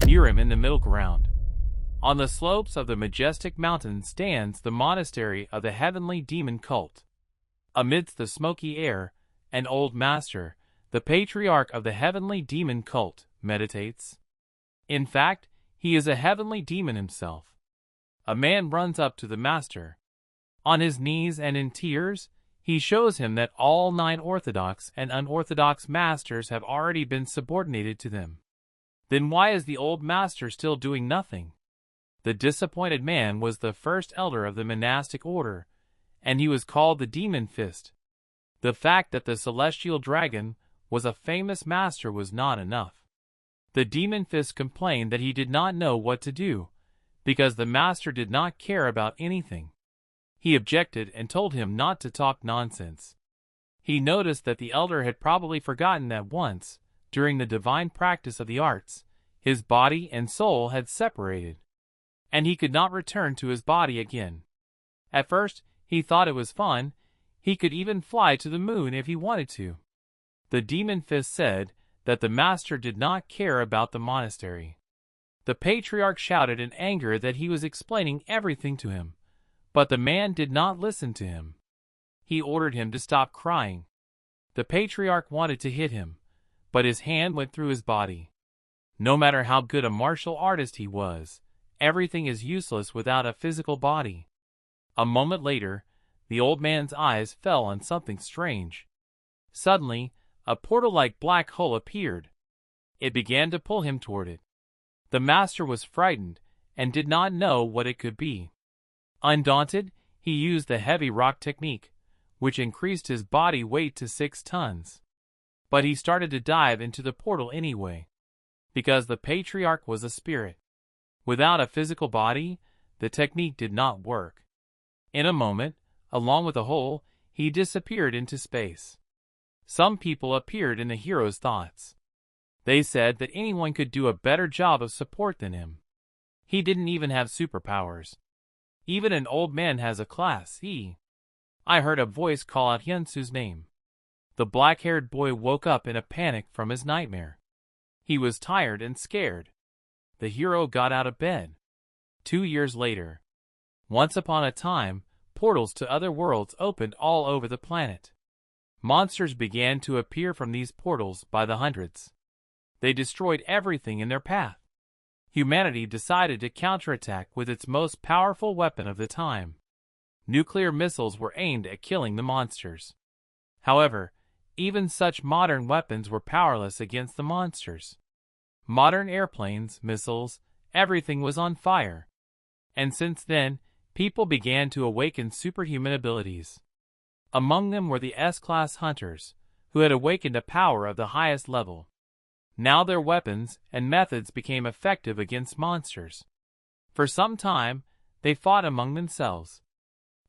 Murim in the middle ground. On the slopes of the majestic mountain stands the monastery of the heavenly demon cult. Amidst the smoky air, an old master, the patriarch of the heavenly demon cult, meditates. In fact, he is a heavenly demon himself. A man runs up to the master. On his knees and in tears, he shows him that all 9 orthodox and unorthodox masters have already been subordinated to them. Then why is the old master still doing nothing? The disappointed man was the first elder of the monastic order, and he was called the Demon Fist. The fact that the celestial dragon was a famous master was not enough. The Demon Fist complained that he did not know what to do, because the master did not care about anything. He objected and told him not to talk nonsense. He noticed that the elder had probably forgotten that once, during the divine practice of the arts, his body and soul had separated, and he could not return to his body again. At first, he thought it was fun. He could even fly to the moon if he wanted to. The Demon Fist said that the master did not care about the monastery. The patriarch shouted in anger that he was explaining everything to him, but the man did not listen to him. He ordered him to stop crying. The patriarch wanted to hit him, but his hand went through his body. No matter how good a martial artist he was, everything is useless without a physical body. A moment later, the old man's eyes fell on something strange. Suddenly, a portal-like black hole appeared. It began to pull him toward it. The master was frightened and did not know what it could be. Undaunted, he used the heavy rock technique, which increased his body weight to 6 tons. But he started to dive into the portal anyway, because the patriarch was a spirit. Without a physical body, the technique did not work. In a moment, along with the hole, he disappeared into space. Some people appeared in the hero's thoughts. They said that anyone could do a better job of support than him. He didn't even have superpowers. Even an old man has a class. I heard a voice call out Hyun-soo's name. The black-haired boy woke up in a panic from his nightmare. He was tired and scared. The hero got out of bed. 2 years later. Once upon a time, portals to other worlds opened all over the planet. Monsters began to appear from these portals by the hundreds. They destroyed everything in their path. Humanity decided to counterattack with its most powerful weapon of the time. Nuclear missiles were aimed at killing the monsters. However, even such modern weapons were powerless against the monsters. Modern airplanes, missiles, everything was on fire. And since then, people began to awaken superhuman abilities. Among them were the S-class hunters, who had awakened a power of the highest level. Now their weapons and methods became effective against monsters. For some time, they fought among themselves.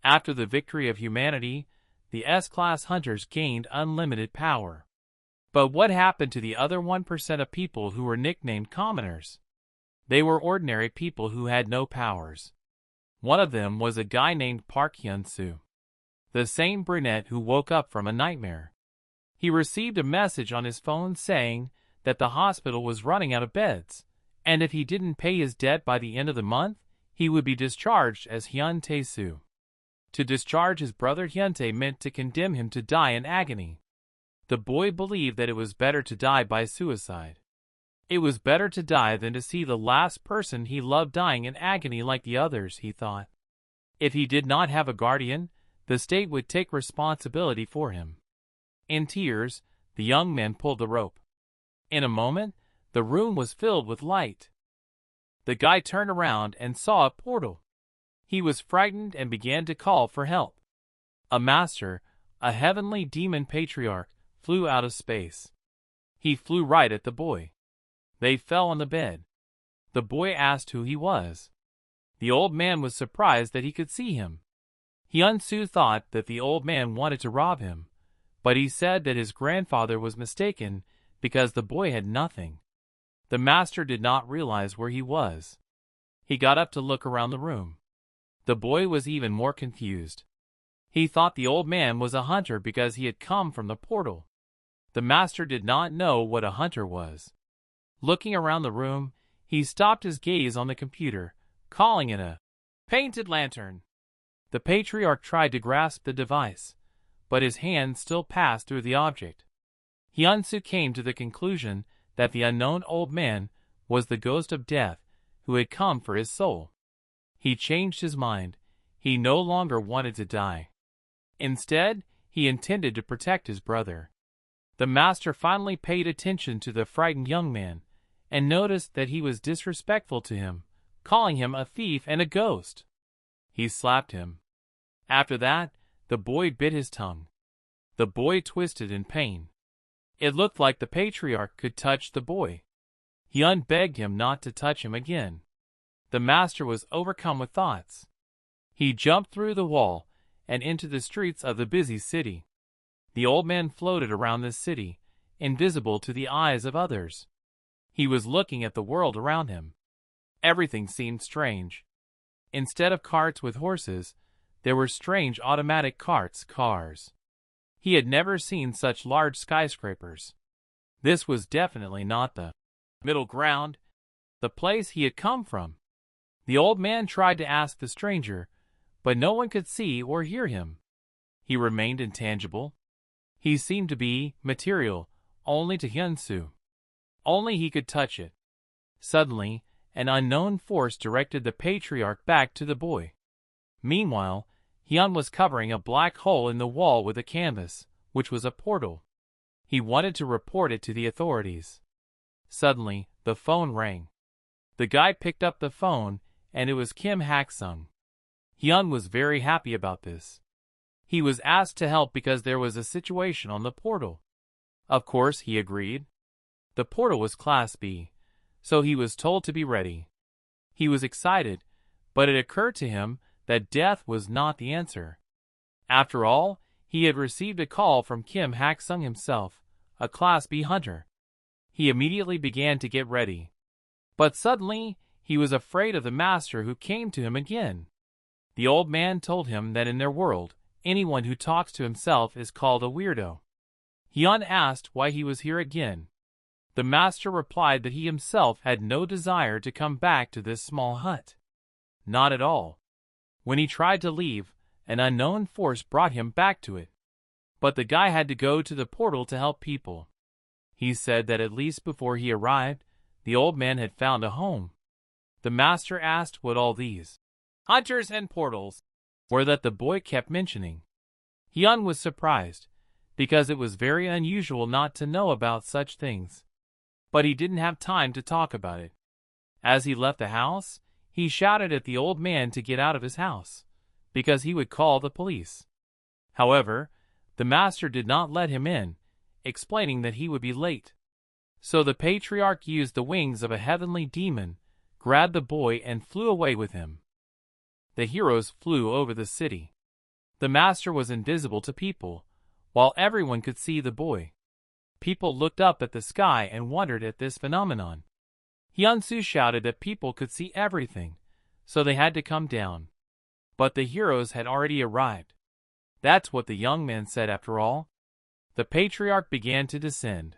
After the victory of humanity, the S-class hunters gained unlimited power. But what happened to the other 1% of people who were nicknamed commoners? They were ordinary people who had no powers. One of them was a guy named Park Hyunsoo, the same brunette who woke up from a nightmare. He received a message on his phone saying that the hospital was running out of beds, and if he didn't pay his debt by the end of the month, he would be discharged as Hyun-tae. To discharge his brother Hyun-tae meant to condemn him to die in agony. The boy believed that it was better to die by suicide. It was better to die than to see the last person he loved dying in agony like the others, he thought. If he did not have a guardian, the state would take responsibility for him. In tears, the young man pulled the rope. In a moment, the room was filled with light. The guy turned around and saw a portal. He was frightened and began to call for help. A master, a heavenly demon patriarch, flew out of space. He flew right at the boy. They fell on the bed. The boy asked who he was. The old man was surprised that he could see him. Hyun-soo thought that the old man wanted to rob him, but he said that his grandfather was mistaken because the boy had nothing. The master did not realize where he was. He got up to look around the room. The boy was even more confused. He thought the old man was a hunter because he had come from the portal. The master did not know what a hunter was. Looking around the room, He stopped his gaze on the computer, calling it a painted lantern. The patriarch tried to grasp the device, but his hand still passed through the object. Hyun-soo came to the conclusion that the unknown old man was the ghost of death who had come for his soul. He changed his mind. He no longer wanted to die. Instead, he intended to protect his brother. The master finally paid attention to the frightened young man and noticed that he was disrespectful to him, calling him a thief and a ghost. He slapped him. After that, the boy bit his tongue. The boy twisted in pain. It looked like the patriarch could touch the boy. Hyun begged him not to touch him again. The master was overcome with thoughts. He jumped through the wall and into the streets of the busy city. The old man floated around the city, invisible to the eyes of others. He was looking at the world around him. Everything seemed strange. Instead of carts with horses, there were strange automatic cars. He had never seen such large skyscrapers. This was definitely not the middle ground, the place he had come from. The old man tried to ask the stranger, but no one could see or hear him. He remained intangible. He seemed to be material only to Hyun-soo. Only he could touch it. Suddenly, an unknown force directed the patriarch back to the boy. Meanwhile, Hyun was covering a black hole in the wall with a canvas, which was a portal. He wanted to report it to the authorities. Suddenly, the phone rang. The guy picked up the phone, and it was Kim Haxon. Hyun was very happy about this. He was asked to help because there was a situation on the portal. Of course, he agreed. The portal was Class B, so he was told to be ready. He was excited, but it occurred to him that death was not the answer. After all, he had received a call from Kim Haxon himself, a Class B hunter. He immediately began to get ready. But suddenly, he was afraid of the master who came to him again. The old man told him that in their world, anyone who talks to himself is called a weirdo. Hyun asked why he was here again. The master replied that he himself had no desire to come back to this small hut. Not at all. When he tried to leave, an unknown force brought him back to it. But the guy had to go to the portal to help people. He said that at least before he arrived, the old man had found a home. The master asked what all these hunters and portals were that the boy kept mentioning. Hyun was surprised, because it was very unusual not to know about such things. But he didn't have time to talk about it. As he left the house, he shouted at the old man to get out of his house, because he would call the police. However, the master did not let him in, explaining that he would be late. So the patriarch used the wings of a heavenly demon, grabbed the boy and flew away with him. The heroes flew over the city. The master was invisible to people, while everyone could see the boy. People looked up at the sky and wondered at this phenomenon. Hyun-soo shouted that people could see everything, so they had to come down. But the heroes had already arrived. That's what the young man said after all. The patriarch began to descend.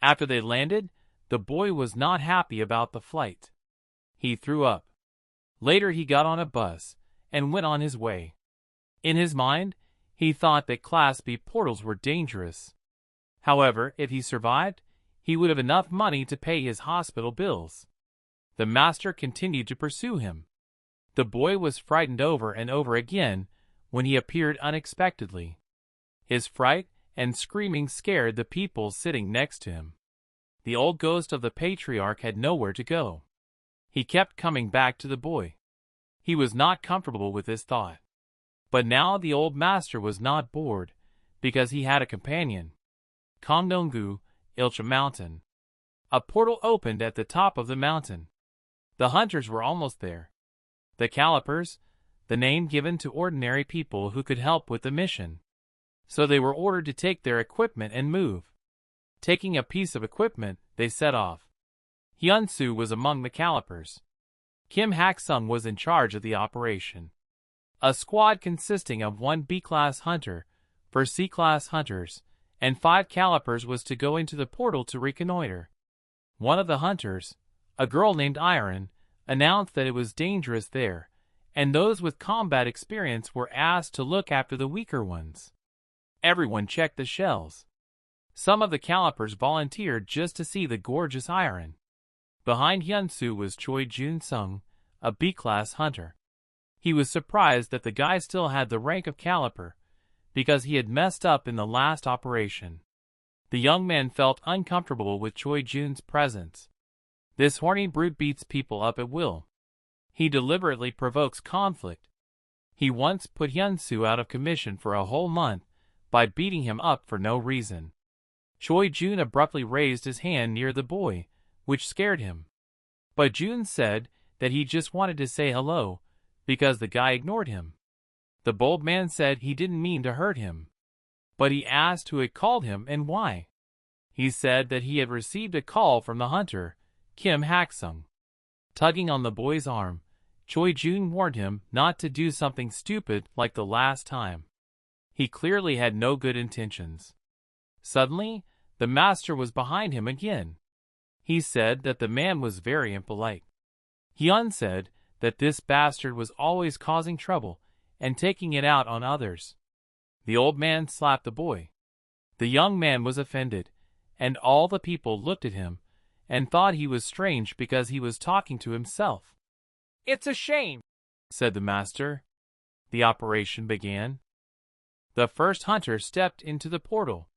After they landed, the boy was not happy about the flight. He threw up. Later he got on a bus and went on his way. In his mind, he thought that Class B portals were dangerous. However, if he survived, he would have enough money to pay his hospital bills. The master continued to pursue him. The boy was frightened over and over again when he appeared unexpectedly. His fright and screaming scared the people sitting next to him. The old ghost of the patriarch had nowhere to go. He kept coming back to the boy. He was not comfortable with this thought. But now the old master was not bored, because he had a companion. Cheongyeong, Ilcha Mountain. A portal opened at the top of the mountain. The hunters were almost there. The calipers, the name given to ordinary people who could help with the mission. So they were ordered to take their equipment and move. Taking a piece of equipment, they set off. Hyun-soo was among the calipers. Kim Haxon was in charge of the operation. A squad consisting of 1 B-class hunter, 4 C-class hunters, and 5 calipers was to go into the portal to reconnoiter. One of the hunters, A girl named Iron announced that it was dangerous there, and those with combat experience were asked to look after the weaker ones. Everyone checked the shells. Some of the calipers volunteered just to see the gorgeous Iron. Behind Hyun-soo was Choi Jun-sung, a B-class hunter. He was surprised that the guy still had the rank of caliper, because he had messed up in the last operation. The young man felt uncomfortable with Choi Jun's presence. This horny brute beats people up at will. He deliberately provokes conflict. He once put Hyun-soo out of commission for a whole month by beating him up for no reason. Choi Jun abruptly raised his hand near the boy, which scared him. But Jun said that he just wanted to say hello, because the guy ignored him. The bold man said he didn't mean to hurt him, but he asked who had called him and why. He said that he had received a call from the hunter, Kim Haxon. Tugging on the boy's arm, Choi Jun warned him not to do something stupid like the last time. He clearly had no good intentions. Suddenly, the master was behind him again. He said that the man was very impolite. Hyun said that this bastard was always causing trouble and taking it out on others. The old man slapped the boy. The young man was offended, and all the people looked at him and thought he was strange because he was talking to himself. "It's a shame," said the master. The operation began. The first hunter stepped into the portal.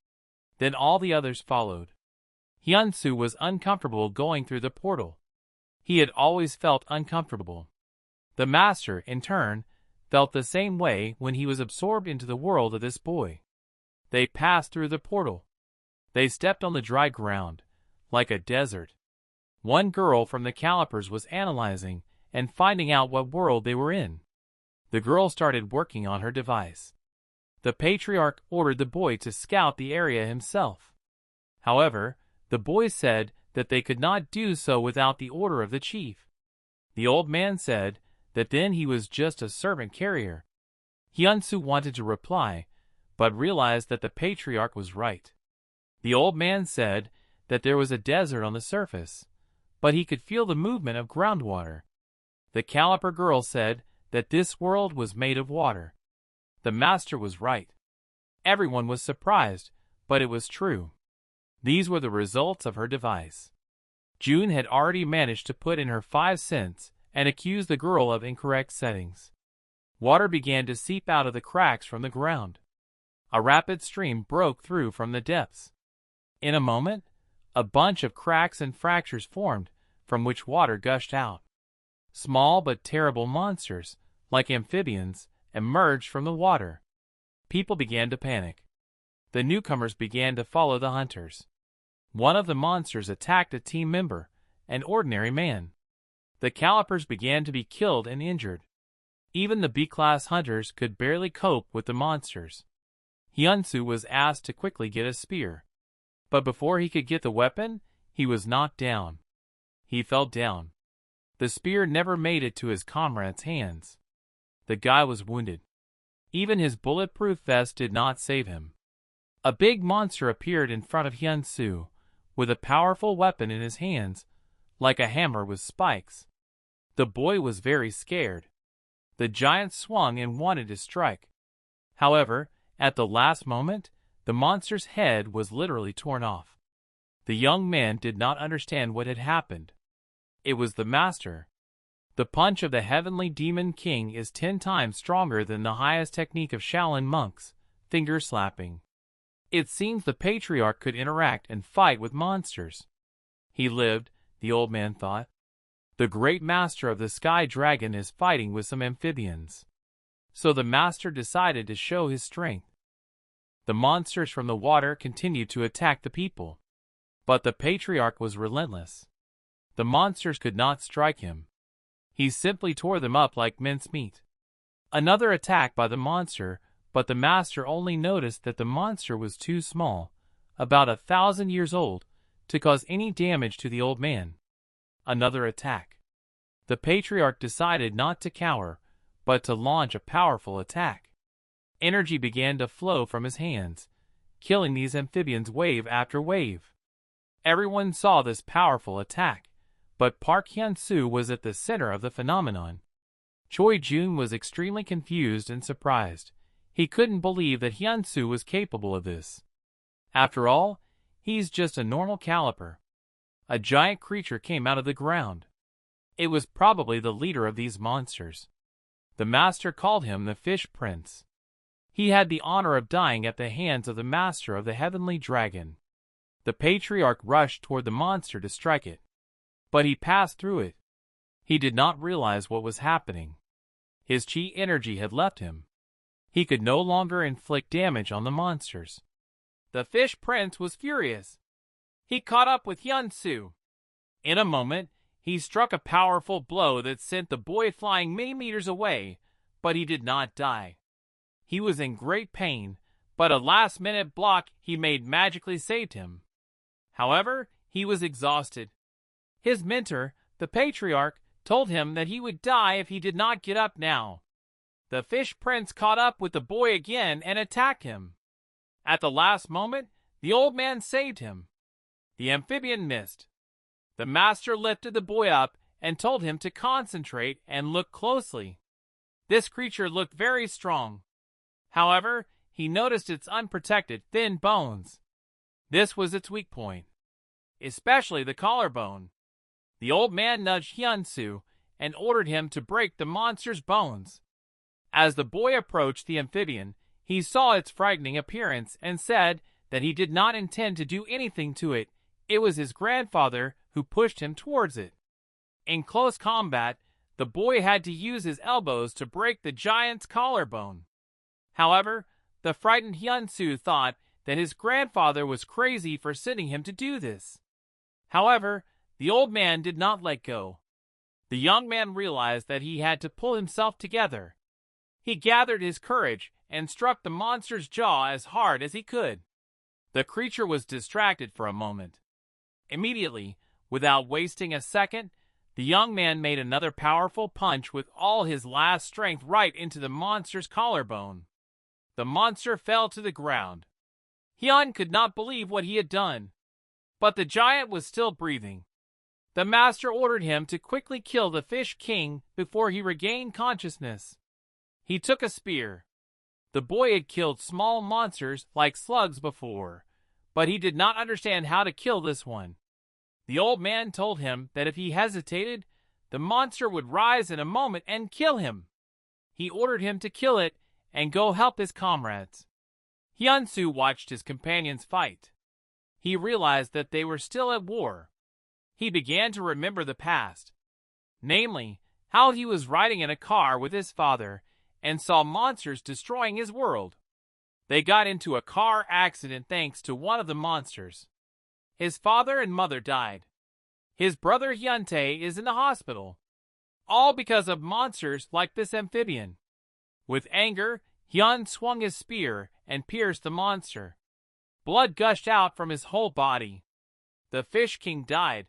Then all the others followed. Hyun-soo was uncomfortable going through the portal. He had always felt uncomfortable. The master, in turn, felt the same way when he was absorbed into the world of this boy. They passed through the portal. They stepped on the dry ground, like a desert. One girl from the calipers was analyzing and finding out what world they were in. The girl started working on her device. The patriarch ordered the boy to scout the area himself. However, the boy said that they could not do so without the order of the chief. The old man said that then he was just a servant carrier. Hyun-soo wanted to reply, but realized that the patriarch was right. The old man said that there was a desert on the surface, but he could feel the movement of groundwater. The caliper girl said that this world was made of water. The master was right. Everyone was surprised, but it was true. These were the results of her device. June had already managed to put in her 5 cents and accuse the girl of incorrect settings. Water began to seep out of the cracks from the ground. A rapid stream broke through from the depths. In a moment, a bunch of cracks and fractures formed, from which water gushed out. Small but terrible monsters, like amphibians, emerged from the water. People began to panic. The newcomers began to follow the hunters. One of the monsters attacked a team member, an ordinary man. The calipers began to be killed and injured. Even the B-class hunters could barely cope with the monsters. Hyun-soo was asked to quickly get a spear. But before he could get the weapon, he was knocked down. He fell down. The spear never made it to his comrade's hands. The guy was wounded. Even his bulletproof vest did not save him. A big monster appeared in front of Hyun-soo, with a powerful weapon in his hands, like a hammer with spikes. The boy was very scared. The giant swung and wanted to strike. However, at the last moment, the monster's head was literally torn off. The young man did not understand what had happened. It was the master. The punch of the heavenly demon king is 10 times stronger than the highest technique of Shaolin monks, finger slapping. It seems the patriarch could interact and fight with monsters. He lived, the old man thought. The great master of the sky dragon is fighting with some amphibians. So the master decided to show his strength. The monsters from the water continued to attack the people. But the patriarch was relentless. The monsters could not strike him. He simply tore them up like mincemeat. Another attack by the monster, but the master only noticed that the monster was too small, about 1,000 years old, to cause any damage to the old man. Another attack. The patriarch decided not to cower, but to launch a powerful attack. Energy began to flow from his hands, killing these amphibians wave after wave. Everyone saw this powerful attack, But Park Hyunsoo was at the center of the phenomenon. Cheongyeong was extremely confused and surprised. He couldn't believe that Hyun-soo was capable of this. After all, he's just a normal caliper. A giant creature came out of the ground. It was probably the leader of these monsters. The master called him the Fish Prince. He had the honor of dying at the hands of the master of the heavenly dragon. The patriarch rushed toward the monster to strike it. But he passed through it. He did not realize what was happening. His chi energy had left him. He could no longer inflict damage on the monsters. The Fish Prince was furious. He caught up with Hyun-soo. In a moment, he struck a powerful blow that sent the boy flying many meters away, but he did not die. He was in great pain, but a last-minute block he made magically saved him. However, he was exhausted. His mentor, the patriarch, told him that he would die if he did not get up now. The Fish Prince caught up with the boy again and attacked him. At the last moment, the old man saved him. The amphibian missed. The master lifted the boy up and told him to concentrate and look closely. This creature looked very strong. However, he noticed its unprotected, thin bones. This was its weak point, especially the collarbone. The old man nudged Hyun-soo and ordered him to break the monster's bones. As the boy approached the amphibian, he saw its frightening appearance and said that he did not intend to do anything to it. It was his grandfather who pushed him towards it. In close combat, the boy had to use his elbows to break the giant's collarbone. However, the frightened Hyun-soo thought that his grandfather was crazy for sending him to do this. However, the old man did not let go. The young man realized that he had to pull himself together. He gathered his courage and struck the monster's jaw as hard as he could. The creature was distracted for a moment. Immediately, without wasting a second, the young man made another powerful punch with all his last strength right into the monster's collarbone. The monster fell to the ground. Hyun could not believe what he had done. But the giant was still breathing. The master ordered him to quickly kill the Fish King before he regained consciousness. He took a spear. The boy had killed small monsters like slugs before, but he did not understand how to kill this one. The old man told him that if he hesitated, the monster would rise in a moment and kill him. He ordered him to kill it and go help his comrades. Hyun-soo watched his companions fight. He realized that they were still at war. He began to remember the past, namely, how he was riding in a car with his father and saw monsters destroying his world. They got into a car accident thanks to one of the monsters. His father and mother died. His brother Hyun-tae is in the hospital, all because of monsters like this amphibian. With anger, Hyun swung his spear and pierced the monster. Blood gushed out from his whole body. The Fish King died.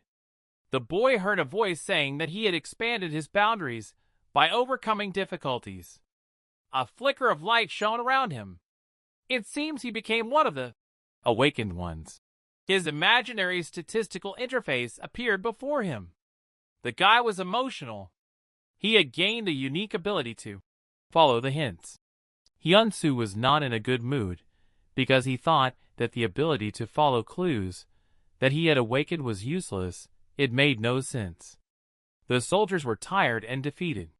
The boy heard a voice saying that he had expanded his boundaries by overcoming difficulties. A flicker of light shone around him. It seems he became one of the awakened ones. His imaginary statistical interface appeared before him. The guy was emotional. He had gained a unique ability to follow the hints. Hyun-soo was not in a good mood because he thought that the ability to follow clues that he had awakened was useless. It made no sense. The soldiers were tired and defeated.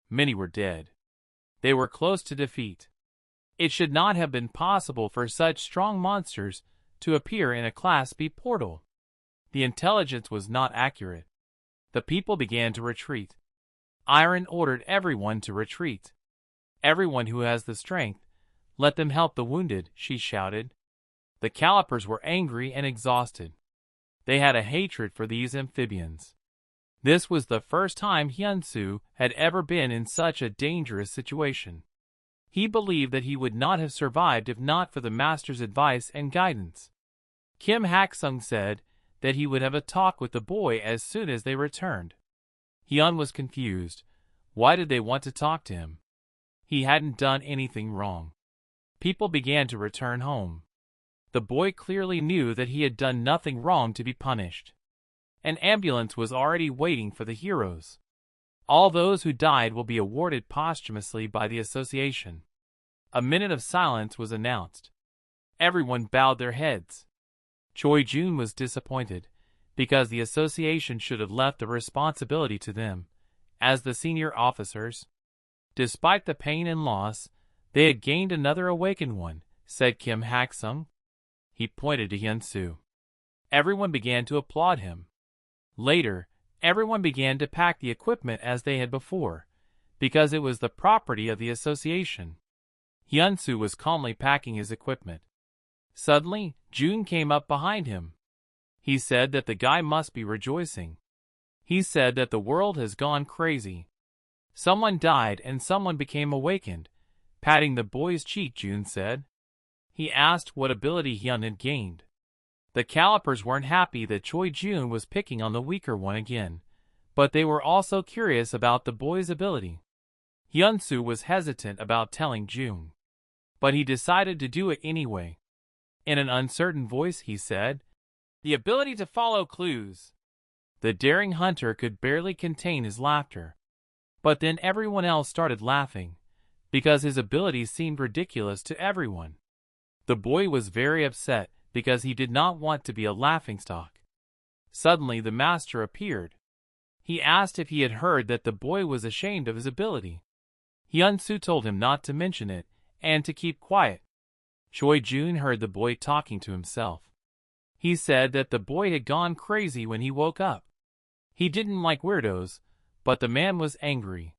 Many were dead. They were close to defeat. It should not have been possible for such strong monsters to appear in a Class B portal. The intelligence was not accurate. The people began to retreat. Iron ordered everyone to retreat. Everyone who has the strength, let them help the wounded, she shouted. The calipers were angry and exhausted. They had a hatred for these amphibians. This was the first time Hyun-soo had ever been in such a dangerous situation. He believed that he would not have survived if not for the master's advice and guidance. Kim Haxon said that he would have a talk with the boy as soon as they returned. Hyun was confused. Why did they want to talk to him? He hadn't done anything wrong. People began to return home. The boy clearly knew that he had done nothing wrong to be punished. An ambulance was already waiting for the heroes. All those who died will be awarded posthumously by the association. A minute of silence was announced. Everyone bowed their heads. Choi-jun was disappointed, because the association should have left the responsibility to them, as the senior officers. Despite the pain and loss, they had gained another awakened one, said Kim Haxon. He pointed to Hyun-soo. Everyone began to applaud him. Later, everyone began to pack the equipment as they had before, because it was the property of the association. Hyun-soo was calmly packing his equipment. Suddenly, Jun came up behind him. He said that the guy must be rejoicing. He said that the world has gone crazy. Someone died and someone became awakened. Patting the boy's cheek, Jun said. He asked what ability Hyun had gained. The calipers weren't happy that Choi-jun was picking on the weaker one again, but they were also curious about the boy's ability. Hyun-soo was hesitant about telling Jun, but he decided to do it anyway. In an uncertain voice, he said, "The ability to follow clues." The daring hunter could barely contain his laughter. But then everyone else started laughing, because his ability seemed ridiculous to everyone. The boy was very upset because he did not want to be a laughingstock. Suddenly the master appeared. He asked if he had heard that the boy was ashamed of his ability. Hyun-soo told him not to mention it and to keep quiet. Choi-jun heard the boy talking to himself. He said that the boy had gone crazy when he woke up. He didn't like weirdos, but the man was angry.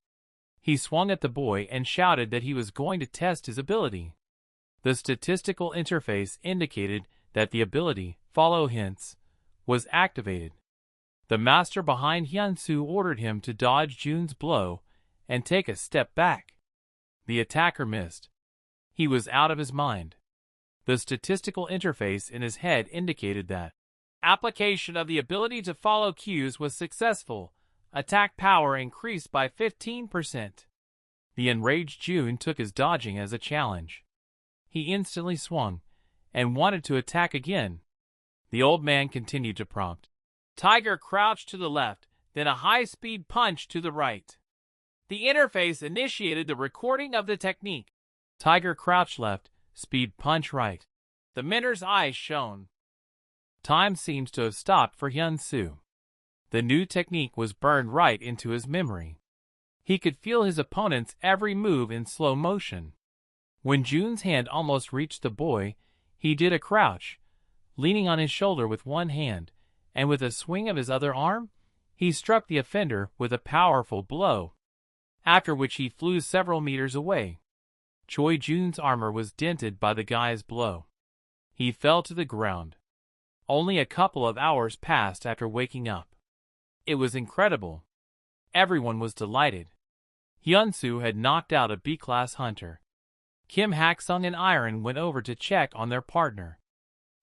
He swung at the boy and shouted that he was going to test his ability. The statistical interface indicated that the ability, follow hints, was activated. The master behind Hyun-soo ordered him to dodge Jun's blow and take a step back. The attacker missed. He was out of his mind. The statistical interface in his head indicated that application of the ability to follow cues was successful. Attack power increased by 15%. The enraged Jun took his dodging as a challenge. He instantly swung and wanted to attack again. The old man continued to prompt. Tiger crouched to the left, then a high-speed punch to the right. The interface initiated the recording of the technique. Tiger crouch left, speed punch right. The mentor's eyes shone. Time seems to have stopped for Hyun-soo. The new technique was burned right into his memory. He could feel his opponent's every move in slow motion. When Jun's hand almost reached the boy, he did a crouch, leaning on his shoulder with one hand, and with a swing of his other arm, he struck the offender with a powerful blow, after which he flew several meters away. Choi-jun's armor was dented by the guy's blow. He fell to the ground. Only a couple of hours passed after waking up. It was incredible. Everyone was delighted. Hyun-soo had knocked out a B-class hunter. Kim Haksung and Iron went over to check on their partner.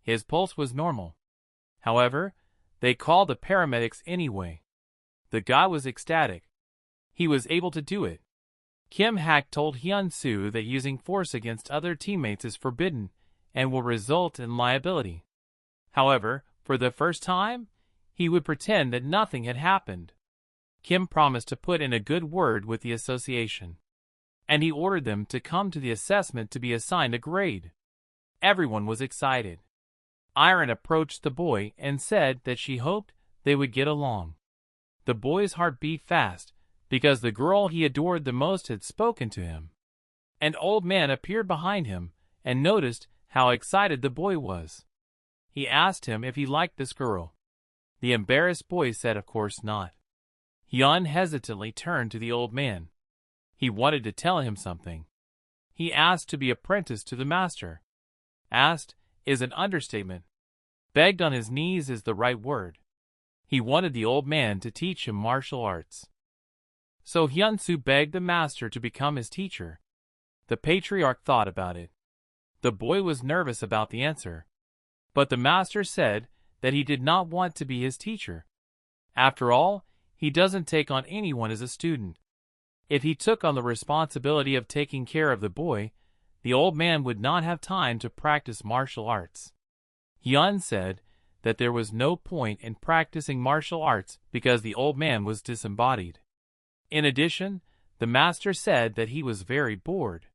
His pulse was normal. However, they called the paramedics anyway. The guy was ecstatic. He was able to do it. Kim Hak told Hyun-soo that using force against other teammates is forbidden and will result in liability. However, for the first time, he would pretend that nothing had happened. Kim promised to put in a good word with the association, and he ordered them to come to the assessment to be assigned a grade. Everyone was excited. Iron approached the boy and said that she hoped they would get along. The boy's heart beat fast, because the girl he adored the most had spoken to him. An old man appeared behind him and noticed how excited the boy was. He asked him if he liked this girl. The embarrassed boy said of course not. Hyun hesitantly turned to the old man. He wanted to tell him something. He asked to be apprenticed to the master. Asked is an understatement. Begged on his knees is the right word. He wanted the old man to teach him martial arts. So Hyun-soo begged the master to become his teacher. The patriarch thought about it. The boy was nervous about the answer, but the master said that he did not want to be his teacher. After all, he doesn't take on anyone as a student. If he took on the responsibility of taking care of the boy, the old man would not have time to practice martial arts. Hyun said that there was no point in practicing martial arts because the old man was disembodied. In addition, the master said that he was very bored.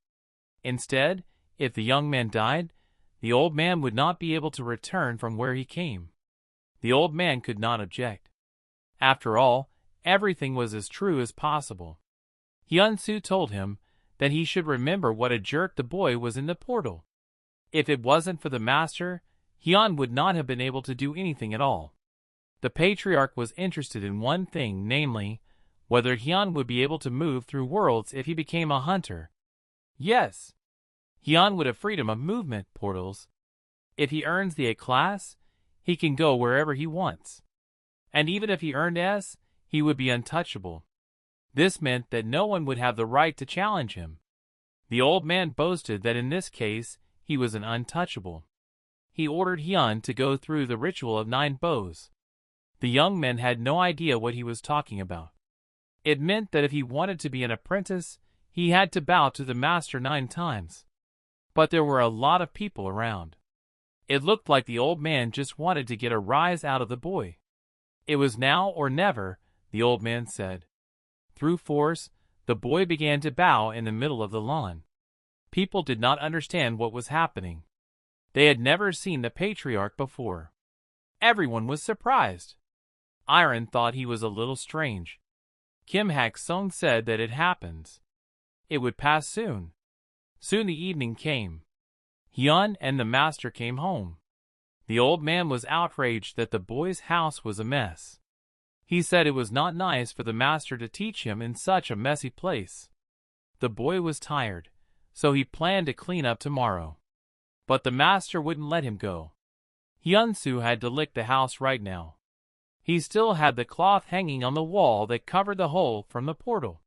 Instead, if the young man died, the old man would not be able to return from where he came. The old man could not object. After all, everything was as true as possible. Hyun-soo told him that he should remember what a jerk the boy was in the portal. If it wasn't for the master, Hyun would not have been able to do anything at all. The patriarch was interested in one thing, namely, whether Hyun would be able to move through worlds if he became a hunter. Yes, Hyun would have freedom of movement portals. If he earns the A class, he can go wherever he wants. And even if he earned S, he would be untouchable. This meant that no one would have the right to challenge him. The old man boasted that in this case, he was an untouchable. He ordered Hyun to go through the ritual of 9 bows. The young man had no idea what he was talking about. It meant that if he wanted to be an apprentice, he had to bow to the master 9 times. But there were a lot of people around. It looked like the old man just wanted to get a rise out of the boy. It was now or never, the old man said. Through force, the boy began to bow in the middle of the lawn. People did not understand what was happening. They had never seen the patriarch before. Everyone was surprised. Iron thought he was a little strange. Kim Haxon said that it happens. It would pass soon. Soon the evening came. Hyun and the master came home. The old man was outraged that the boy's house was a mess. He said it was not nice for the master to teach him in such a messy place. The boy was tired, so he planned to clean up tomorrow. But the master wouldn't let him go. Hyun-soo had to lick the house right now. He still had the cloth hanging on the wall that covered the hole from the portal.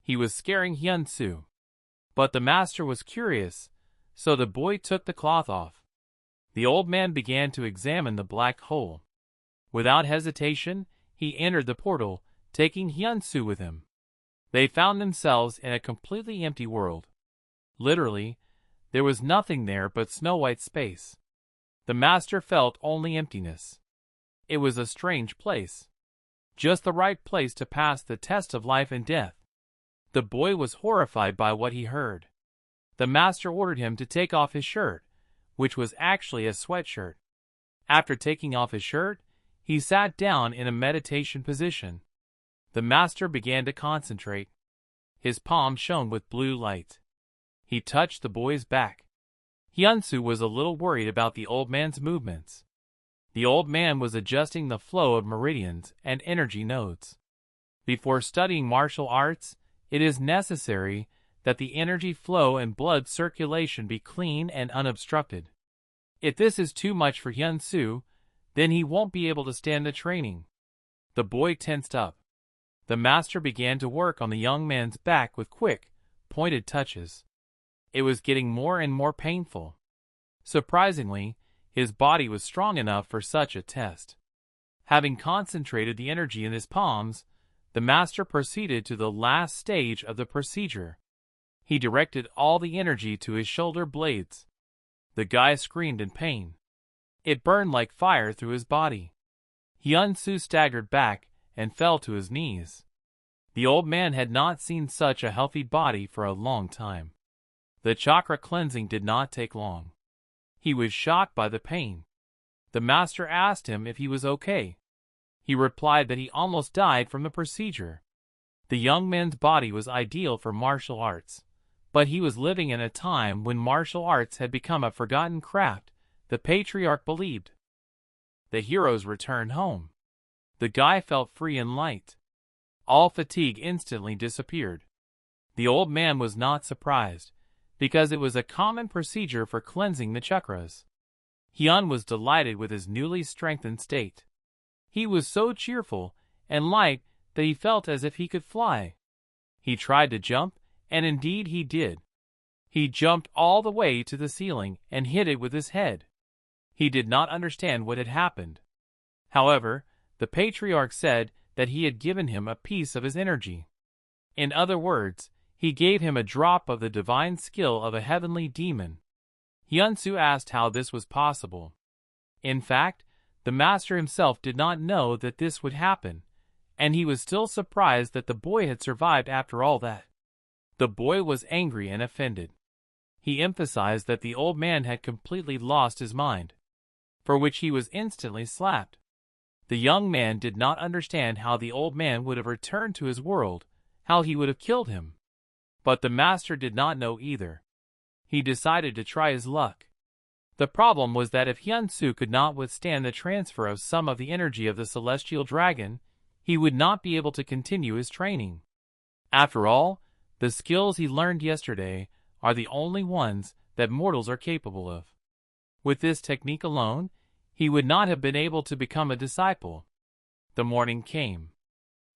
He was scaring Hyun-soo. But the master was curious, so the boy took the cloth off. The old man began to examine the black hole. Without hesitation, he entered the portal, taking Hyun-soo with him. They found themselves in a completely empty world. Literally, there was nothing there but snow-white space. The master felt only emptiness. It was a strange place. Just the right place to pass the test of life and death. The boy was horrified by what he heard. The master ordered him to take off his shirt, which was actually a sweatshirt. After taking off his shirt, he sat down in a meditation position. The master began to concentrate. His palm shone with blue light. He touched the boy's back. Hyun-soo was a little worried about the old man's movements. The old man was adjusting the flow of meridians and energy nodes. Before studying martial arts, it is necessary that the energy flow and blood circulation be clean and unobstructed. If this is too much for Hyun-soo, then he won't be able to stand the training. The boy tensed up. The master began to work on the young man's back with quick, pointed touches. It was getting more and more painful. Surprisingly, his body was strong enough for such a test. Having concentrated the energy in his palms, the master proceeded to the last stage of the procedure. He directed all the energy to his shoulder blades. The guy screamed in pain. It burned like fire through his body. Hyun-soo staggered back and fell to his knees. The old man had not seen such a healthy body for a long time. The chakra cleansing did not take long. He was shocked by the pain. The master asked him if he was okay. He replied that he almost died from the procedure. The young man's body was ideal for martial arts, but he was living in a time when martial arts had become a forgotten craft, the patriarch believed. The heroes returned home. The guy felt free and light. All fatigue instantly disappeared. The old man was not surprised, because it was a common procedure for cleansing the chakras. Hyun was delighted with his newly strengthened state. He was so cheerful and light that he felt as if he could fly. He tried to jump, and indeed he did. He jumped all the way to the ceiling and hit it with his head. He did not understand what had happened. However, the patriarch said that he had given him a piece of his energy. In other words, he gave him a drop of the divine skill of a heavenly demon. Hyun-soo asked how this was possible. In fact, The master himself did not know that this would happen, and he was still surprised that the boy had survived after all that. The boy was angry and offended. He emphasized that the old man had completely lost his mind, for which he was instantly slapped. The young man did not understand how the old man would have returned to his world, how he would have killed him. But the master did not know either. He decided to try his luck. The problem was that if Hyun-soo could not withstand the transfer of some of the energy of the celestial dragon, he would not be able to continue his training. After all, the skills he learned yesterday are the only ones that mortals are capable of. With this technique alone, he would not have been able to become a disciple. The morning came.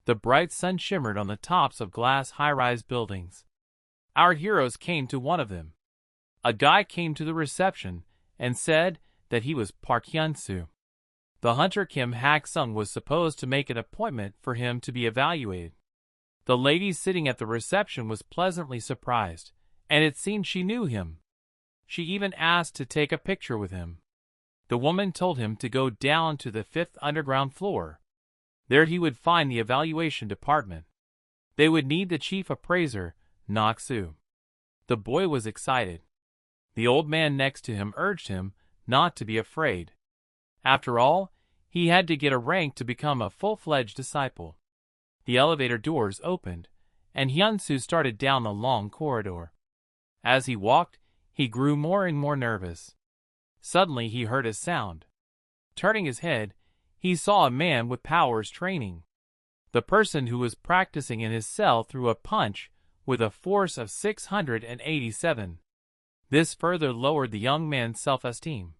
The bright sun shimmered on the tops of glass high-rise buildings. Our heroes came to one of them. A guy came to the reception and said that he was Park Hyunsoo. The hunter Kim Haxon was supposed to make an appointment for him to be evaluated. The lady sitting at the reception was pleasantly surprised, and it seemed she knew him. She even asked to take a picture with him. The woman told him to go down to the 5th underground floor. There he would find the evaluation department. They would need the chief appraiser, Nok-soo. The boy was excited. The old man next to him urged him not to be afraid. After all, he had to get a rank to become a full-fledged disciple. The elevator doors opened, and Hyun-soo started down the long corridor. As he walked, he grew more and more nervous. Suddenly he heard a sound. Turning his head, he saw a man with powers training. The person who was practicing in his cell threw a punch with a force of 687. This further lowered the young man's self-esteem.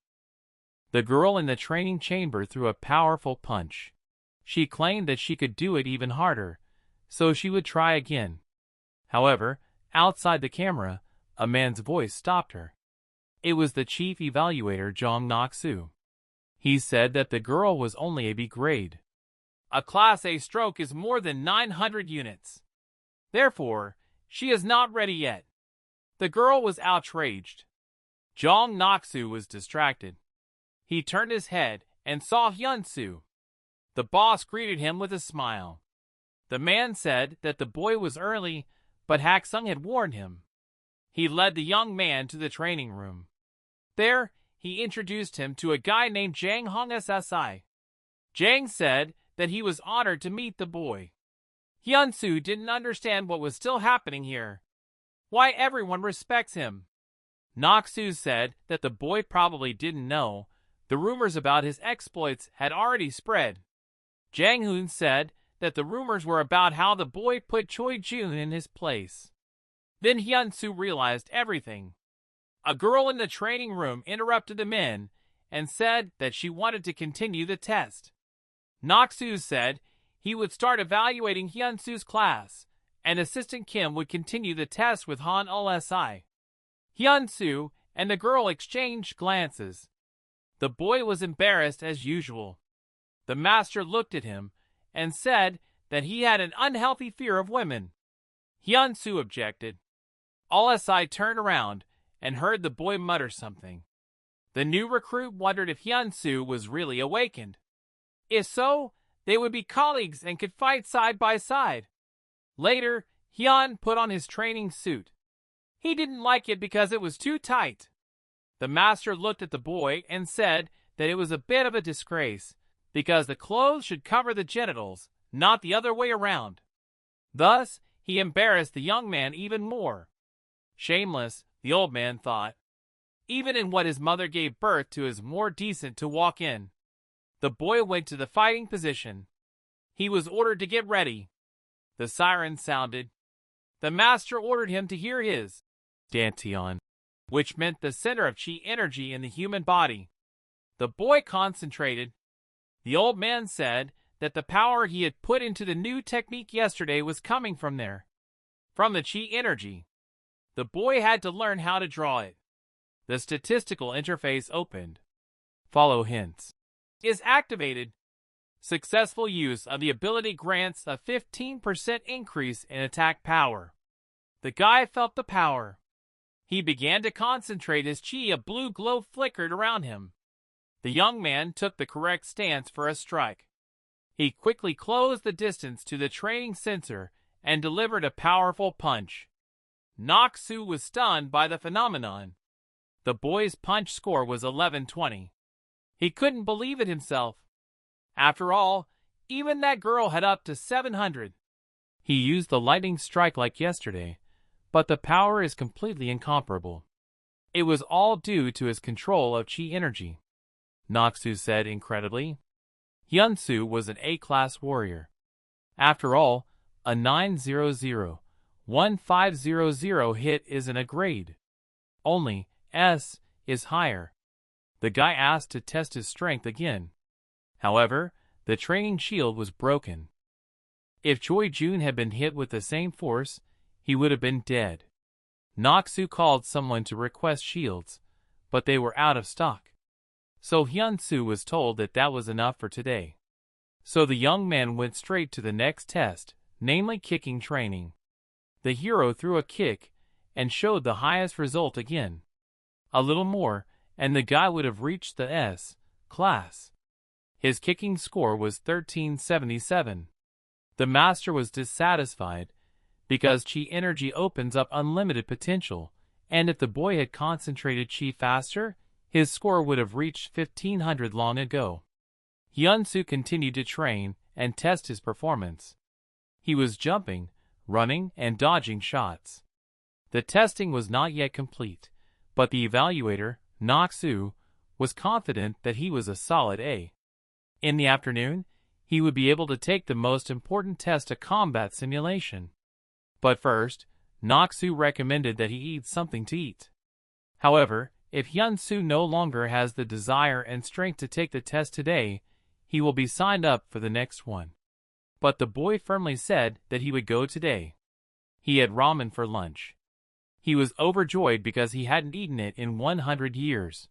The girl in the training chamber threw a powerful punch. She claimed that she could do it even harder, so she would try again. However, outside the camera, a man's voice stopped her. It was the chief evaluator, Jong Nok-soo. He said that the girl was only a B grade. A Class A stroke is more than 900 units. Therefore, she is not ready yet. The girl was outraged. Jong Nok-soo was distracted. He turned his head and saw Hyun-soo. The boss greeted him with a smile. The man said that the boy was early, but Haxon had warned him. He led the young man to the training room. There, he introduced him to a guy named Jang Hong SSI. Jang said that he was honored to meet the boy. Hyun-soo didn't understand what was still happening here. Why everyone respects him. Nok-soo said that the boy probably didn't know. The rumors about his exploits had already spread. Jang-hoon said that the rumors were about how the boy put Choi-jun in his place. Then Hyun-soo realized everything. A girl in the training room interrupted the men and said that she wanted to continue the test. Nok-soo said he would start evaluating Hyun-soo's class, and Assistant Kim would continue the test with Han Ulsi. Hyun-soo and the girl exchanged glances. The boy was embarrassed as usual. The master looked at him and said that he had an unhealthy fear of women. Hyun-soo objected. Ulsi turned around and heard the boy mutter something. The new recruit wondered if Hyun-soo was really awakened. If so, they would be colleagues and could fight side by side. Later, Hyun put on his training suit. He didn't like it because it was too tight. The master looked at the boy and said that it was a bit of a disgrace, because the clothes should cover the genitals, not the other way around. Thus, he embarrassed the young man even more. Shameless, the old man thought. Even in what his mother gave birth to is more decent to walk in. The boy went to the fighting position. He was ordered to get ready. The siren sounded. The master ordered him to hear his dantian, which meant the center of chi energy in the human body. The boy concentrated. The old man said that the power he had put into the new technique yesterday was coming from there, from the chi energy. The boy had to learn how to draw it. The statistical interface opened. Follow hints. Is activated. Successful use of the ability grants a 15% increase in attack power. The guy felt the power. He began to concentrate his chi. A blue glow flickered around him. The young man took the correct stance for a strike. He quickly closed the distance to the training sensor and delivered a powerful punch. Nok-soo was stunned by the phenomenon. The boy's punch score was 1120. He couldn't believe it himself. After all, even that girl had up to 700. He used the lightning strike like yesterday, but the power is completely incomparable. It was all due to his control of chi energy, Nok-soo said incredibly. Hyun-soo was an A-class warrior. After all, a 900-1500 hit isn't a grade. Only S is higher. The guy asked to test his strength again. However, the training shield was broken. If Choi Jun had been hit with the same force, he would have been dead. Nok-soo called someone to request shields, but they were out of stock. So Hyun-soo was told that that was enough for today. So the young man went straight to the next test, namely kicking training. The hero threw a kick and showed the highest result again. A little more, and the guy would have reached the S class. His kicking score was 1377. The master was dissatisfied, because chi energy opens up unlimited potential, and if the boy had concentrated chi faster, his score would have reached 1500 long ago. Hyun-soo continued to train and test his performance. He was jumping, running, and dodging shots. The testing was not yet complete, but the evaluator, Nok-soo, was confident that he was a solid A. In the afternoon, he would be able to take the most important test, a combat simulation. But first, Nok-soo recommended that he eat something to eat. However, if Hyun-soo no longer has the desire and strength to take the test today, he will be signed up for the next one. But the boy firmly said that he would go today. He had ramen for lunch. He was overjoyed because he hadn't eaten it in 100 years.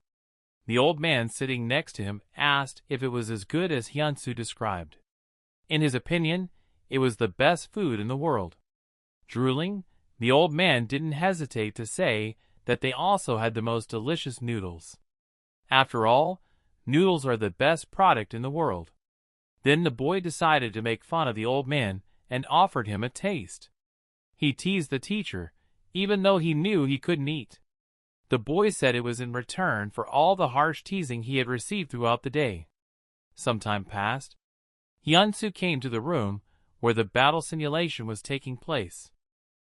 The old man sitting next to him asked if it was as good as Hyun-soo described. In his opinion, it was the best food in the world. Drooling, the old man didn't hesitate to say that they also had the most delicious noodles. After all, noodles are the best product in the world. Then the boy decided to make fun of the old man and offered him a taste. He teased the teacher, even though he knew he couldn't eat. The boy said it was in return for all the harsh teasing he had received throughout the day. Some time passed. Hyun-soo came to the room where the battle simulation was taking place.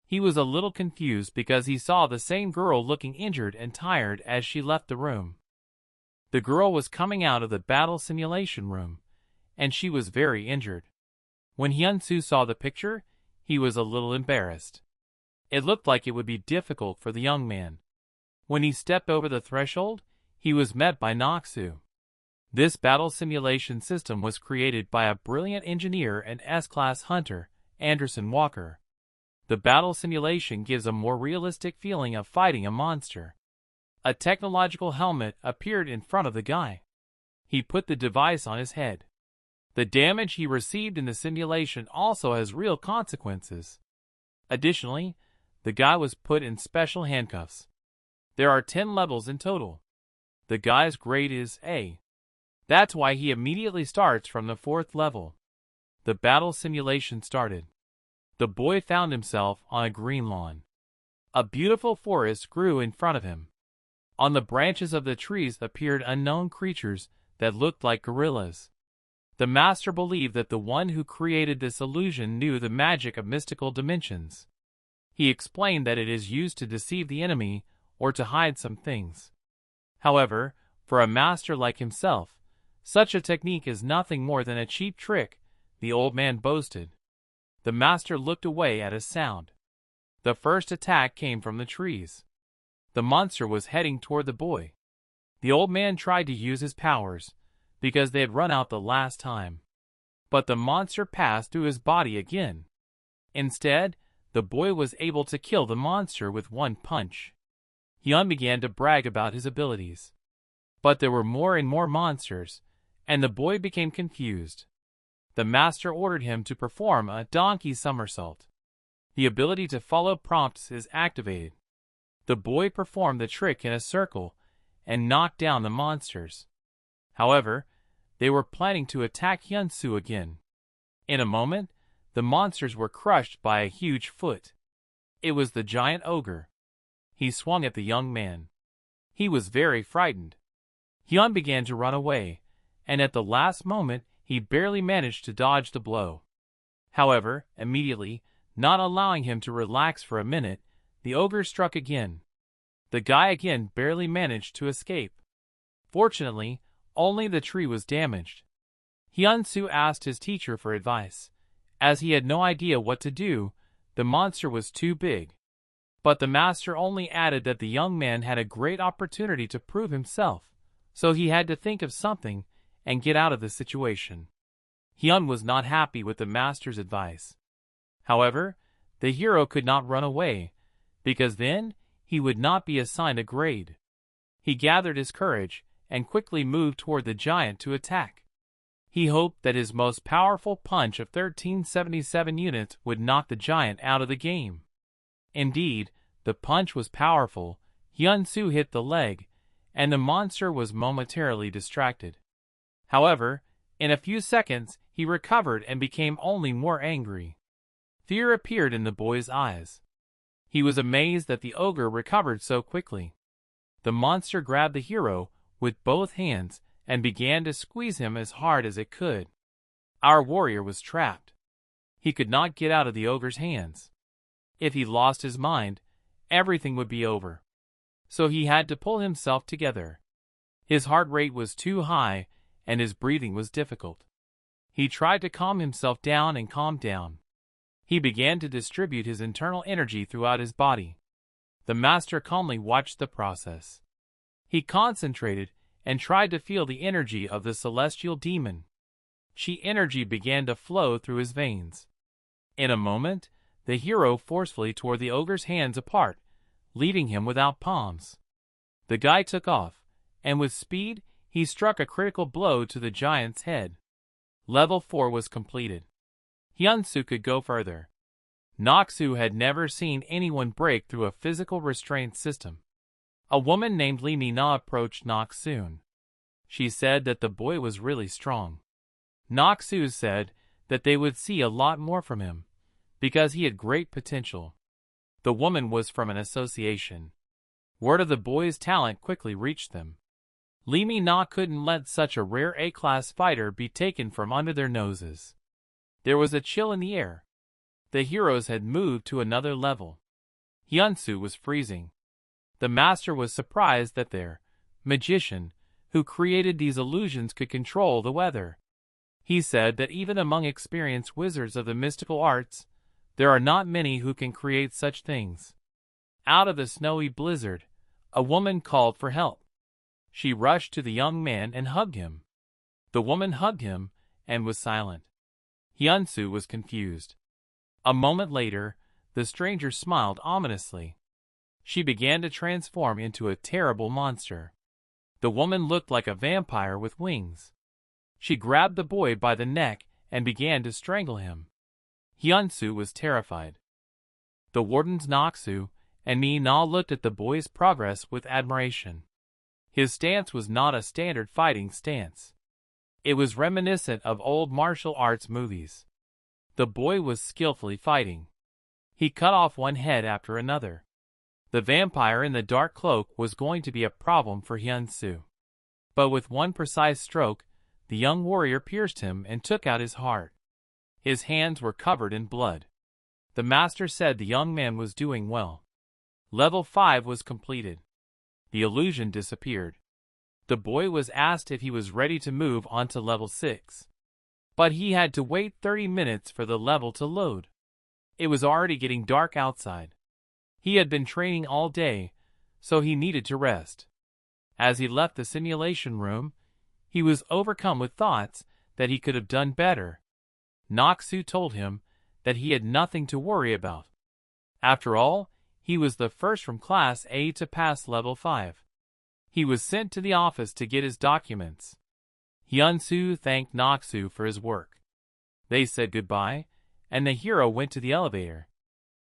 He was a little confused because he saw the same girl looking injured and tired as she left the room. The girl was coming out of the battle simulation room, and she was very injured. When Hyun-soo saw the picture, he was a little embarrassed. It looked like it would be difficult for the young man. When he stepped over the threshold, he was met by Nok-soo. This battle simulation system was created by a brilliant engineer and S-class hunter, Anderson Walker. The battle simulation gives a more realistic feeling of fighting a monster. A technological helmet appeared in front of the guy. He put the device on his head. The damage he received in the simulation also has real consequences. Additionally, the guy was put in special handcuffs. There are 10 levels in total. The guy's grade is A. That's why he immediately starts from the 4th level. The battle simulation started. The boy found himself on a green lawn. A beautiful forest grew in front of him. On the branches of the trees appeared unknown creatures that looked like gorillas. The master believed that the one who created this illusion knew the magic of mystical dimensions. He explained that it is used to deceive the enemy or to hide some things. However, for a master like himself, such a technique is nothing more than a cheap trick, the old man boasted. The master looked away at a sound. The first attack came from the trees. The monster was heading toward the boy. The old man tried to use his powers, because they had run out the last time. But the monster passed through his body again. Instead, the boy was able to kill the monster with one punch. Hyun began to brag about his abilities. But there were more and more monsters, and the boy became confused. The master ordered him to perform a donkey somersault. The ability to follow prompts is activated. The boy performed the trick in a circle and knocked down the monsters. However, they were planning to attack Hyun-soo again. In a moment, the monsters were crushed by a huge foot. It was the giant ogre. He swung at the young man. He was very frightened. Hyun began to run away, and at the last moment he barely managed to dodge the blow. However, immediately, not allowing him to relax for a minute, the ogre struck again. The guy again barely managed to escape. Fortunately, only the tree was damaged. Hyun-soo asked his teacher for advice. As he had no idea what to do, the monster was too big. But the master only added that the young man had a great opportunity to prove himself, so he had to think of something and get out of the situation. Hyun was not happy with the master's advice. However, the hero could not run away, because then he would not be assigned a grade. He gathered his courage and quickly moved toward the giant to attack. He hoped that his most powerful punch of 1377 units would knock the giant out of the game. Indeed, the punch was powerful. Hyun-soo hit the leg, and the monster was momentarily distracted. However, in a few seconds, he recovered and became only more angry. Fear appeared in the boy's eyes. He was amazed that the ogre recovered so quickly. The monster grabbed the hero with both hands and began to squeeze him as hard as it could. Our warrior was trapped. He could not get out of the ogre's hands. If he lost his mind, everything would be over. So he had to pull himself together. His heart rate was too high, and his breathing was difficult. He tried to calm himself down and calm down. He began to distribute his internal energy throughout his body. The master calmly watched the process. He concentrated and tried to feel the energy of the celestial demon. Chi energy began to flow through his veins. In a moment, the hero forcefully tore the ogre's hands apart, leaving him without palms. The guy took off, and with speed, he struck a critical blow to the giant's head. Level 4 was completed. Hyun-soo could go further. Nok-soo had never seen anyone break through a physical restraint system. A woman named Lee Mi-na approached Nok-soo. She said that the boy was really strong. Nok-soo said that they would see a lot more from him, because he had great potential. The woman was from an association. Word of the boy's talent quickly reached them. Lee Mi-na couldn't let such a rare A-class fighter be taken from under their noses. There was a chill in the air. The heroes had moved to another level. Hyun-soo was freezing. The master was surprised that their magician, who created these illusions, could control the weather. He said that even among experienced wizards of the mystical arts, there are not many who can create such things. Out of the snowy blizzard, a woman called for help. She rushed to the young man and hugged him. The woman hugged him and was silent. Hyun-soo was confused. A moment later, the stranger smiled ominously. She began to transform into a terrible monster. The woman looked like a vampire with wings. She grabbed the boy by the neck and began to strangle him. Hyun-soo was terrified. The wardens Nok-soo and Mi-na looked at the boy's progress with admiration. His stance was not a standard fighting stance. It was reminiscent of old martial arts movies. The boy was skillfully fighting. He cut off one head after another. The vampire in the dark cloak was going to be a problem for Hyun-soo. But with one precise stroke, the young warrior pierced him and took out his heart. His hands were covered in blood. The master said the young man was doing well. Level 5 was completed. The illusion disappeared. The boy was asked if he was ready to move on to level 6. But he had to wait 30 minutes for the level to load. It was already getting dark outside. He had been training all day, so he needed to rest. As he left the simulation room, he was overcome with thoughts that he could have done better. Nok-soo told him that he had nothing to worry about. After all, he was the first from Class A to pass level 5. He was sent to the office to get his documents. Hyun-soo thanked Nok-soo for his work. They said goodbye, and the hero went to the elevator.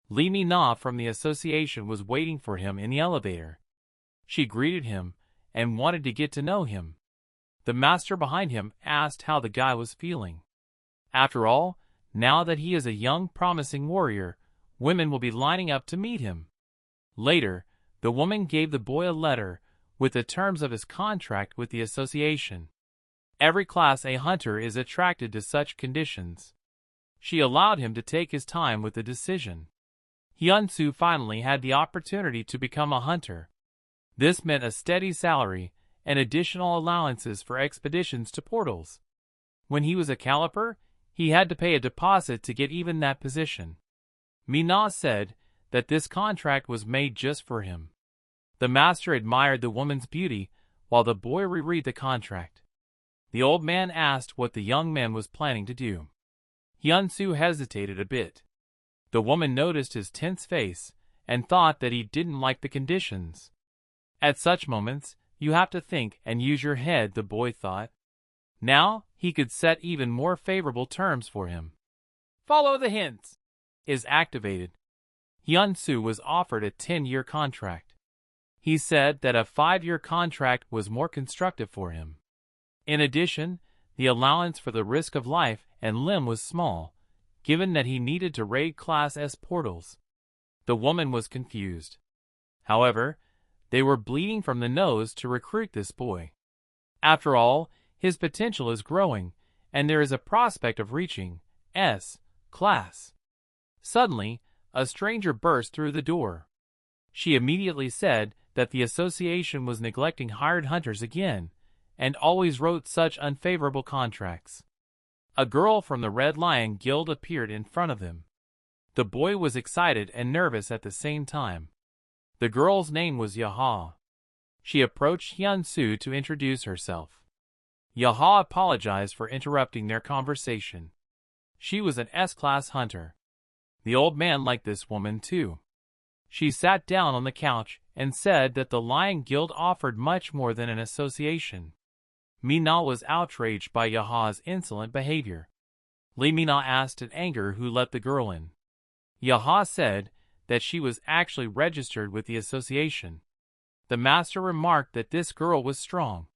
Lee Mi-na from the association was waiting for him in the elevator. She greeted him and wanted to get to know him. The master behind him asked how the guy was feeling. After all, now that he is a young, promising warrior, women will be lining up to meet him. Later, the woman gave the boy a letter with the terms of his contract with the association. Every Class A hunter is attracted to such conditions. She allowed him to take his time with the decision. Hyun-soo finally had the opportunity to become a hunter. This meant a steady salary and additional allowances for expeditions to portals. When he was a caliper, he had to pay a deposit to get even that position. Mina said that this contract was made just for him. The master admired the woman's beauty while the boy reread the contract. The old man asked what the young man was planning to do. Hyun-soo hesitated a bit. The woman noticed his tense face and thought that he didn't like the conditions. At such moments, you have to think and use your head, the boy thought. Now, he could set even more favorable terms for him. Follow the hints is activated. Hyun-soo was offered a 10-year contract. He said that a 5-year contract was more constructive for him. In addition, the allowance for the risk of life and limb was small, given that he needed to raid Class S portals. The woman was confused. However, they were bleeding from the nose to recruit this boy. After all, his potential is growing, and there is a prospect of reaching S class. Suddenly, a stranger burst through the door. She immediately said that the association was neglecting hired hunters again, and always wrote such unfavorable contracts. A girl from the Red Lion Guild appeared in front of them. The boy was excited and nervous at the same time. The girl's name was Yaha. She approached Hyun-soo to introduce herself. Yaha apologized for interrupting their conversation. She was an S-class hunter. The old man liked this woman too. She sat down on the couch and said that the Lion Guild offered much more than an association. Mina was outraged by Yaha's insolent behavior. Mina asked in anger who let the girl in. Yaha said that she was actually registered with the association. The master remarked that this girl was strong.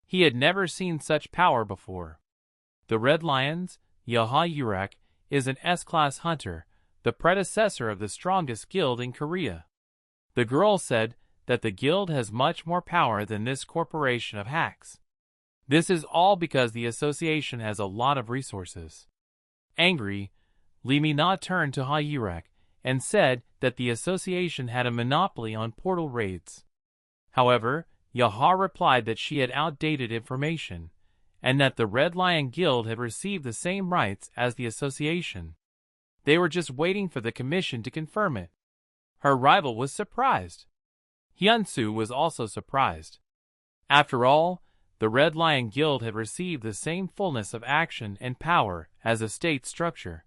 He had never seen such power before. The Red Lions, Yaha Yurak, is an S-class hunter, the predecessor of the strongest guild in Korea. The girl said that the guild has much more power than this corporation of hacks. This is all because the association has a lot of resources. Angry, Mina turned to Ha-yurak and said that the association had a monopoly on portal raids. However, Yaha replied that she had outdated information, and that the Red Lion Guild had received the same rights as the association. They were just waiting for the commission to confirm it. Her rival was surprised. Hyun-soo was also surprised. After all, the Red Lion Guild had received the same fullness of action and power as a state structure.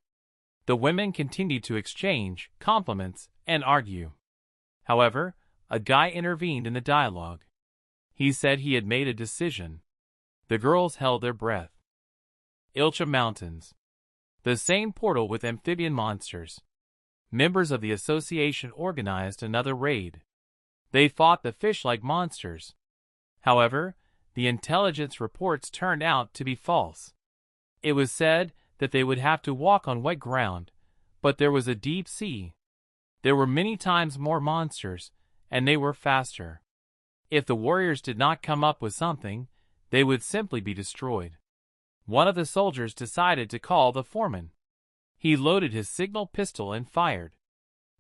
The women continued to exchange compliments and argue. However, a guy intervened in the dialogue. He said he had made a decision. The girls held their breath. Ilcha Mountains. The same portal with amphibian monsters. Members of the association organized another raid. They fought the fish-like monsters. However, the intelligence reports turned out to be false. It was said that they would have to walk on wet ground, but there was a deep sea. There were many times more monsters, and they were faster. If the warriors did not come up with something, they would simply be destroyed. One of the soldiers decided to call the foreman. He loaded his signal pistol and fired.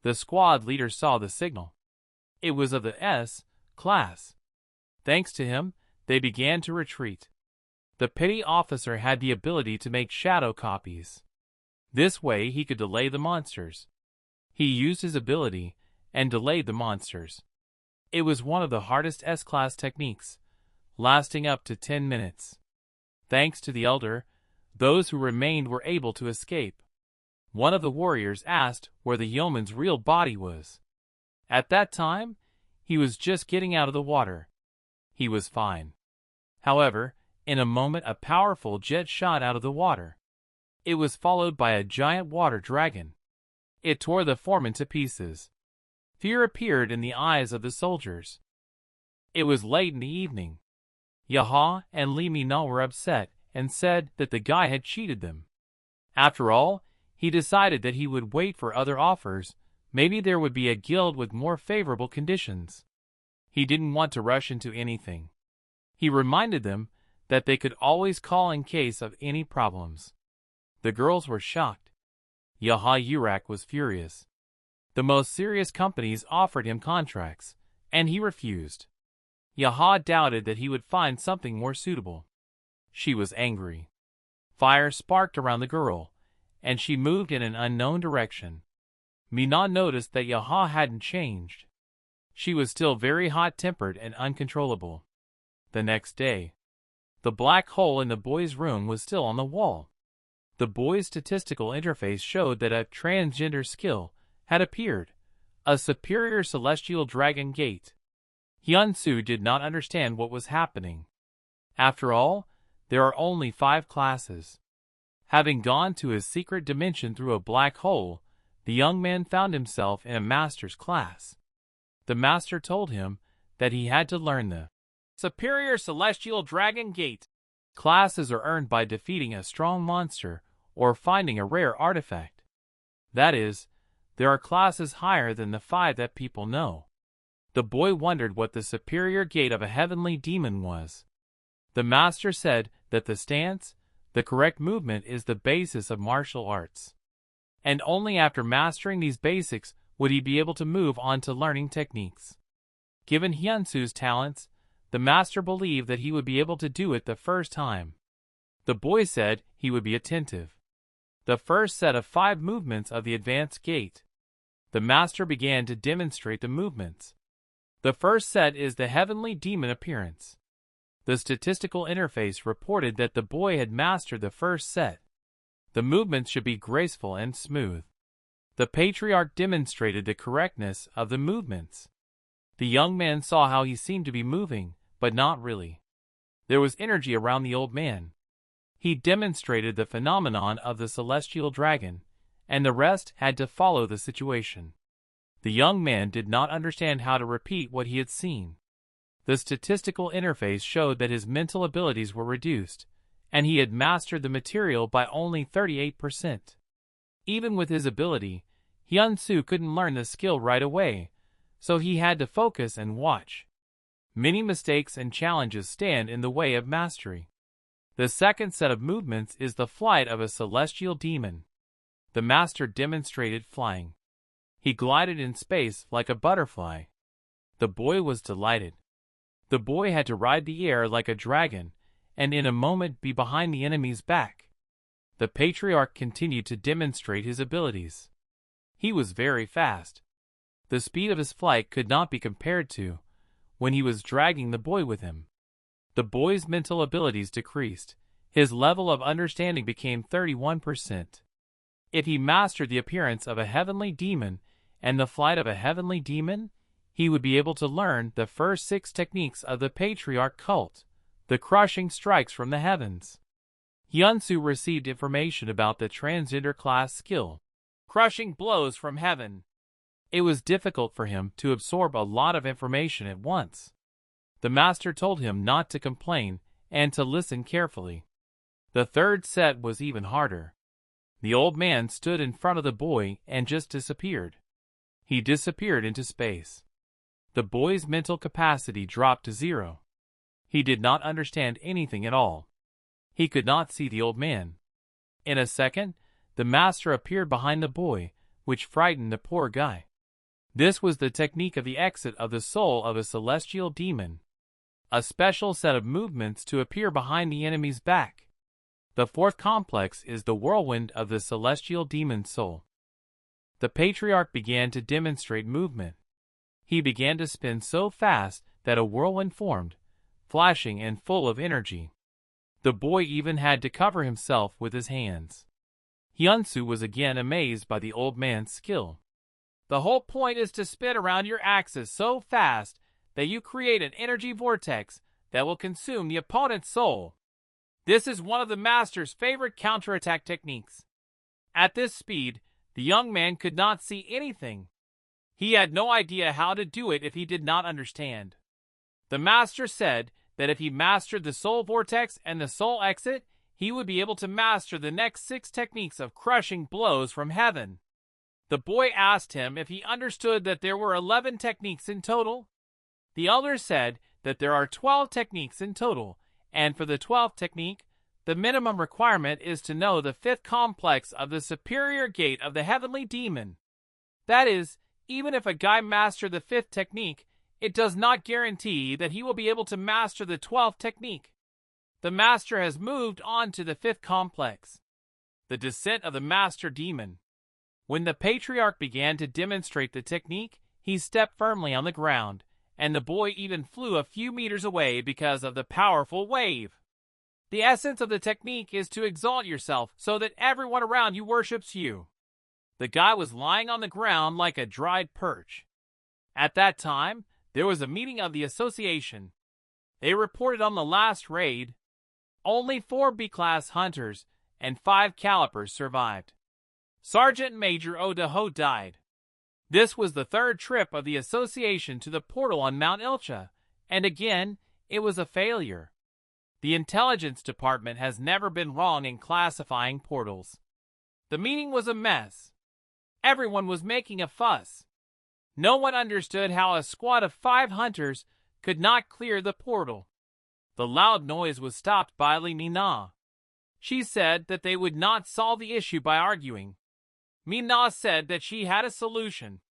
The squad leader saw the signal. It was of the S class. Thanks to him, they began to retreat. The petty officer had the ability to make shadow copies. This way he could delay the monsters. He used his ability and delayed the monsters. It was one of the hardest S-class techniques, lasting up to 10 minutes. Thanks to the elder, those who remained were able to escape. One of the warriors asked where the yeoman's real body was. At that time, he was just getting out of the water. He was fine. However, in a moment a powerful jet shot out of the water. It was followed by a giant water dragon. It tore the foreman to pieces. Fear appeared in the eyes of the soldiers. It was late in the evening. Yaha and Lee Min-na were upset and said that the guy had cheated them. After all, he decided that he would wait for other offers. Maybe there would be a guild with more favorable conditions. He didn't want to rush into anything. He reminded them that they could always call in case of any problems. The girls were shocked. Yaha Yurak was furious. The most serious companies offered him contracts, and he refused. Yaha doubted that he would find something more suitable. She was angry. Fire sparked around the girl, and she moved in an unknown direction. Min-na noticed that Yaha hadn't changed. She was still very hot-tempered and uncontrollable. The next day, the black hole in the boy's room was still on the wall. The boy's statistical interface showed that a transgender skill had appeared, a superior celestial dragon gate. Hyun-soo did not understand what was happening. After all, there are only 5 classes. Having gone to his secret dimension through a black hole, the young man found himself in a master's class. The master told him that he had to learn the Superior Celestial Dragon Gate. Classes are earned by defeating a strong monster or finding a rare artifact. That is, there are classes higher than the 5 that people know. The boy wondered what the superior gate of a heavenly demon was. The master said that the stance, the correct movement, is the basis of martial arts. And only after mastering these basics would he be able to move on to learning techniques. Given Hyun-soo's talents, the master believed that he would be able to do it the first time. The boy said he would be attentive. The first set of 5 movements of the advanced gate. The master began to demonstrate the movements. The first set is the heavenly demon appearance. The statistical interface reported that the boy had mastered the first set. The movements should be graceful and smooth. The patriarch demonstrated the correctness of the movements. The young man saw how he seemed to be moving, but not really. There was energy around the old man. He demonstrated the phenomenon of the celestial dragon, and the rest had to follow the situation. The young man did not understand how to repeat what he had seen. The statistical interface showed that his mental abilities were reduced, and he had mastered the material by only 38%. Even with his ability, Hyun-soo couldn't learn the skill right away, so he had to focus and watch. Many mistakes and challenges stand in the way of mastery. The second set of movements is the flight of a celestial demon. The master demonstrated flying. He glided in space like a butterfly. The boy was delighted. The boy had to ride the air like a dragon, and in a moment be behind the enemy's back. The patriarch continued to demonstrate his abilities. He was very fast. The speed of his flight could not be compared to when he was dragging the boy with him. The boy's mental abilities decreased. His level of understanding became 31%. If he mastered the appearance of a heavenly demon and the flight of a heavenly demon, he would be able to learn the first 6 techniques of the patriarch cult, the crushing strikes from the heavens. Hyun-soo received information about the transgender class skill, crushing blows from heaven. It was difficult for him to absorb a lot of information at once. The master told him not to complain and to listen carefully. The third set was even harder. The old man stood in front of the boy and just disappeared. He disappeared into space. The boy's mental capacity dropped to 0. He did not understand anything at all. He could not see the old man. In a second, the master appeared behind the boy, which frightened the poor guy. This was the technique of the exit of the soul of a celestial demon. A special set of movements to appear behind the enemy's back. The fourth complex is the whirlwind of the celestial demon soul. The patriarch began to demonstrate movement. He began to spin so fast that a whirlwind formed, flashing and full of energy. The boy even had to cover himself with his hands. Hyun-soo was again amazed by the old man's skill. The whole point is to spin around your axis so fast that you create an energy vortex that will consume the opponent's soul. This is one of the master's favorite counterattack techniques. At this speed, the young man could not see anything. He had no idea how to do it if he did not understand. The master said that if he mastered the soul vortex and the soul exit, he would be able to master the next 6 techniques of crushing blows from heaven. The boy asked him if he understood that there were 11 techniques in total. The elder said that there are 12 techniques in total, and for the 12th technique, the minimum requirement is to know the 5th complex of the superior gate of the heavenly demon. That is, even if a guy mastered the 5th technique, it does not guarantee that he will be able to master the 12th technique. The master has moved on to the 5th complex. The descent of the master demon. When the patriarch began to demonstrate the technique, he stepped firmly on the ground, and the boy even flew a few meters away because of the powerful wave. The essence of the technique is to exalt yourself so that everyone around you worships you. The guy was lying on the ground like a dried perch. At that time, there was a meeting of the association. They reported on the last raid. Only 4 B-class hunters and 5 calipers survived. Sergeant Major Odaho died. This was the 3rd trip of the association to the portal on Mount Ilcha, and again, it was a failure. The intelligence department has never been wrong in classifying portals. The meeting was a mess. Everyone was making a fuss. No one understood how a squad of 5 hunters could not clear the portal. The loud noise was stopped by Lee Mina. She said that they would not solve the issue by arguing. Mina said that she had a solution.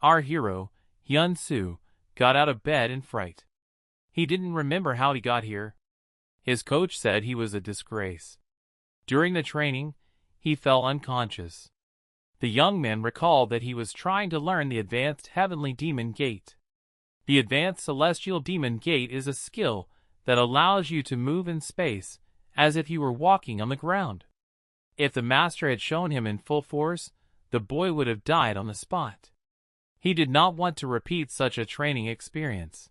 Our hero, Hyun-soo, got out of bed in fright. He didn't remember how he got here. His coach said he was a disgrace. During the training, he fell unconscious. The young man recalled that he was trying to learn the Advanced Heavenly Demon Gate. The Advanced Celestial Demon Gate is a skill that allows you to move in space as if you were walking on the ground. If the master had shown him in full force, the boy would have died on the spot. He did not want to repeat such a training experience.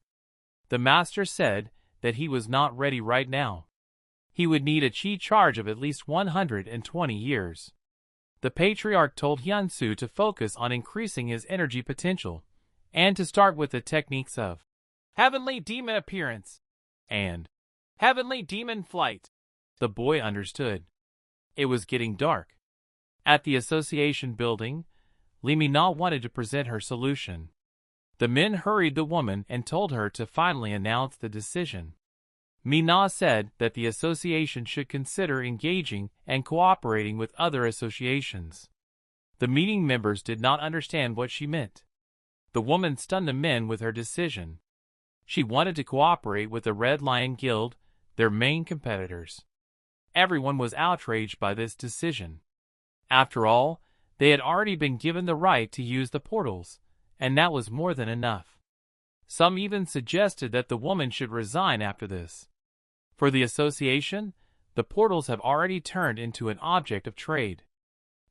The master said that he was not ready right now. He would need a chi charge of at least 120 years. The patriarch told Hyun-soo to focus on increasing his energy potential, and to start with the techniques of Heavenly Demon Appearance and Heavenly Demon Flight. The boy understood. It was getting dark. At the association building, Lee Mina wanted to present her solution. The men hurried the woman and told her to finally announce the decision. Mina said that the association should consider engaging and cooperating with other associations. The meeting members did not understand what she meant. The woman stunned the men with her decision. She wanted to cooperate with the Red Lion Guild, their main competitors. Everyone was outraged by this decision. After all, they had already been given the right to use the portals, and that was more than enough. Some even suggested that the woman should resign after this. For the association, the portals have already turned into an object of trade.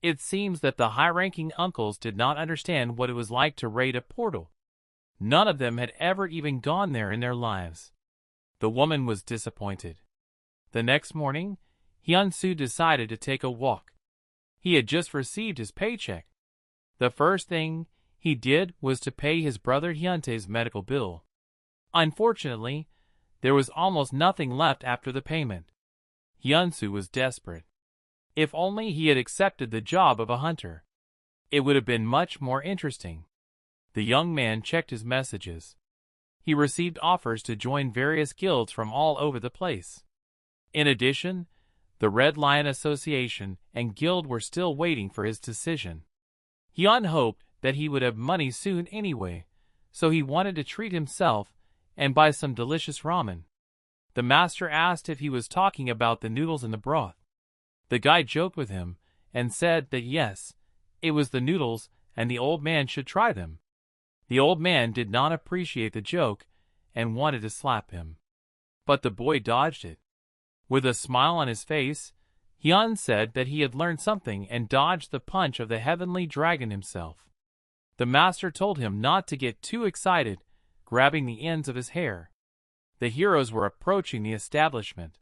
It seems that the high-ranking uncles did not understand what it was like to raid a portal. None of them had ever even gone there in their lives. The woman was disappointed. The next morning, Hyun-soo decided to take a walk. He had just received his paycheck. The first thing he did was to pay his brother Hyun-tae's medical bill. Unfortunately, there was almost nothing left after the payment. Hyun-soo was desperate. If only he had accepted the job of a hunter, it would have been much more interesting. The young man checked his messages. He received offers to join various guilds from all over the place. In addition, the Red Lion Association and Guild were still waiting for his decision. Hyun hoped that he would have money soon anyway, so he wanted to treat himself and buy some delicious ramen. The master asked if he was talking about the noodles in the broth. The guy joked with him and said that yes, it was the noodles and the old man should try them. The old man did not appreciate the joke and wanted to slap him. But the boy dodged it. With a smile on his face, Hyun said that he had learned something and dodged the punch of the heavenly dragon himself. The master told him not to get too excited, grabbing the ends of his hair. The heroes were approaching the establishment.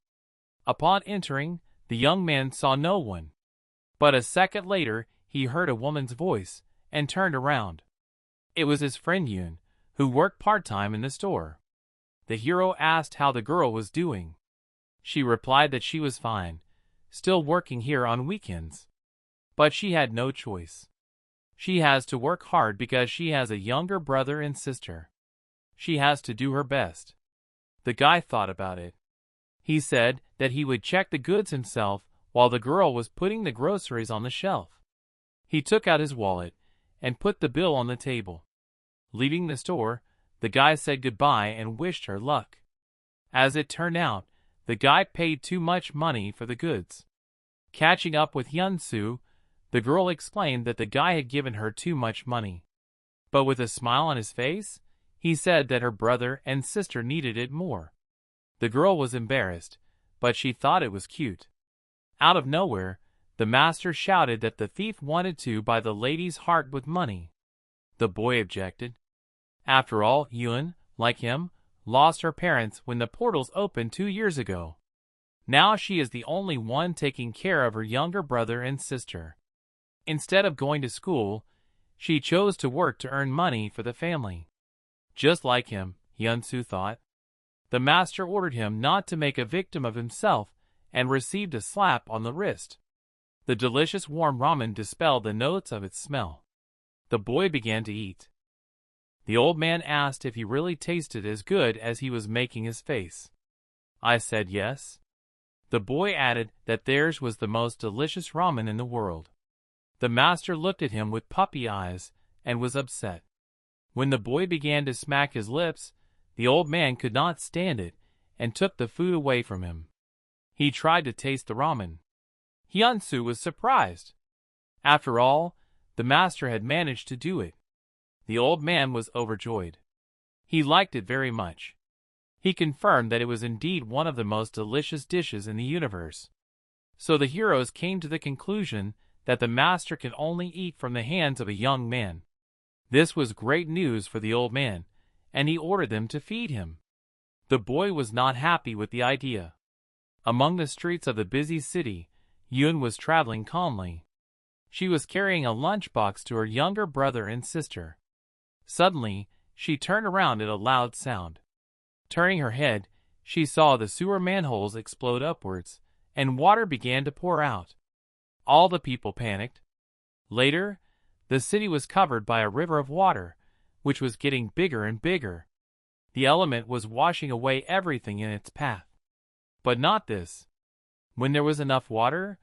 Upon entering, the young man saw no one. But a second later, he heard a woman's voice and turned around. It was his friend Yoon, who worked part-time in the store. the hero asked how the girl was doing. She replied that she was fine, still working here on weekends. But she had no choice. She has to work hard because she has a younger brother and sister. She has to do her best. The guy thought about it. He said that he would check the goods himself while the girl was putting the groceries on the shelf. He took out his wallet and put the bill on the table. Leaving the store, the guy said goodbye and wished her luck. As it turned out, the guy paid too much money for the goods. Catching up with Hyun-soo, the girl explained that the guy had given her too much money. But with a smile on his face, he said that her brother and sister needed it more. The girl was embarrassed, but she thought it was cute. Out of nowhere, the master shouted that the thief wanted to buy the lady's heart with money. The boy objected. After all, Hyun, like him, lost her parents when the portals opened 2 years ago. Now she is the only one taking care of her younger brother and sister. Instead of going to school, she chose to work to earn money for the family. Just like him, Hyun-soo thought. The master ordered him not to make a victim of himself and received a slap on the wrist. The delicious warm ramen dispelled the notes of its smell. The boy began to eat. The old man asked if he really tasted as good as he was making his face. I said yes. The boy added that theirs was the most delicious ramen in the world. The master looked at him with puppy eyes and was upset. When the boy began to smack his lips, the old man could not stand it and took the food away from him. He tried to taste the ramen. Hyun-soo was surprised. After all, the master had managed to do it. The old man was overjoyed. He liked it very much. He confirmed that it was indeed one of the most delicious dishes in the universe. So the heroes came to the conclusion that the master can only eat from the hands of a young man. This was great news for the old man, and he ordered them to feed him. The boy was not happy with the idea. Among the streets of the busy city, Hyun was traveling calmly. She was carrying a lunchbox to her younger brother and sister. Suddenly, she turned around at a loud sound. Turning her head, she saw the sewer manholes explode upwards, and water began to pour out. All the people panicked. Later, the city was covered by a river of water, which was getting bigger and bigger. The element was washing away everything in its path. But not this. When there was enough water,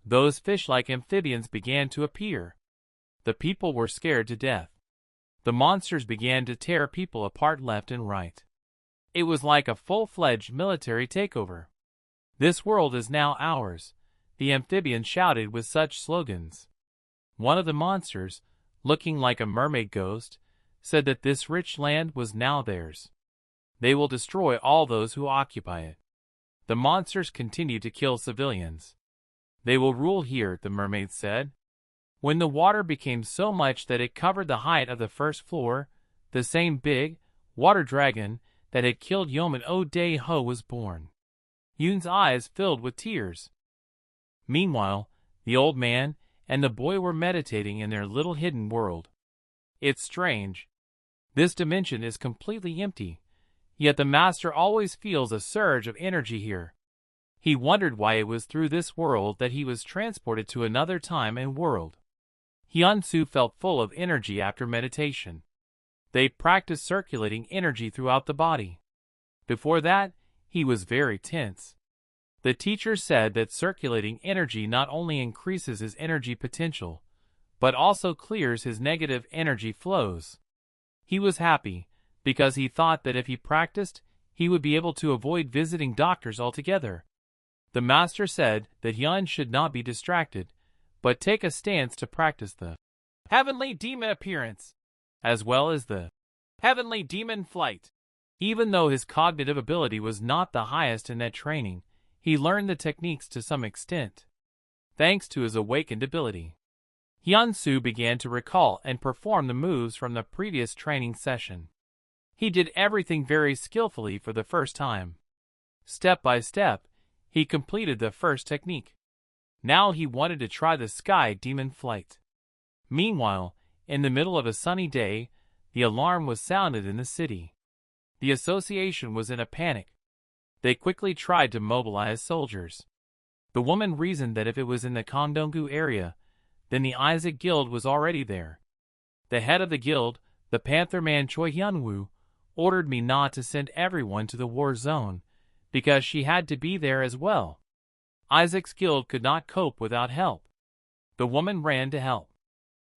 those fish-like amphibians began to appear. The people were scared to death. The monsters began to tear people apart left and right. It was like a full-fledged military takeover. "This world is now ours," the amphibians shouted with such slogans. One of the monsters, looking like a mermaid ghost, said that this rich land was now theirs. They will destroy all those who occupy it. The monsters continued to kill civilians. They will rule here, the mermaid said. When the water became so much that it covered the height of the first floor, the same big, water dragon that had killed Yeoman O-Dae-ho was born. Yoon's eyes filled with tears. Meanwhile, the old man and the boy were meditating in their little hidden world. It's strange. This dimension is completely empty, yet the master always feels a surge of energy here. He wondered why it was through this world that he was transported to another time and world. Hyun-soo felt full of energy after meditation. They practiced circulating energy throughout the body. Before that, he was very tense. The teacher said that circulating energy not only increases his energy potential, but also clears his negative energy flows. He was happy, because he thought that if he practiced, he would be able to avoid visiting doctors altogether. The master said that Hyun should not be distracted, but take a stance to practice the heavenly demon appearance, as well as the heavenly demon flight. Even though his cognitive ability was not the highest in that training, he learned the techniques to some extent. Thanks to his awakened ability, Hyun-soo began to recall and perform the moves from the previous training session. He did everything very skillfully for the first time. Step by step, he completed the first technique. Now he wanted to try the sky demon flight. Meanwhile, in the middle of a sunny day, the alarm was sounded in the city. The association was in a panic. They quickly tried to mobilize soldiers. The woman reasoned that if it was in the Kongdonggu area, then the Isaac Guild was already there. The head of the guild, the Panther man Choi Hyun-woo, ordered me not to send everyone to the war zone, because she had to be there as well. Isaac's guild could not cope without help. The woman ran to help.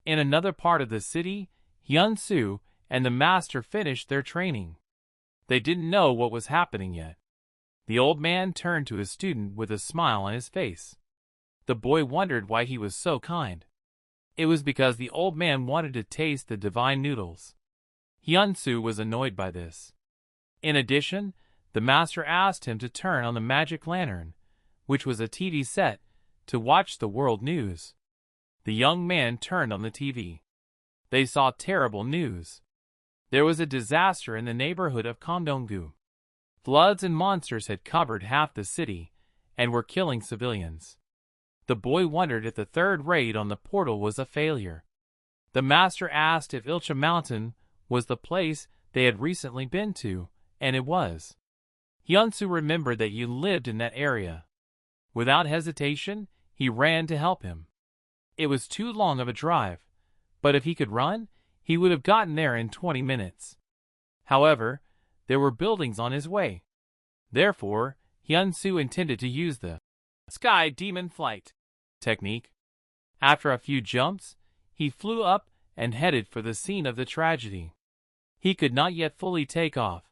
In another part of the city, Hyun-soo and the master finished their training. They didn't know what was happening yet. The old man turned to his student with a smile on his face. The boy wondered why he was so kind. It was because the old man wanted to taste the divine noodles. Hyun-soo was annoyed by this. In addition, the master asked him to turn on the magic lantern, which was a TV set, to watch the world news. The young man turned on the TV. They saw terrible news. There was a disaster in the neighborhood of Kongdonggu. Floods and monsters had covered half the city and were killing civilians. The boy wondered if the third raid on the portal was a failure. The master asked if Ilcha Mountain was the place they had recently been to, and it was. Hyun-soo remembered that Yun lived in that area. Without hesitation, he ran to help him. It was too long of a drive, but if he could run, he would have gotten there in 20 minutes. However, there were buildings on his way. Therefore, Hyun-soo intended to use the Sky Demon Flight technique. After a few jumps, he flew up and headed for the scene of the tragedy. He could not yet fully take off,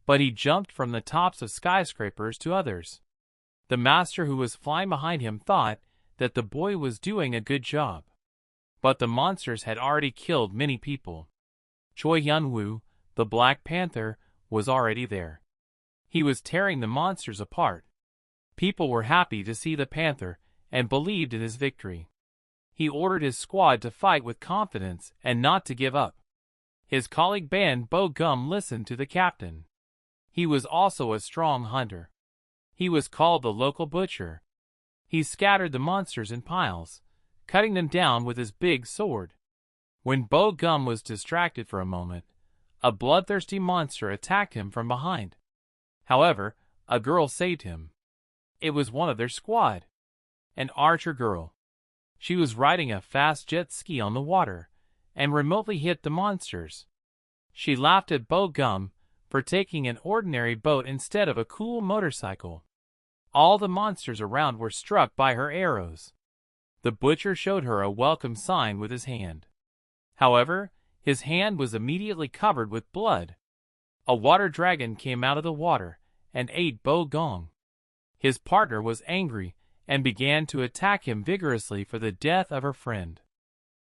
but he jumped from the tops of skyscrapers to others. The master who was flying behind him thought that the boy was doing a good job. But the monsters had already killed many people. Choi Hyun-woo, the Black Panther, was already there. He was tearing the monsters apart. People were happy to see the Panther and believed in his victory. He ordered his squad to fight with confidence and not to give up. His colleague Ban Bo-gum listened to the captain. He was also a strong hunter. He was called the local butcher. He scattered the monsters in piles, cutting them down with his big sword. When Bo-gum was distracted for a moment, a bloodthirsty monster attacked him from behind. However, a girl saved him. It was one of their squad, an archer girl. She was riding a fast jet ski on the water and remotely hit the monsters. She laughed at Bo-gum for taking an ordinary boat instead of a cool motorcycle. All the monsters around were struck by her arrows. The butcher showed her a welcome sign with his hand. However, his hand was immediately covered with blood. A water dragon came out of the water and ate Bo-gum. His partner was angry and began to attack him vigorously for the death of her friend.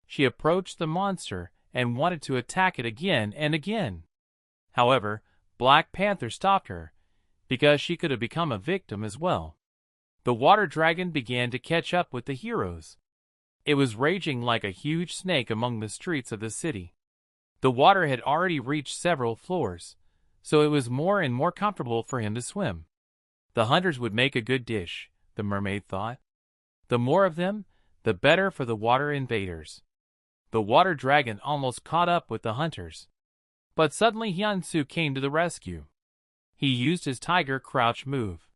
She approached the monster and wanted to attack it again and again. However, Black Panther stopped her, because she could have become a victim as well. The water dragon began to catch up with the heroes. It was raging like a huge snake among the streets of the city. The water had already reached several floors, so it was more and more comfortable for him to swim. The hunters would make a good dish, the mermaid thought. The more of them, the better for the water invaders. The water dragon almost caught up with the hunters. But suddenly Hyun-soo came to the rescue. He used his tiger crouch move.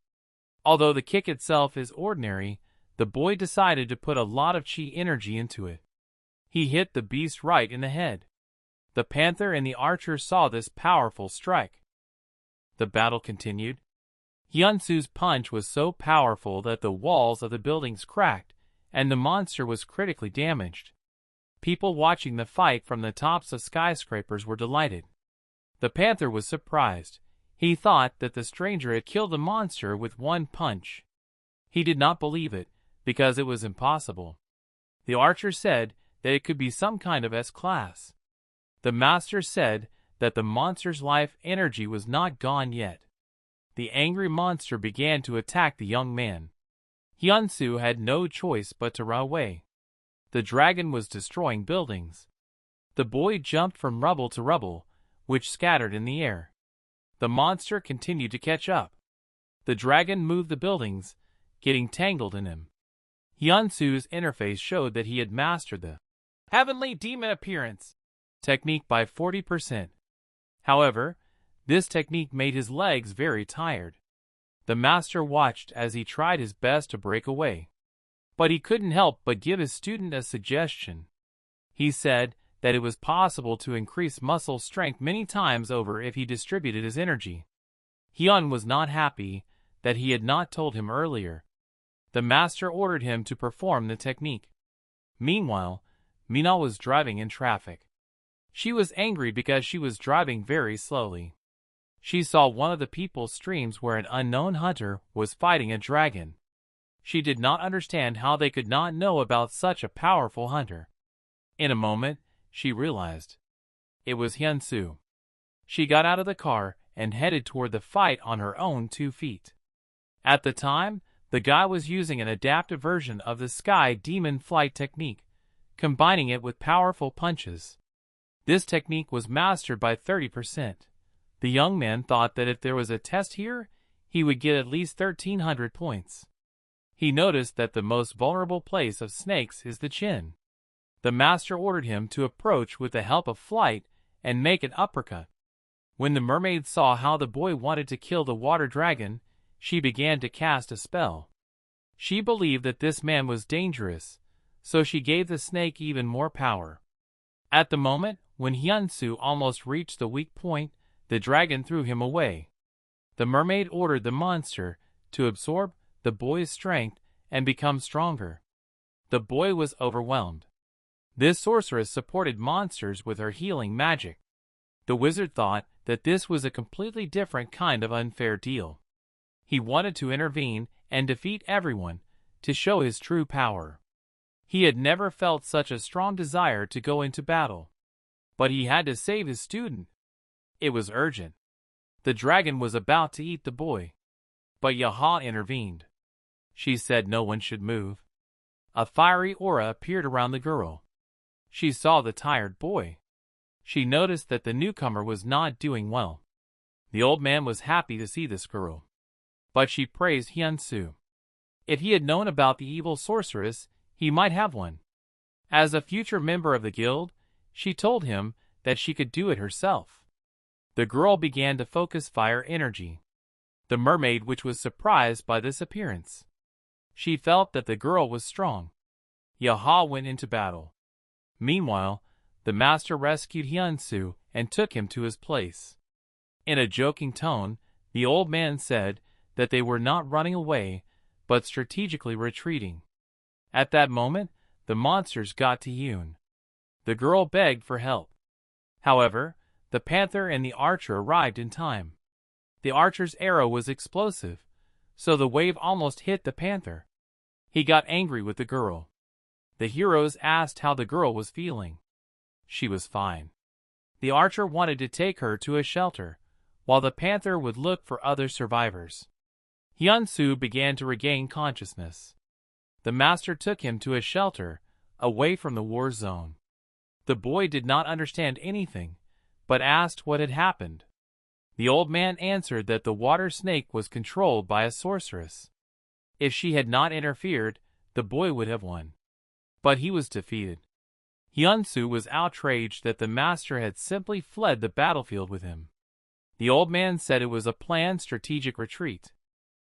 Although the kick itself is ordinary, the boy decided to put a lot of chi energy into it. He hit the beast right in the head. The panther and the archer saw this powerful strike. The battle continued. Hyun-soo's punch was so powerful that the walls of the buildings cracked, and the monster was critically damaged. People watching the fight from the tops of skyscrapers were delighted. The panther was surprised. He thought that the stranger had killed the monster with one punch. He did not believe it, because it was impossible. The archer said that it could be some kind of S-class. The master said that the monster's life energy was not gone yet. The angry monster began to attack the young man. Hyun-soo had no choice but to run away. The dragon was destroying buildings. The boy jumped from rubble to rubble, which scattered in the air. The monster continued to catch up. The dragon moved the buildings, getting tangled in him. Hyun-soo's interface showed that he had mastered the heavenly demon appearance technique by 40%. However, This technique made his legs very tired. The master watched as he tried his best to break away. But he couldn't help but give his student a suggestion. He said that it was possible to increase muscle strength many times over if he distributed his energy. Hyun was not happy that he had not told him earlier. The master ordered him to perform the technique. Meanwhile, Mina was driving in traffic. She was angry because she was driving very slowly. She saw one of the people's streams where an unknown hunter was fighting a dragon. She did not understand how they could not know about such a powerful hunter. In a moment, she realized. It was Hyun-soo. She got out of the car and headed toward the fight on her own 2 feet. At the time, the guy was using an adaptive version of the sky demon flight technique, combining it with powerful punches. This technique was mastered by 30%. The young man thought that if there was a test here, he would get at least 1,300 points. He noticed that the most vulnerable place of snakes is the chin. The master ordered him to approach with the help of flight and make an uppercut. When the mermaid saw how the boy wanted to kill the water dragon, she began to cast a spell. She believed that this man was dangerous, so she gave the snake even more power. At the moment when Hyun-soo almost reached the weak point, the dragon threw him away. The mermaid ordered the monster to absorb the boy's strength and become stronger. The boy was overwhelmed. This sorceress supported monsters with her healing magic. The wizard thought that this was a completely different kind of unfair deal. He wanted to intervene and defeat everyone to show his true power. He had never felt such a strong desire to go into battle. But he had to save his student. It was urgent. The dragon was about to eat the boy. But Yaha intervened. She said no one should move. A fiery aura appeared around the girl. She saw the tired boy. She noticed that the newcomer was not doing well. The old man was happy to see this girl. But she praised Hyun-soo. If he had known about the evil sorceress, he might have one. As a future member of the guild, she told him that she could do it herself. The girl began to focus fire energy. The mermaid, which was surprised by this appearance. She felt that the girl was strong. Yaha went into battle. Meanwhile, the master rescued Hyun-soo and took him to his place. In a joking tone, the old man said that they were not running away, but strategically retreating. At that moment, the monsters got to Hyun. The girl begged for help. However, the panther and the archer arrived in time. The archer's arrow was explosive, so the wave almost hit the panther. He got angry with the girl. The heroes asked how the girl was feeling. She was fine. The archer wanted to take her to a shelter, while the panther would look for other survivors. Hyun-soo began to regain consciousness. The master took him to a shelter, away from the war zone. The boy did not understand anything, but asked what had happened. The old man answered that the water snake was controlled by a sorceress. If she had not interfered, the boy would have won. But he was defeated. Hyun-soo was outraged that the master had simply fled the battlefield with him. The old man said it was a planned strategic retreat.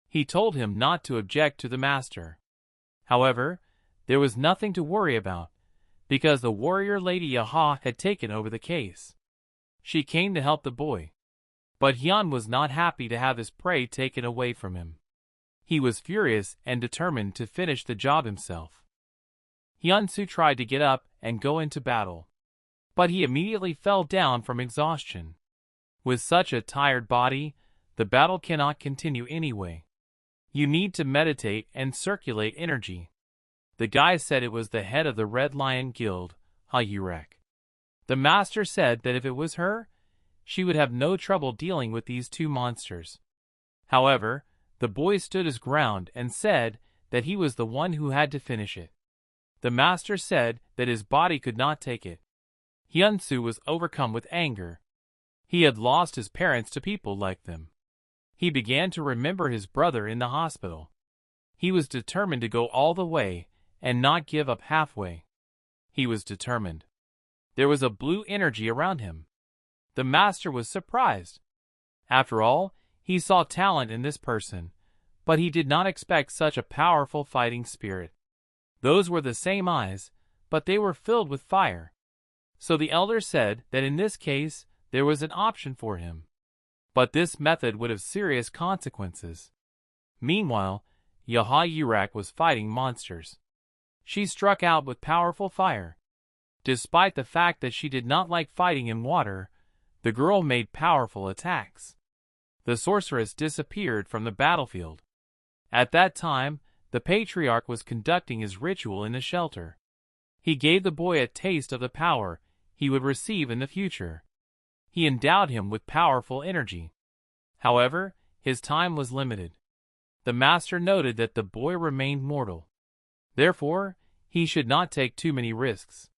He told him not to object to the master. However, there was nothing to worry about, because the warrior lady Yaha had taken over the case. She came to help the boy. But Hyun was not happy to have his prey taken away from him. He was furious and determined to finish the job himself. Hyun-soo tried to get up and go into battle, but he immediately fell down from exhaustion. With such a tired body, the battle cannot continue anyway. You need to meditate and circulate energy. The guy said it was the head of the Red Lion Guild, Hyurek. The master said that if it was her, she would have no trouble dealing with these two monsters. However, the boy stood his ground and said that he was the one who had to finish it. The master said that his body could not take it. Hyun-soo was overcome with anger. He had lost his parents to people like them. He began to remember his brother in the hospital. He was determined to go all the way and not give up halfway. He was determined. There was a blue energy around him. The master was surprised. After all, he saw talent in this person, but he did not expect such a powerful fighting spirit. Those were the same eyes, but they were filled with fire. So the elder said that in this case there was an option for him. But this method would have serious consequences. Meanwhile, Yurak was fighting monsters. She struck out with powerful fire. Despite the fact that she did not like fighting in water, the girl made powerful attacks. The sorceress disappeared from the battlefield. At that time, the patriarch was conducting his ritual in the shelter. He gave the boy a taste of the power he would receive in the future. He endowed him with powerful energy. However, his time was limited. The master noted that the boy remained mortal. Therefore, he should not take too many risks.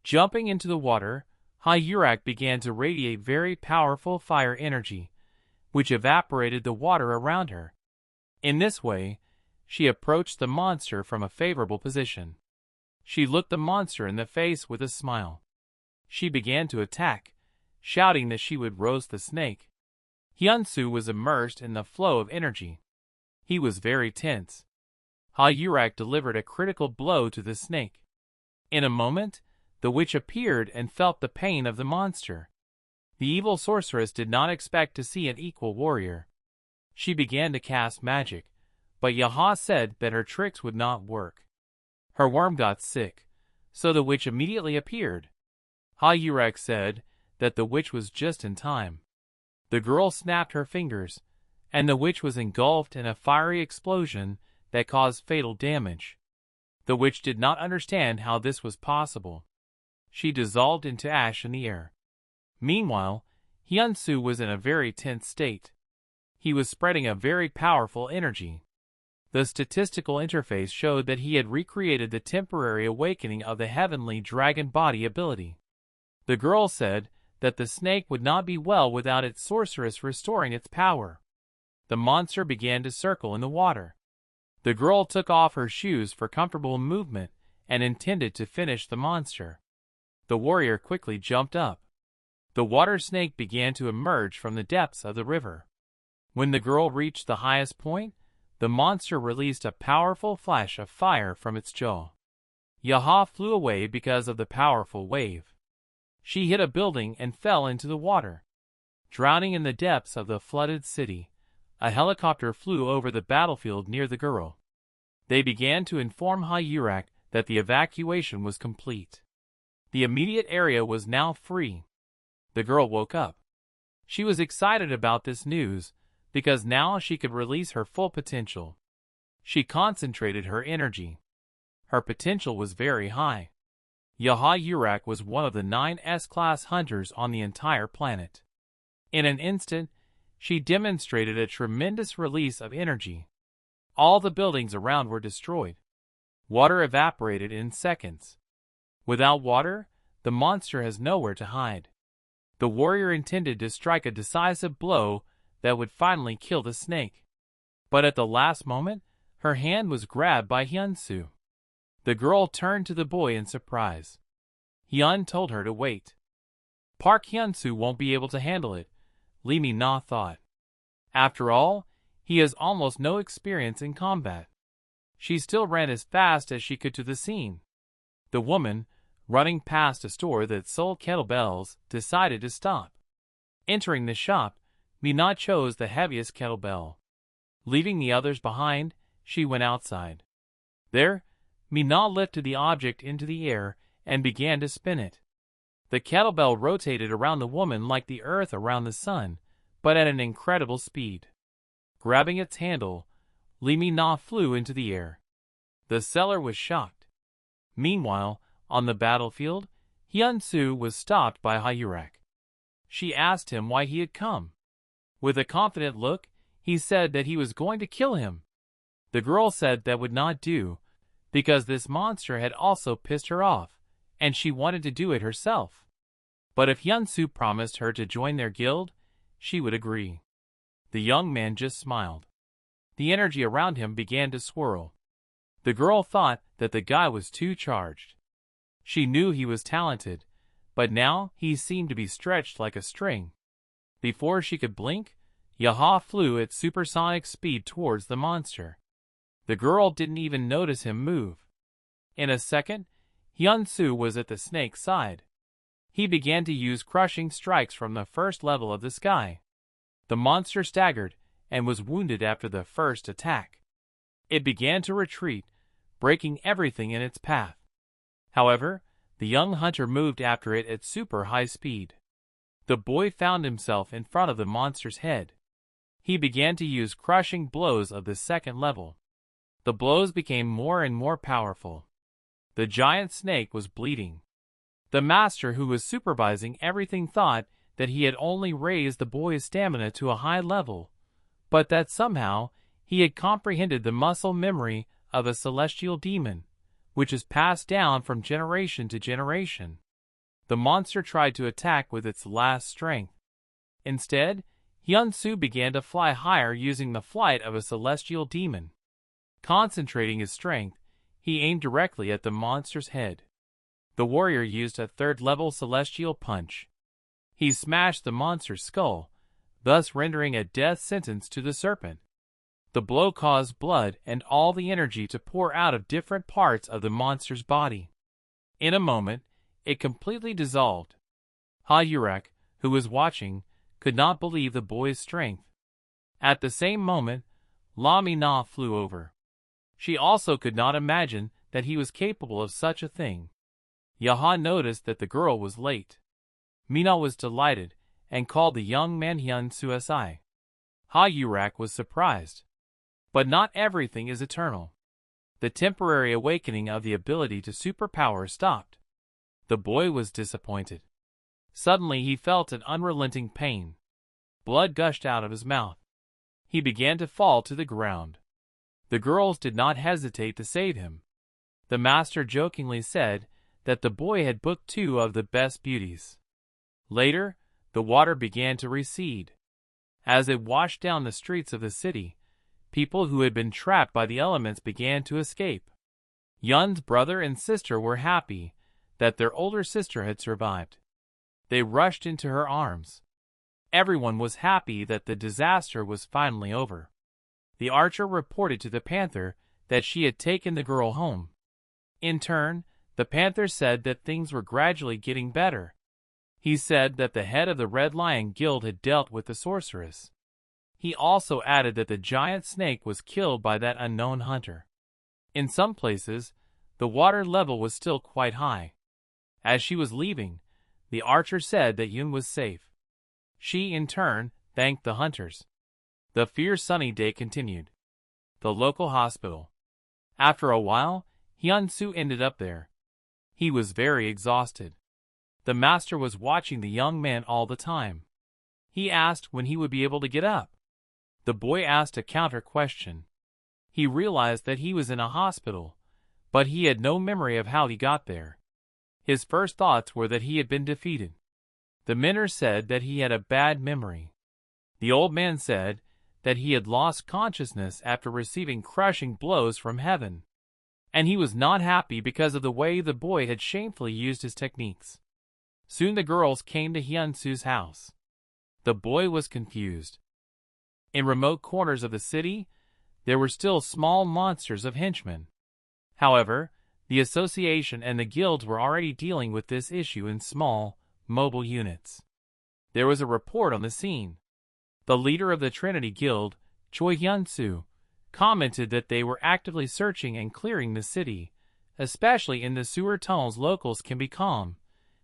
Jumping into the water, Hyurak began to radiate very powerful fire energy, which evaporated the water around her. In this way, she approached the monster from a favorable position. She looked the monster in the face with a smile. She began to attack, shouting that she would roast the snake. Hyun-soo was immersed in the flow of energy. He was very tense. Hyurak delivered a critical blow to the snake. In a moment, the witch appeared and felt the pain of the monster. The evil sorceress did not expect to see an equal warrior. She began to cast magic, but Yaha said that her tricks would not work. Her worm got sick, so the witch immediately appeared. Hyurak said that the witch was just in time. The girl snapped her fingers, and the witch was engulfed in a fiery explosion that caused fatal damage. The witch did not understand how this was possible. She dissolved into ash in the air. Meanwhile, Hyun-soo was in a very tense state. He was spreading a very powerful energy. The statistical interface showed that he had recreated the temporary awakening of the heavenly dragon body ability. The girl said that the snake would not be well without its sorceress restoring its power. The monster began to circle in the water. The girl took off her shoes for comfortable movement and intended to finish the monster. The warrior quickly jumped up. The water snake began to emerge from the depths of the river. When the girl reached the highest point, the monster released a powerful flash of fire from its jaw. Yaha flew away because of the powerful wave. She hit a building and fell into the water. Drowning in the depths of the flooded city, a helicopter flew over the battlefield near the girl. They began to inform Hyurak that the evacuation was complete. The immediate area was now free. The girl woke up. She was excited about this news because now she could release her full potential. She concentrated her energy. Her potential was very high. Hyurak was one of the 9 S-class hunters on the entire planet. In an instant, she demonstrated a tremendous release of energy. All the buildings around were destroyed. Water evaporated in seconds. Without water, the monster has nowhere to hide. The warrior intended to strike a decisive blow that would finally kill the snake. But at the last moment, her hand was grabbed by Hyun-soo. The girl turned to the boy in surprise. Hyun told her to wait. Park Hyunsoo won't be able to handle it, Lee Min-na thought. After all, he has almost no experience in combat. She still ran as fast as she could to the scene. The woman, running past a store that sold kettlebells, decided to stop. Entering the shop, Min-na chose the heaviest kettlebell. Leaving the others behind, she went outside. There, Min-na lifted the object into the air and began to spin it. The kettlebell rotated around the woman like the earth around the sun, but at an incredible speed. Grabbing its handle, Lee Min-na flew into the air. The seller was shocked. Meanwhile, on the battlefield, Hyun-soo was stopped by Hyurak. She asked him why he had come. With a confident look, he said that he was going to kill him. The girl said that would not do, because this monster had also pissed her off, and she wanted to do it herself. But if Hyun-soo promised her to join their guild, she would agree. The young man just smiled. The energy around him began to swirl. The girl thought that the guy was too charged. She knew he was talented, but now he seemed to be stretched like a string. Before she could blink, Yaha flew at supersonic speed towards the monster. The girl didn't even notice him move. In a second, Hyun-soo was at the snake's side. He began to use crushing strikes from the first level of the sky. The monster staggered and was wounded after the first attack. It began to retreat, breaking everything in its path. However, the young hunter moved after it at super high speed. The boy found himself in front of the monster's head. He began to use crushing blows of the second level. The blows became more and more powerful. The giant snake was bleeding. The master who was supervising everything thought that he had only raised the boy's stamina to a high level, but that somehow he had comprehended the muscle memory of a celestial demon, which is passed down from generation to generation. The monster tried to attack with its last strength. Instead, Hyun-soo began to fly higher using the flight of a celestial demon. Concentrating his strength, he aimed directly at the monster's head. The warrior used a third-level celestial punch. He smashed the monster's skull, thus rendering a death sentence to the serpent. The blow caused blood and all the energy to pour out of different parts of the monster's body. In a moment, it completely dissolved. Ha-yurek, who was watching, could not believe the boy's strength. At the same moment, La-mi-na flew over. She also could not imagine that he was capable of such a thing. Yaha noticed that the girl was late. Mina was delighted and called the young man Hyun-soo aside. Ha-yurek was surprised. But not everything is eternal. The temporary awakening of the ability to superpower stopped. The boy was disappointed. Suddenly he felt an unrelenting pain. Blood gushed out of his mouth. He began to fall to the ground. The girls did not hesitate to save him. The master jokingly said that the boy had booked 2 of the best beauties. Later, the water began to recede. As it washed down the streets of the city, people who had been trapped by the elements began to escape. Yun's brother and sister were happy that their older sister had survived. They rushed into her arms. Everyone was happy that the disaster was finally over. The archer reported to the panther that she had taken the girl home. In turn, the panther said that things were gradually getting better. He said that the head of the Red Lion Guild had dealt with the sorceress. He also added that the giant snake was killed by that unknown hunter. In some places, the water level was still quite high. As she was leaving, the archer said that Yun was safe. She, in turn, thanked the hunters. The fierce sunny day continued. The local hospital. After a while, Hyun-soo ended up there. He was very exhausted. The master was watching the young man all the time. He asked when he would be able to get up. The boy asked a counter question. He realized that he was in a hospital, but he had no memory of how he got there. His first thoughts were that he had been defeated. The mentor said that he had a bad memory. The old man said that he had lost consciousness after receiving crushing blows from heaven, and he was not happy because of the way the boy had shamefully used his techniques. Soon the girls came to Hyun-soo's house. The boy was confused. In remote corners of the city, there were still small monsters of henchmen. However, the association and the guilds were already dealing with this issue in small, mobile units. There was a report on the scene. The leader of the Trinity Guild, Choi Hyun-soo, commented that they were actively searching and clearing the city, especially in the sewer tunnels. Locals can be calm,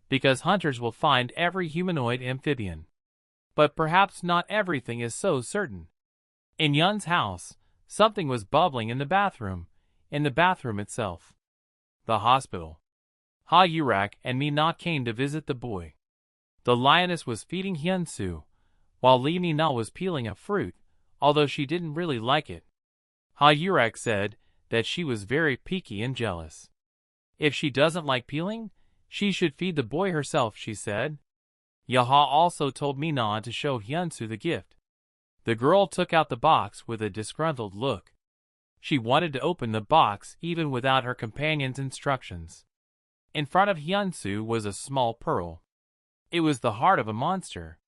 because hunters will find every humanoid amphibian. But perhaps not everything is so certain. In Yun's house, something was bubbling in the bathroom itself. The hospital. Ha-yurek and Mina came to visit the boy. The lioness was feeding Hyun-soo, while Lee-mina was peeling a fruit, although she didn't really like it. Ha-yurek said that she was very picky and jealous. If she doesn't like peeling, she should feed the boy herself, she said. Yaha also told Mina to show Hyun-soo the gift. The girl took out the box with a disgruntled look. She wanted to open the box even without her companion's instructions. In front of Hyun-soo was a small pearl. It was the heart of a monster.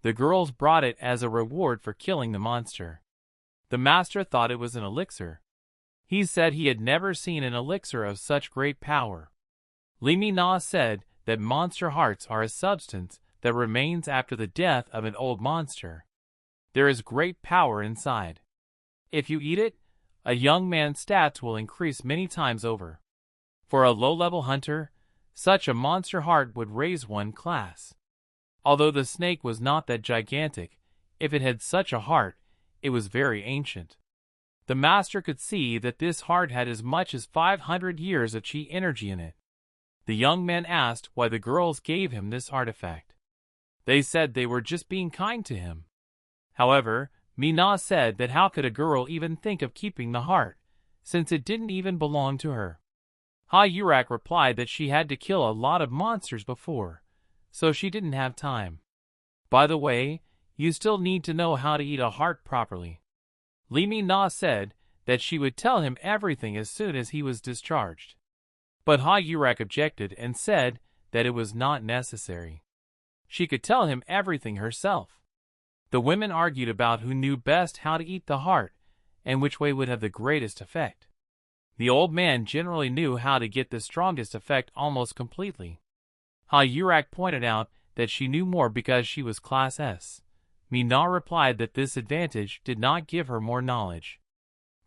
The girls brought it as a reward for killing the monster. The master thought it was an elixir. He said he had never seen an elixir of such great power. Lee Mi-na said that monster hearts are a substance that remains after the death of an old monster. There is great power inside. If you eat it, a young man's stats will increase many times over. For a low-level hunter, such a monster heart would raise one class. Although the snake was not that gigantic, if it had such a heart, it was very ancient. The master could see that this heart had as much as 500 years of chi energy in it. The young man asked why the girls gave him this artifact. They said they were just being kind to him. However, Mi-na said that how could a girl even think of keeping the heart, since it didn't even belong to her. Ha-yurak replied that she had to kill a lot of monsters before, so she didn't have time. By the way, you still need to know how to eat a heart properly. Lee Mi-na said that she would tell him everything as soon as he was discharged. But Ha-yurak objected and said that it was not necessary. She could tell him everything herself. The women argued about who knew best how to eat the heart and which way would have the greatest effect. The old man generally knew how to get the strongest effect almost completely. Ha-yurak pointed out that she knew more because she was Class S. Mi-na replied that this advantage did not give her more knowledge.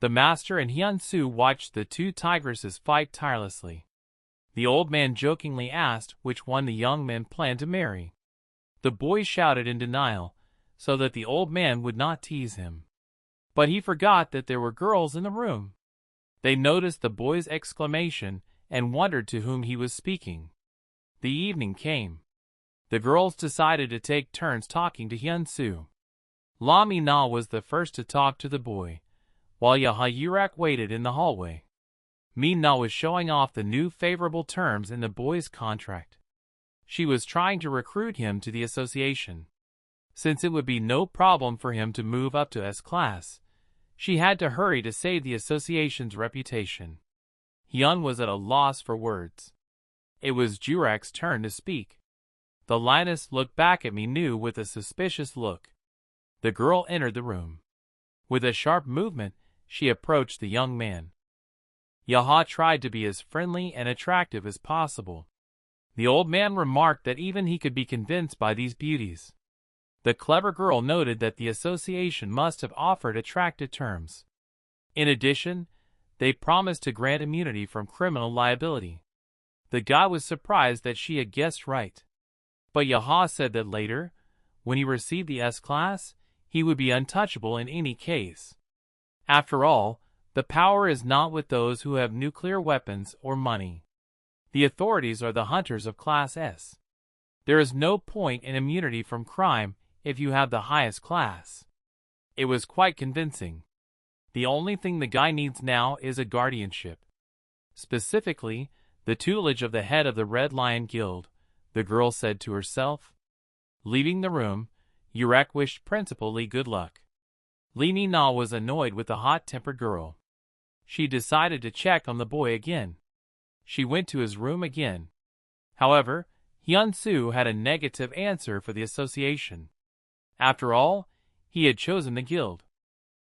The master and Hyun-soo watched the two tigresses fight tirelessly. The old man jokingly asked which one the young men planned to marry. The boy shouted in denial, so that the old man would not tease him. But he forgot that there were girls in the room. They noticed the boy's exclamation and wondered to whom he was speaking. The evening came. The girls decided to take turns talking to Hyun-soo. La Mi-na was the first to talk to the boy, while Ha-yurak waited in the hallway. Mi-na was showing off the new favorable terms in the boy's contract. She was trying to recruit him to the association. Since it would be no problem for him to move up to S class, she had to hurry to save the association's reputation. Hyun was at a loss for words. It was Jurak's turn to speak. The lioness looked back at Mi-nu with a suspicious look. The girl entered the room. With a sharp movement, she approached the young man. Yaha tried to be as friendly and attractive as possible. The old man remarked that even he could be convinced by these beauties. The clever girl noted that the association must have offered attractive terms. In addition, they promised to grant immunity from criminal liability. The guy was surprised that she had guessed right. But Yaha said that later, when he received the S class, he would be untouchable in any case. After all, the power is not with those who have nuclear weapons or money. The authorities are the hunters of Class S. There is no point in immunity from crime if you have the highest class. It was quite convincing. The only thing the guy needs now is a guardianship. Specifically, the tutelage of the head of the Red Lion Guild, the girl said to herself. Leaving the room, Yurak wished Principal Lee good luck. Lee Mi-na was annoyed with the hot-tempered girl. She decided to check on the boy again. She went to his room again. However, Hyun-soo had a negative answer for the association. After all, he had chosen the guild.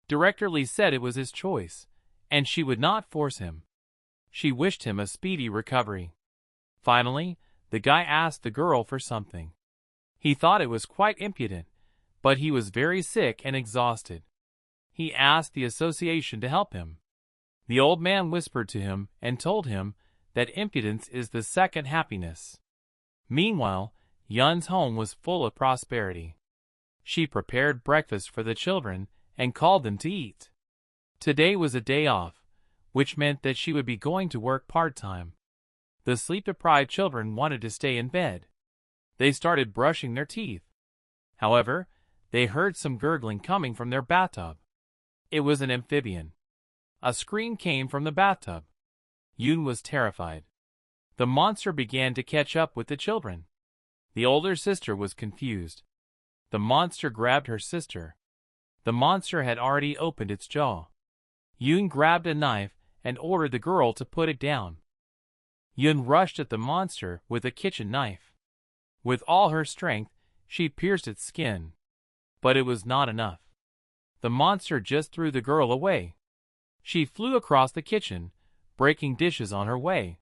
Director Lee said it was his choice, and she would not force him. She wished him a speedy recovery. Finally, the guy asked the girl for something. He thought it was quite impudent, but he was very sick and exhausted. He asked the association to help him. The old man whispered to him and told him that impudence is the second happiness. Meanwhile, Yun's home was full of prosperity. She prepared breakfast for the children and called them to eat. Today was a day off, which meant that she would be going to work part-time. The sleep-deprived children wanted to stay in bed. They started brushing their teeth. However, they heard some gurgling coming from their bathtub. It was an amphibian. A scream came from the bathtub. Yun was terrified. The monster began to catch up with the children. The older sister was confused. The monster grabbed her sister. The monster had already opened its jaw. Yun grabbed a knife and ordered the girl to put it down. Yun rushed at the monster with a kitchen knife. With all her strength, she pierced its skin. But it was not enough. The monster just threw the girl away. She flew across the kitchen, breaking dishes on her way.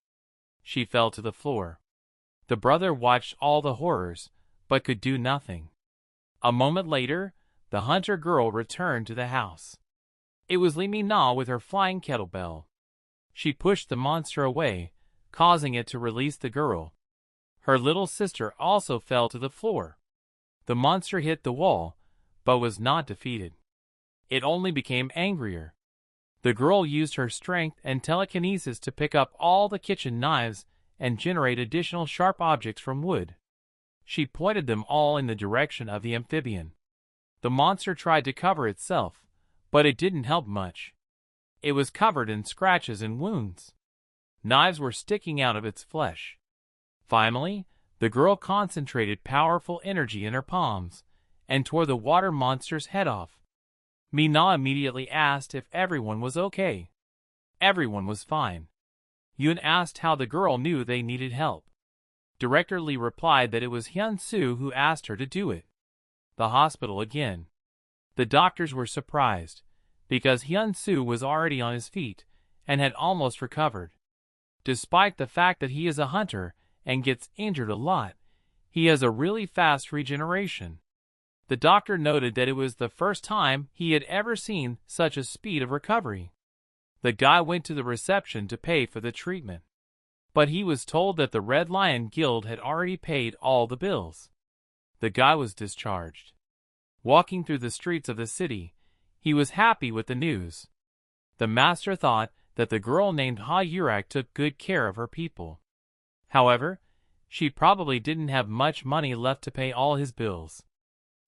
She fell to the floor. The brother watched all the horrors, but could do nothing. A moment later, the hunter girl returned to the house. It was Lee Min-na with her flying kettlebell. She pushed the monster away, causing it to release the girl. Her little sister also fell to the floor. The monster hit the wall, but was not defeated. It only became angrier. The girl used her strength and telekinesis to pick up all the kitchen knives and generate additional sharp objects from wood. She pointed them all in the direction of the amphibian. The monster tried to cover itself, but it didn't help much. It was covered in scratches and wounds. Knives were sticking out of its flesh. Finally, the girl concentrated powerful energy in her palms and tore the water monster's head off. Min-na immediately asked if everyone was okay. Everyone was fine. Yoon asked how the girl knew they needed help. Director Lee replied that it was Hyun-soo who asked her to do it. The hospital again. The doctors were surprised, because Hyun-soo was already on his feet and had almost recovered. Despite the fact that he is a hunter and gets injured a lot, he has a really fast regeneration. The doctor noted that it was the first time he had ever seen such a speed of recovery. The guy went to the reception to pay for the treatment, but he was told that the Red Lion Guild had already paid all the bills. The guy was discharged. Walking through the streets of the city, he was happy with the news. The master thought that the girl named Ha Yurak took good care of her people. However, she probably didn't have much money left to pay all his bills.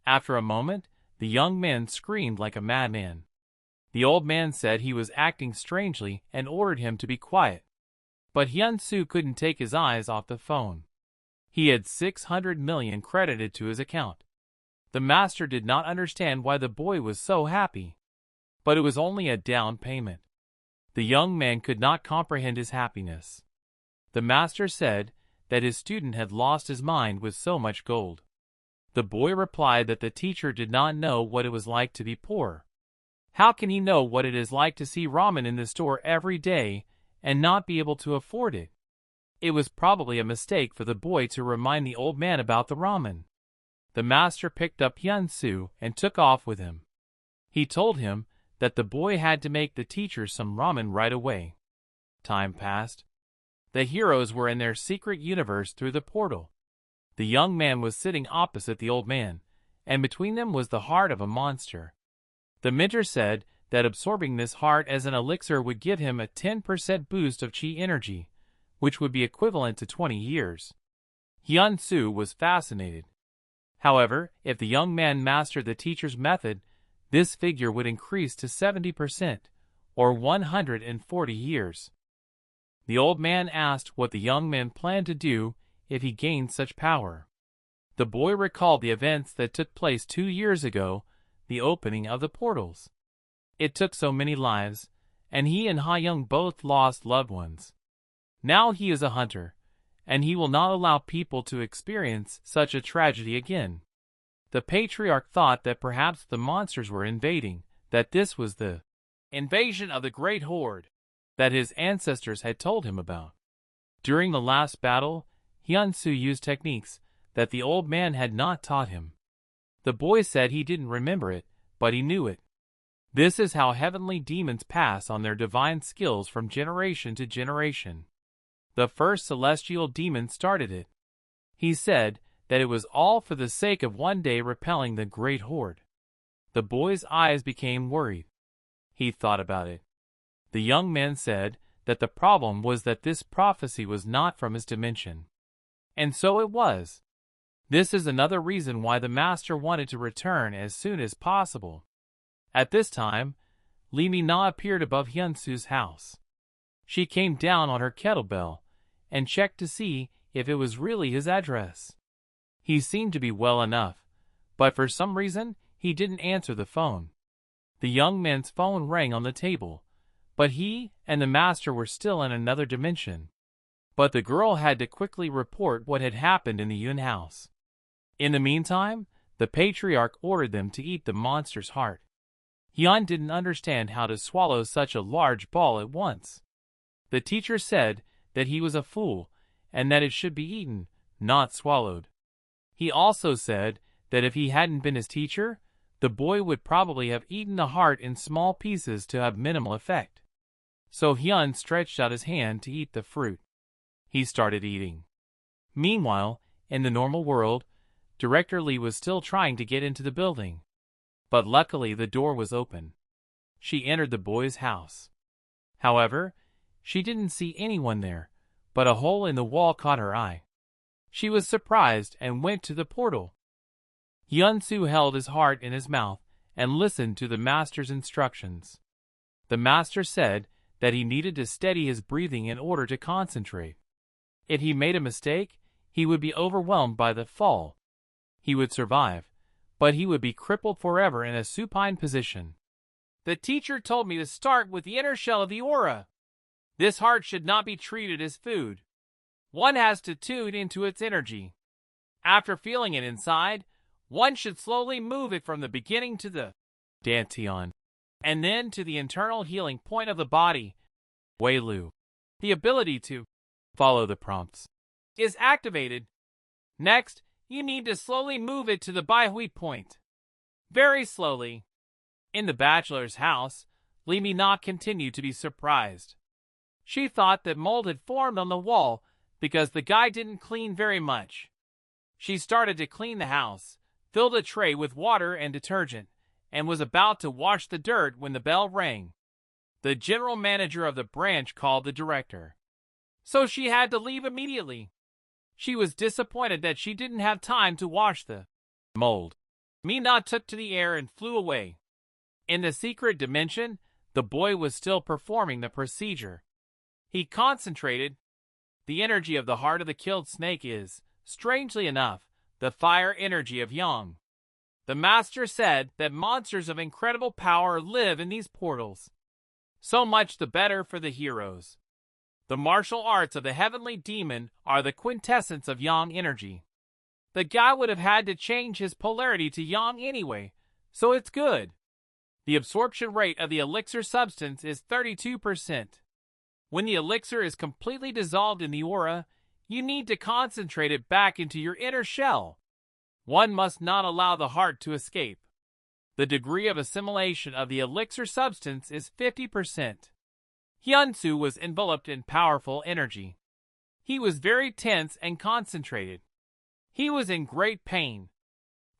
After a moment, the young man screamed like a madman. The old man said he was acting strangely and ordered him to be quiet. But Hyun-soo couldn't take his eyes off the phone. He had 600 million credited to his account. The master did not understand why the boy was so happy. But it was only a down payment. The young man could not comprehend his happiness. The master said that his student had lost his mind with so much gold. The boy replied that the teacher did not know what it was like to be poor. How can he know what it is like to see ramen in the store every day and not be able to afford it? It was probably a mistake for the boy to remind the old man about the ramen. The master picked up Hyun-soo and took off with him. He told him that the boy had to make the teacher some ramen right away. Time passed. The heroes were in their secret universe through the portal. The young man was sitting opposite the old man, and between them was the heart of a monster. The mentor said that absorbing this heart as an elixir would give him a 10% boost of chi energy, which would be equivalent to 20 years. Hyun-soo was fascinated. However, if the young man mastered the teacher's method, this figure would increase to 70%, or 140 years. The old man asked what the young man planned to do if he gained such power. The boy recalled the events that took place 2 years ago, the opening of the portals. It took so many lives, and he and Ha-young both lost loved ones. Now he is a hunter, and he will not allow people to experience such a tragedy again. The patriarch thought that perhaps the monsters were invading, that this was the invasion of the Great Horde that his ancestors had told him about. During the last battle, Hyun-soo used techniques that the old man had not taught him. The boy said he didn't remember it, but he knew it. This is how heavenly demons pass on their divine skills from generation to generation. The first celestial demon started it. He said that it was all for the sake of one day repelling the Great Horde. The boy's eyes became worried. He thought about it. The young man said that the problem was that this prophecy was not from his dimension. And so it was. This is another reason why the master wanted to return as soon as possible. At this time, Lee Min-na appeared above Hyun-soo's house. She came down on her kettlebell and checked to see if it was really his address. He seemed to be well enough, but for some reason he didn't answer the phone. The young man's phone rang on the table, but he and the master were still in another dimension. But the girl had to quickly report what had happened in the Yun house. In the meantime, the patriarch ordered them to eat the monster's heart. Hyun didn't understand how to swallow such a large ball at once. The teacher said that he was a fool and that it should be eaten, not swallowed. He also said that if he hadn't been his teacher, the boy would probably have eaten the heart in small pieces to have minimal effect. So Hyun stretched out his hand to eat the fruit. He started eating. Meanwhile, in the normal world, Director Lee was still trying to get into the building. But luckily the door was open. She entered the boy's house. However, she didn't see anyone there, but a hole in the wall caught her eye. She was surprised and went to the portal. Hyun-soo held his heart in his mouth and listened to the master's instructions. The master said that he needed to steady his breathing in order to concentrate. If he made a mistake, he would be overwhelmed by the fall. He would survive, but he would be crippled forever in a supine position. The teacher told me to start with the inner shell of the aura. This heart should not be treated as food. One has to tune into its energy. After feeling it inside, one should slowly move it from the beginning to the dantian, and then to the internal healing point of the body, Weilu. The ability to follow the prompts is activated. Next, you need to slowly move it to the Baihui point. Very slowly. In the bachelor's house, Lee Min-na continued to be surprised. She thought that mold had formed on the wall because the guy didn't clean very much. She started to clean the house, filled a tray with water and detergent, and was about to wash the dirt when the bell rang. The general manager of the branch called the director. So she had to leave immediately. She was disappointed that she didn't have time to wash the mold. Min-na took to the air and flew away. In the secret dimension, the boy was still performing the procedure. He concentrated. The energy of the heart of the killed snake is, strangely enough, the fire energy of Yang. The master said that monsters of incredible power live in these portals. So much the better for the heroes. The martial arts of the heavenly demon are the quintessence of Yang energy. The guy would have had to change his polarity to Yang anyway, so it's good. The absorption rate of the elixir substance is 32%. When the elixir is completely dissolved in the aura, you need to concentrate it back into your inner shell. One must not allow the heart to escape. The degree of assimilation of the elixir substance is 50%. Hyun-soo was enveloped in powerful energy. He was very tense and concentrated. He was in great pain.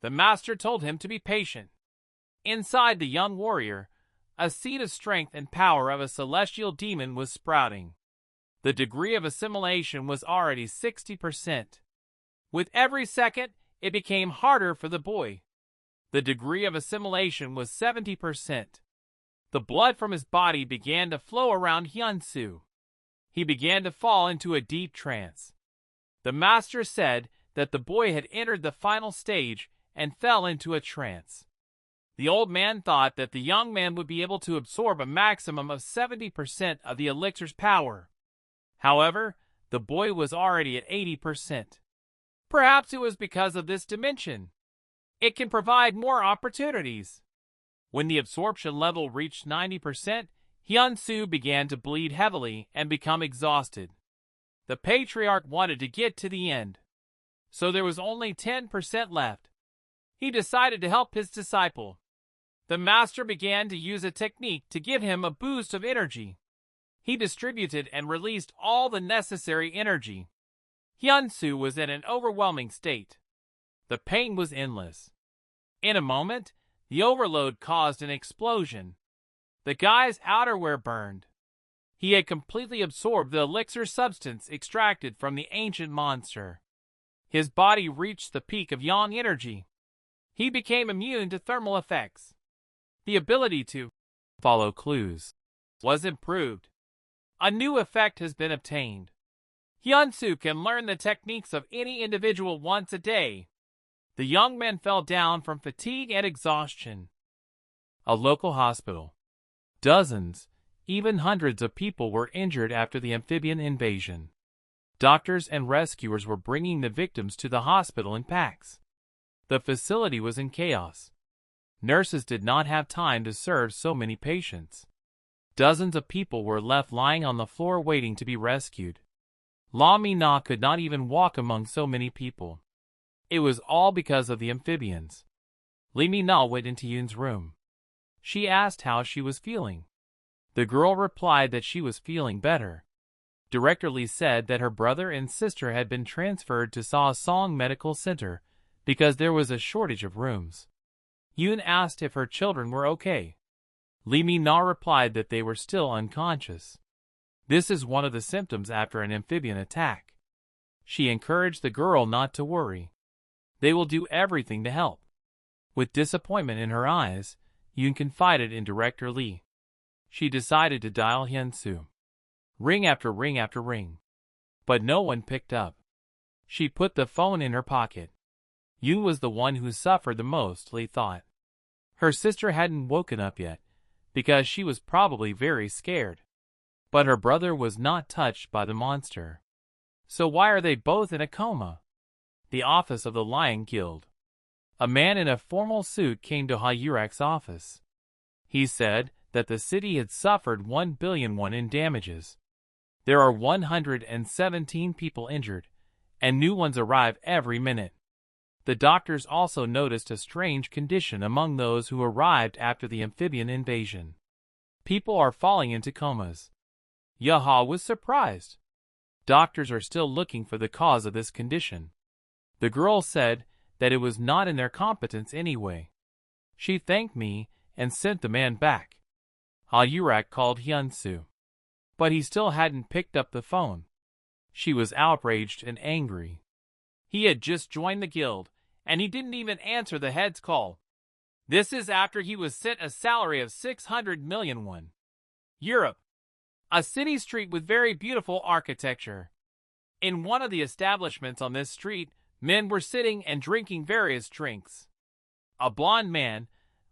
The master told him to be patient. Inside the young warrior, a seed of strength and power of a celestial demon was sprouting. The degree of assimilation was already 60%. With every second, it became harder for the boy. The degree of assimilation was 70%. The blood from his body began to flow around Hyun-soo. He began to fall into a deep trance. The master said that the boy had entered the final stage and fell into a trance. The old man thought that the young man would be able to absorb a maximum of 70% of the elixir's power. However, the boy was already at 80%. Perhaps it was because of this dimension. It can provide more opportunities. When the absorption level reached 90%, Hyun-soo began to bleed heavily and become exhausted. The patriarch wanted to get to the end, so there was only 10% left. He decided to help his disciple. The master began to use a technique to give him a boost of energy. He distributed and released all the necessary energy. Hyun-soo was in an overwhelming state. The pain was endless. In a moment, the overload caused an explosion. The guy's outerwear burned. He had completely absorbed the elixir substance extracted from the ancient monster. His body reached the peak of yang energy. He became immune to thermal effects. The ability to follow clues was improved. A new effect has been obtained. Hyun-soo can learn the techniques of any individual once a day. The young man fell down from fatigue and exhaustion. A local hospital. Dozens, even hundreds of people were injured after the amphibian invasion. Doctors and rescuers were bringing the victims to the hospital in packs. The facility was in chaos. Nurses did not have time to serve so many patients. Dozens of people were left lying on the floor waiting to be rescued. La Mina could not even walk among so many people. It was all because of the amphibians. Lee Mina went into Yoon's room. She asked how she was feeling. The girl replied that she was feeling better. Director Lee said that her brother and sister had been transferred to Song Medical Center because there was a shortage of rooms. Yoon asked if her children were okay. Lee Mina replied that they were still unconscious. This is one of the symptoms after an amphibian attack. She encouraged the girl not to worry. They will do everything to help. With disappointment in her eyes, Yoon confided in Director Lee. She decided to dial Hyun-soo. Ring after ring after ring. But no one picked up. She put the phone in her pocket. Yoon was the one who suffered the most, Lee thought. Her sister hadn't woken up yet, because she was probably very scared. But her brother was not touched by the monster. So why are they both in a coma? The office of the Lion Guild. A man in a formal suit came to Ha-yurak's office. He said that the city had suffered 1 billion won in damages. There are 117 people injured, and new ones arrive every minute. The doctors also noticed a strange condition among those who arrived after the amphibian invasion. People are falling into comas. Yaha was surprised. Doctors are still looking for the cause of this condition. The girl said that it was not in their competence anyway. She thanked me and sent the man back. Ha-yurak called Hyun-soo. But he still hadn't picked up the phone. She was outraged and angry. He had just joined the guild, and he didn't even answer the head's call. This is after he was sent a salary of 600 million won. Europe. A city street with very beautiful architecture. In one of the establishments on this street, men were sitting and drinking various drinks. A blond man,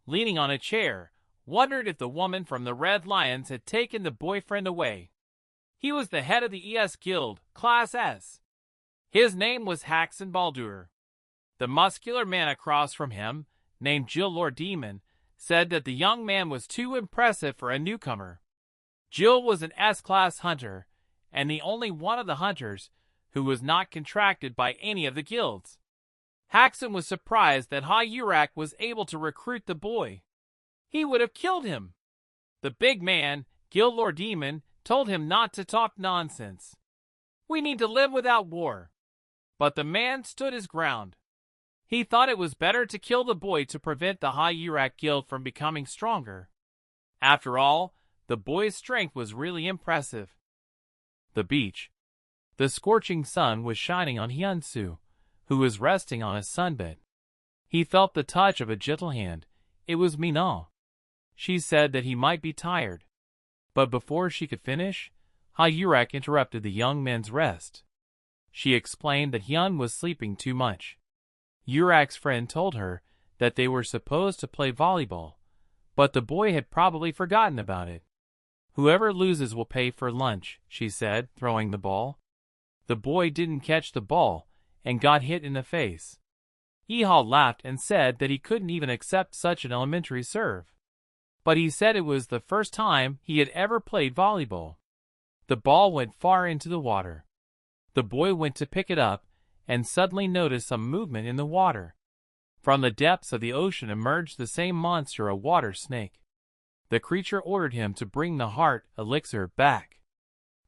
leaning on a chair, wondered if the woman from the Red Lions had taken the boyfriend away. He was the head of the ES Guild, Class S. His name was Haxon Baldur. The muscular man across from him, named Jill Lord Demon, said that the young man was too impressive for a newcomer. Jill was an S-class hunter, and the only one of the hunters who was not contracted by any of the guilds. Haxon was surprised that Ha-yurak was able to recruit the boy. He would have killed him. The big man, Guild Lord Demon, told him not to talk nonsense. We need to live without war. But the man stood his ground. He thought it was better to kill the boy to prevent the Ha-yurak Guild from becoming stronger. After all, the boy's strength was really impressive. The beach. The scorching sun was shining on Hyun-soo, who was resting on a sunbed. He felt the touch of a gentle hand. It was Mina. She said that he might be tired. But before she could finish, Ha-yurak interrupted the young man's rest. She explained that Hyun was sleeping too much. Yurak's friend told her that they were supposed to play volleyball, but the boy had probably forgotten about it. Whoever loses will pay for lunch, she said, throwing the ball. The boy didn't catch the ball and got hit in the face. Ihal laughed and said that he couldn't even accept such an elementary serve. But he said it was the first time he had ever played volleyball. The ball went far into the water. The boy went to pick it up and suddenly noticed some movement in the water. From the depths of the ocean emerged the same monster, a water snake. The creature ordered him to bring the heart elixir back.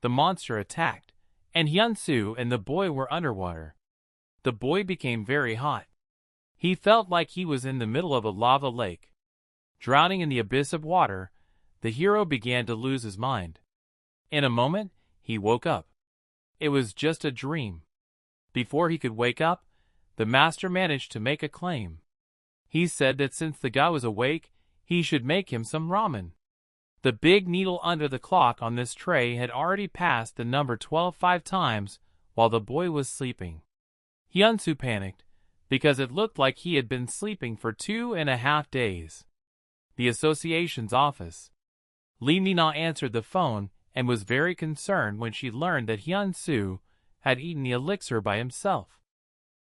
The monster attacked, and Hyun-soo and the boy were underwater. The boy became very hot. He felt like he was in the middle of a lava lake. Drowning in the abyss of water, the hero began to lose his mind. In a moment, he woke up. It was just a dream. Before he could wake up, the master managed to make a claim. He said that since the guy was awake, he should make him some ramen. The big needle under the clock on this tray had already passed the number 12 5 times while the boy was sleeping. Hyun-soo panicked, because it looked like he had been sleeping for 2.5 days. The association's office. Lee Mina answered the phone and was very concerned when she learned that Hyun-soo had eaten the elixir by himself.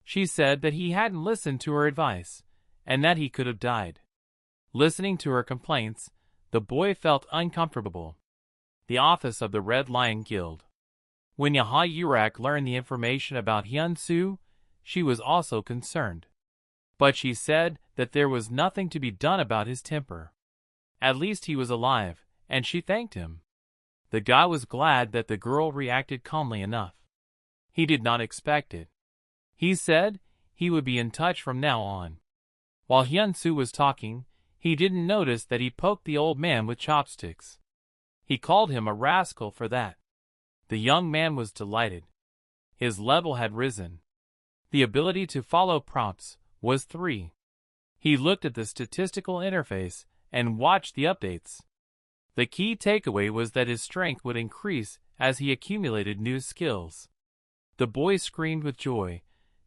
She said that he hadn't listened to her advice, and that he could have died. Listening to her complaints, the boy felt uncomfortable. The office of the Red Lion Guild. When Yurak learned the information about Hyun-soo, she was also concerned. But she said that there was nothing to be done about his temper. At least he was alive, and she thanked him. The guy was glad that the girl reacted calmly enough. He did not expect it. He said he would be in touch from now on. While Hyun-soo was talking, he didn't notice that he poked the old man with chopsticks. He called him a rascal for that. The young man was delighted. His level had risen. The ability to follow prompts was 3. He looked at the statistical interface and watched the updates. The key takeaway was that his strength would increase as he accumulated new skills. The boy screamed with joy,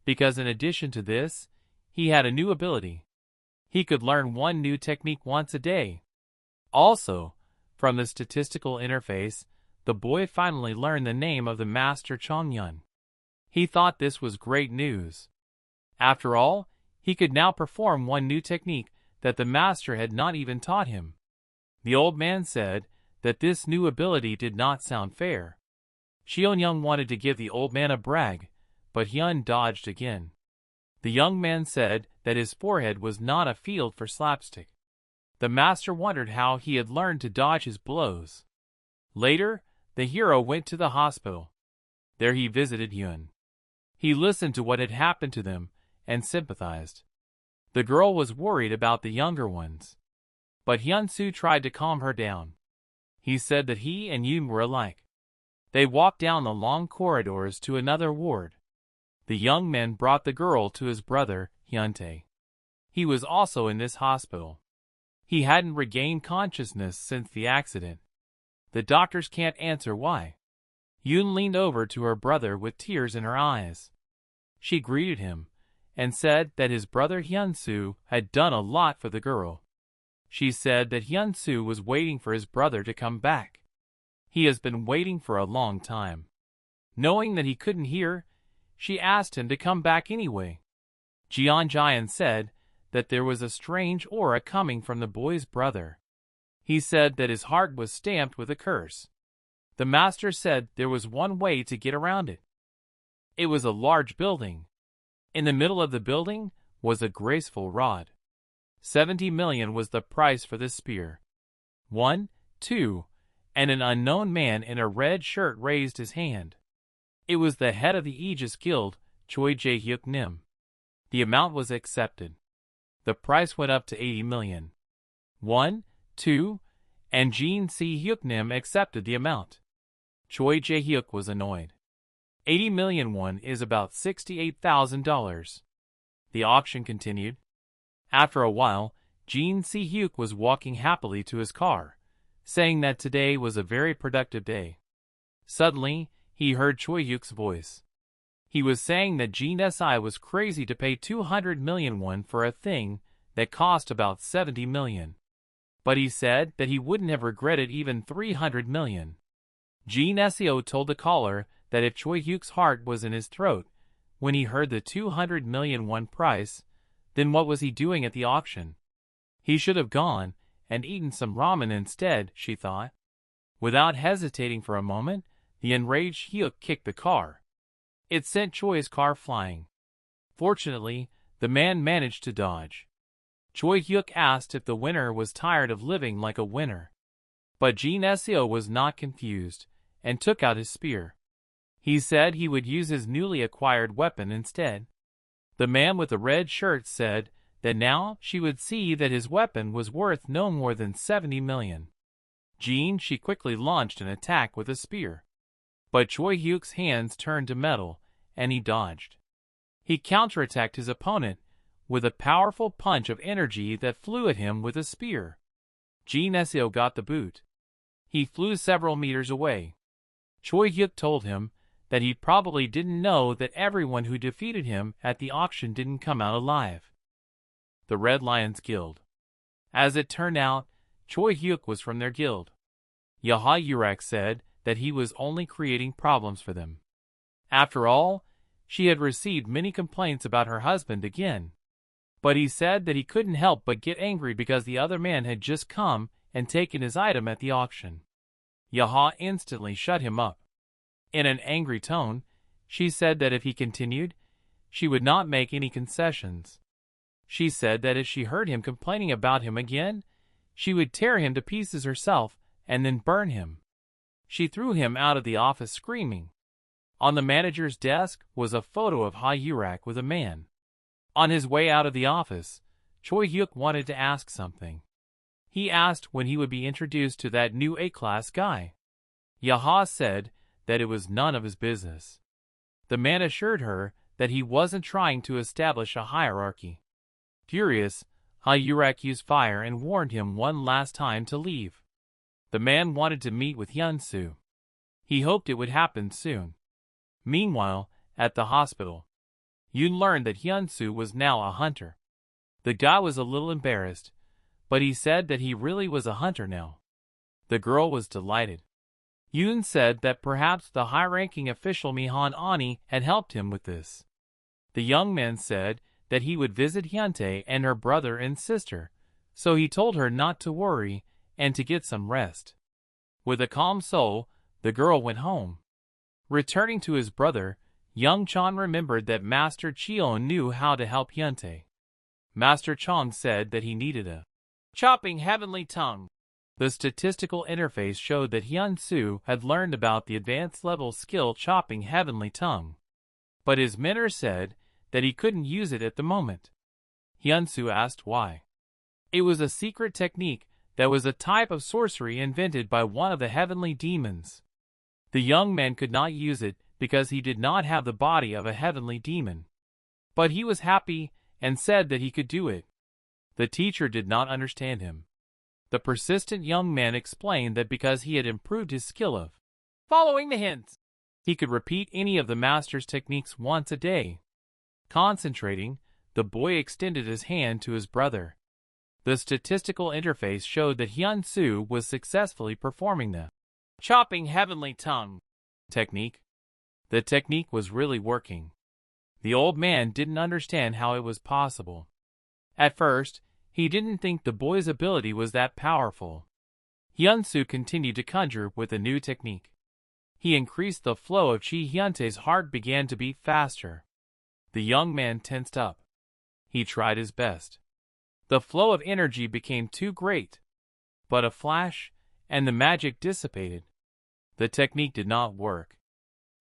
because in addition to this, he had a new ability. He could learn one new technique once a day. Also, from the statistical interface, the boy finally learned the name of the master Cheongyeon. He thought this was great news. After all, he could now perform one new technique that the master had not even taught him. The old man said that this new ability did not sound fair. Cheongyeong wanted to give the old man a brag, but Hyun dodged again. The young man said that his forehead was not a field for slapstick. The master wondered how he had learned to dodge his blows. Later, the hero went to the hospital. There he visited Hyun. He listened to what had happened to them and sympathized. The girl was worried about the younger ones. But Hyun-soo tried to calm her down. He said that he and Yoon were alike. They walked down the long corridors to another ward. The young man brought the girl to his brother, Hyun-tae. He was also in this hospital. He hadn't regained consciousness since the accident. The doctors can't answer why. Yoon leaned over to her brother with tears in her eyes. She greeted him and said that his brother Hyun-soo had done a lot for the girl. She said that Hyun-soo was waiting for his brother to come back. He has been waiting for a long time. Knowing that he couldn't hear, she asked him to come back anyway. Jeon said that there was a strange aura coming from the boy's brother. He said that his heart was stamped with a curse. The master said there was one way to get around it. It was a large building. In the middle of the building was a graceful rod. 70 million was the price for this spear. 1, 2, and an unknown man in a red shirt raised his hand. It was the head of the Aegis Guild, Choi Jae-hyuk Nim. The amount was accepted. The price went up to 80 million. 1, 2, and Jin Si-hyuk Nim accepted the amount. Choi Jae-hyuk was annoyed. 80 million won is about $68,000. The auction continued. After a while, Jin Si-hyuk was walking happily to his car, saying that today was a very productive day. Suddenly, he heard Choi Hyuk's voice. He was saying that Jin Si was crazy to pay 200 million won for a thing that cost about 70 million. But he said that he wouldn't have regretted even 300 million. Jin Seo told the caller that if Choi Hyuk's heart was in his throat when he heard the 200 million won price, then what was he doing at the auction? He should have gone and eaten some ramen instead, she thought. Without hesitating for a moment, the enraged Hyuk kicked the car. It sent Choi's car flying. Fortunately, the man managed to dodge. Choi Hyuk asked if the winner was tired of living like a winner. But Jin Seo was not confused and took out his spear. He said he would use his newly acquired weapon instead. The man with the red shirt said that now she would see that his weapon was worth no more than 70 million. She quickly launched an attack with a spear. But Choi Hyuk's hands turned to metal, and he dodged. He counterattacked his opponent with a powerful punch of energy that flew at him with a spear. Jin Seo got the boot. He flew several meters away. Choi Hyuk told him that he probably didn't know that everyone who defeated him at the auction didn't come out alive. The Red Lions Guild. As it turned out, Choi Hyuk was from their guild. Yurak said that he was only creating problems for them. After all, she had received many complaints about her husband again. But he said that he couldn't help but get angry because the other man had just come and taken his item at the auction. Yaha instantly shut him up. In an angry tone, she said that if he continued, she would not make any concessions. She said that if she heard him complaining about him again, she would tear him to pieces herself and then burn him. She threw him out of the office screaming. On the manager's desk was a photo of Hyurak with a man. On his way out of the office, Choi Hyuk wanted to ask something. He asked when he would be introduced to that new A-class guy. Yaha said that it was none of his business. The man assured her that he wasn't trying to establish a hierarchy. Furious, Hyurak used fire and warned him one last time to leave. The man wanted to meet with Hyun-soo. He hoped it would happen soon. Meanwhile, at the hospital, Yoon learned that Hyun-soo was now a hunter. The guy was a little embarrassed, but he said that he really was a hunter now. The girl was delighted. Yoon said that perhaps the high-ranking official Mihan Ani had helped him with this. The young man said that he would visit Hyun-tae and her brother and sister, so he told her not to worry and to get some rest. With a calm soul, the girl went home. Returning to his brother, young Chon remembered that Master Cheongyeong knew how to help Hyun-tae. Master Chong said that he needed a chopping heavenly tongue. The statistical interface showed that Hyun-soo had learned about the advanced level skill chopping heavenly tongue. But his mentor said that he couldn't use it at the moment. Hyun-soo asked why. It was a secret technique that was a type of sorcery invented by one of the heavenly demons. The young man could not use it because he did not have the body of a heavenly demon. But he was happy and said that he could do it. The teacher did not understand him. The persistent young man explained that because he had improved his skill of following the hints, he could repeat any of the master's techniques once a day. Concentrating, the boy extended his hand to his brother. The statistical interface showed that Hyun-soo was successfully performing the chopping heavenly tongue technique. The technique was really working. The old man didn't understand how it was possible. At first, he didn't think the boy's ability was that powerful. Hyun-soo continued to conjure with a new technique. He increased the flow of chi. Hyun-tae's heart began to beat faster. The young man tensed up. He tried his best. The flow of energy became too great. But a flash, and the magic dissipated. The technique did not work.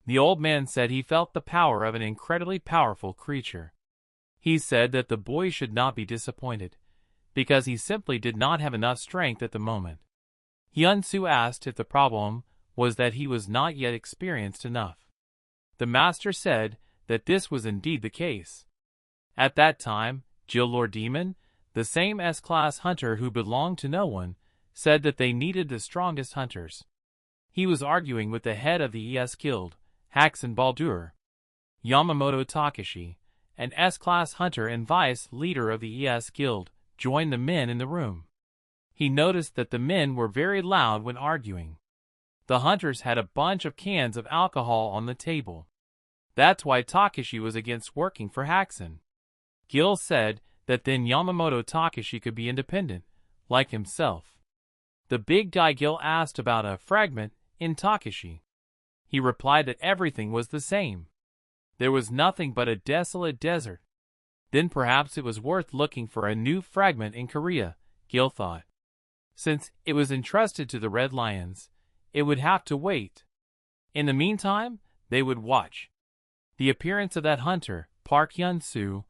The old man said he felt the power of an incredibly powerful creature. He said that the boy should not be disappointed, because he simply did not have enough strength at the moment. Hyun-soo asked if the problem was that he was not yet experienced enough. The master said that this was indeed the case. At that time, Jill Lord Demon, the same S-class hunter who belonged to no one, said that they needed the strongest hunters. He was arguing with the head of the ES Guild, Haxon Baldur. Yamamoto Takashi, an S-class hunter and vice leader of the ES Guild, joined the men in the room. He noticed that the men were very loud when arguing. The hunters had a bunch of cans of alcohol on the table. That's why Takashi was against working for Haxon. Gil said that then Yamamoto Takashi could be independent, like himself. The big guy Gil asked about a fragment in Takashi. He replied that everything was the same. There was nothing but a desolate desert. Then perhaps it was worth looking for a new fragment in Korea, Gil thought. Since it was entrusted to the Red Lions, it would have to wait. In the meantime, they would watch. The appearance of that hunter, Park Hyunsoo,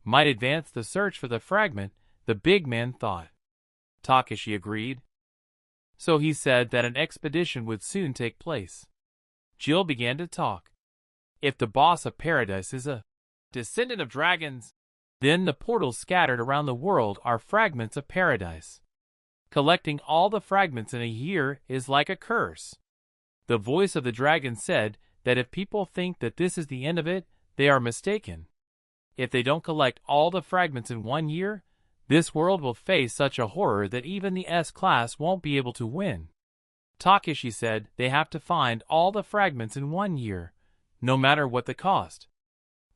might advance the search for the fragment, the big man thought. Takashi agreed. So he said that an expedition would soon take place. Jill began to talk. If the boss of paradise is a descendant of dragons, then the portals scattered around the world are fragments of paradise. Collecting all the fragments in a year is like a curse. The voice of the dragon said that if people think that this is the end of it, they are mistaken. If they don't collect all the fragments in 1 year, this world will face such a horror that even the S-class won't be able to win. Takashi said they have to find all the fragments in 1 year, no matter what the cost.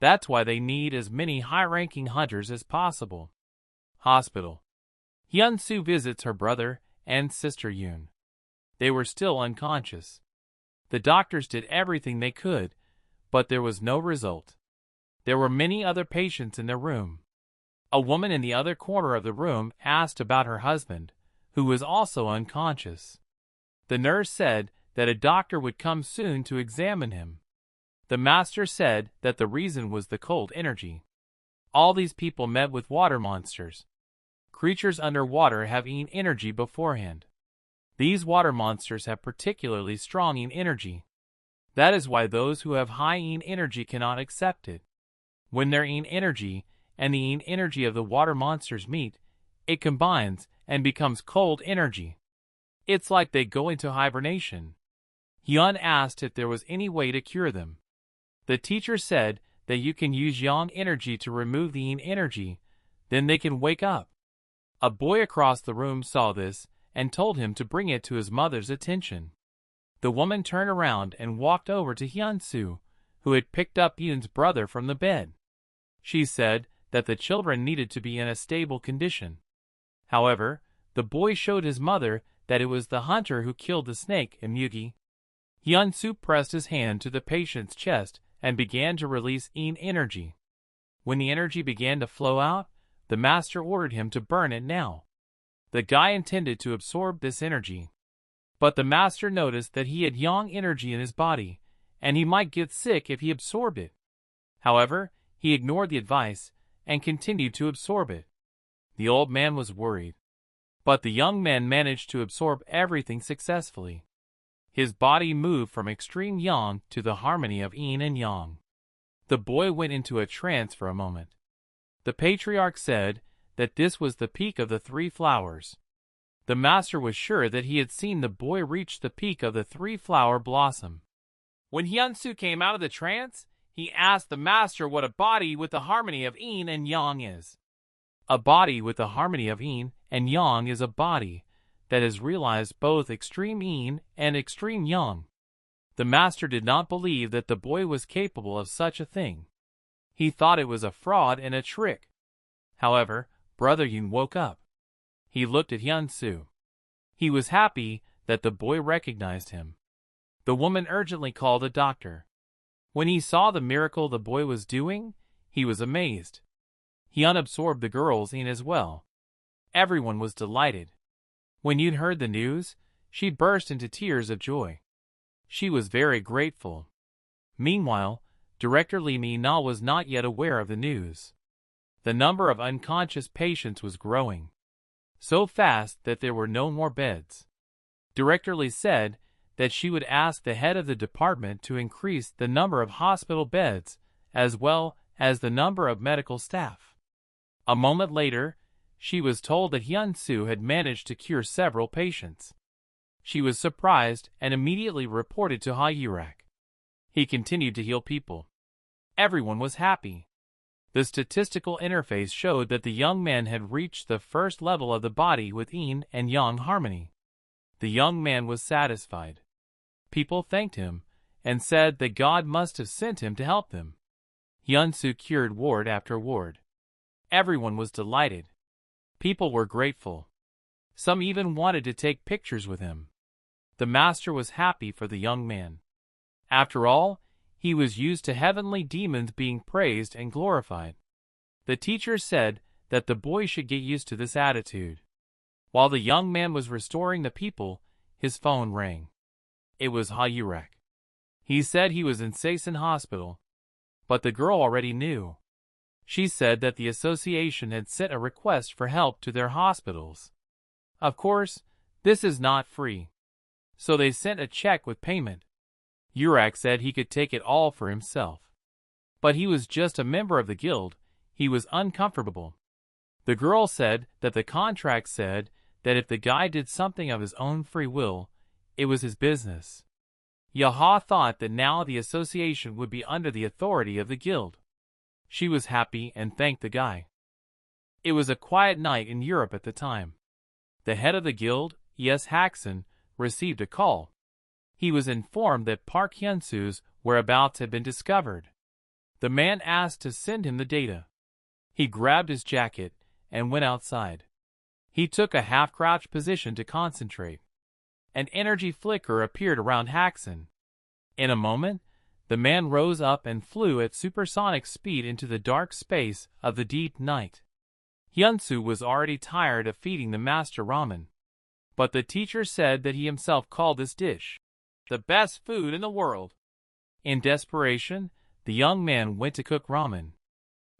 That's why they need as many high-ranking hunters as possible. Hospital. Hyun-soo visits her brother and sister Yoon. They were still unconscious. The doctors did everything they could, but there was no result. There were many other patients in the room. A woman in the other corner of the room asked about her husband, who was also unconscious. The nurse said that a doctor would come soon to examine him. The master said that the reason was the cold energy. All these people met with water monsters. Creatures underwater have yin energy beforehand. These water monsters have particularly strong yin energy. That is why those who have high yin energy cannot accept it. When their yin energy and the yin energy of the water monsters meet, it combines and becomes cold energy. It's like they go into hibernation. Hyun asked if there was any way to cure them. The teacher said that you can use yang energy to remove the yin energy, then they can wake up. A boy across the room saw this and told him to bring it to his mother's attention. The woman turned around and walked over to Hyun-soo, who had picked up Yoon's brother from the bed. She said that the children needed to be in a stable condition. However, the boy showed his mother that it was the hunter who killed the snake in Mugi. Hyun-soo pressed his hand to the patient's chest and began to release yin energy. When the energy began to flow out, the master ordered him to burn it now. The guy intended to absorb this energy. But the master noticed that he had yang energy in his body, and he might get sick if he absorbed it. However, he ignored the advice and continued to absorb it. The old man was worried. But the young man managed to absorb everything successfully. His body moved from extreme yang to the harmony of yin and yang. The boy went into a trance for a moment. The patriarch said that this was the peak of the 3 flowers. The master was sure that he had seen the boy reach the peak of the 3-flower blossom. When Hyun-soo came out of the trance, he asked the master what a body with the harmony of yin and yang is. A body with the harmony of yin and yang is a body that has realized both extreme yin and extreme yang. The master did not believe that the boy was capable of such a thing. He thought it was a fraud and a trick. However, Brother Yoon woke up. He looked at Hyun-soo. He was happy that the boy recognized him. The woman urgently called a doctor. When he saw the miracle the boy was doing, he was amazed. He unabsorbed the girls in as well. Everyone was delighted. When Yoon heard the news, she burst into tears of joy. She was very grateful. Meanwhile, Director Lee Min-na was not yet aware of the news. The number of unconscious patients was growing so fast that there were no more beds. Director Lee said that she would ask the head of the department to increase the number of hospital beds as well as the number of medical staff. A moment later, she was told that Hyun-soo had managed to cure several patients. She was surprised and immediately reported to Ha-yurak. He continued to heal people. Everyone was happy. The statistical interface showed that the young man had reached the first level of the body with yin and yang harmony. The young man was satisfied. People thanked him and said that God must have sent him to help them. Hyun-soo cured ward after ward. Everyone was delighted. People were grateful. Some even wanted to take pictures with him. The master was happy for the young man. After all, he was used to heavenly demons being praised and glorified. The teacher said that the boy should get used to this attitude. While the young man was restoring the people, his phone rang. It was Ha-yurak. He said he was in Saesan Hospital, but the girl already knew. She said that the association had sent a request for help to their hospitals. Of course, this is not free. So they sent a check with payment. Yurak said he could take it all for himself. But he was just a member of the guild. He was uncomfortable. The girl said that the contract said that if the guy did something of his own free will, it was his business. Yaha thought that now the association would be under the authority of the guild. She was happy and thanked the guy. It was a quiet night in Europe at the time. The head of the guild, Haxon, received a call. He was informed that Park Hyunsoo's whereabouts had been discovered. The man asked to send him the data. He grabbed his jacket and went outside. He took a half-crouched position to concentrate. An energy flicker appeared around Haxon. In a moment, the man rose up and flew at supersonic speed into the dark space of the deep night. Hyun-soo was already tired of feeding the master ramen. But the teacher said that he himself called this dish the best food in the world. In desperation, the young man went to cook ramen.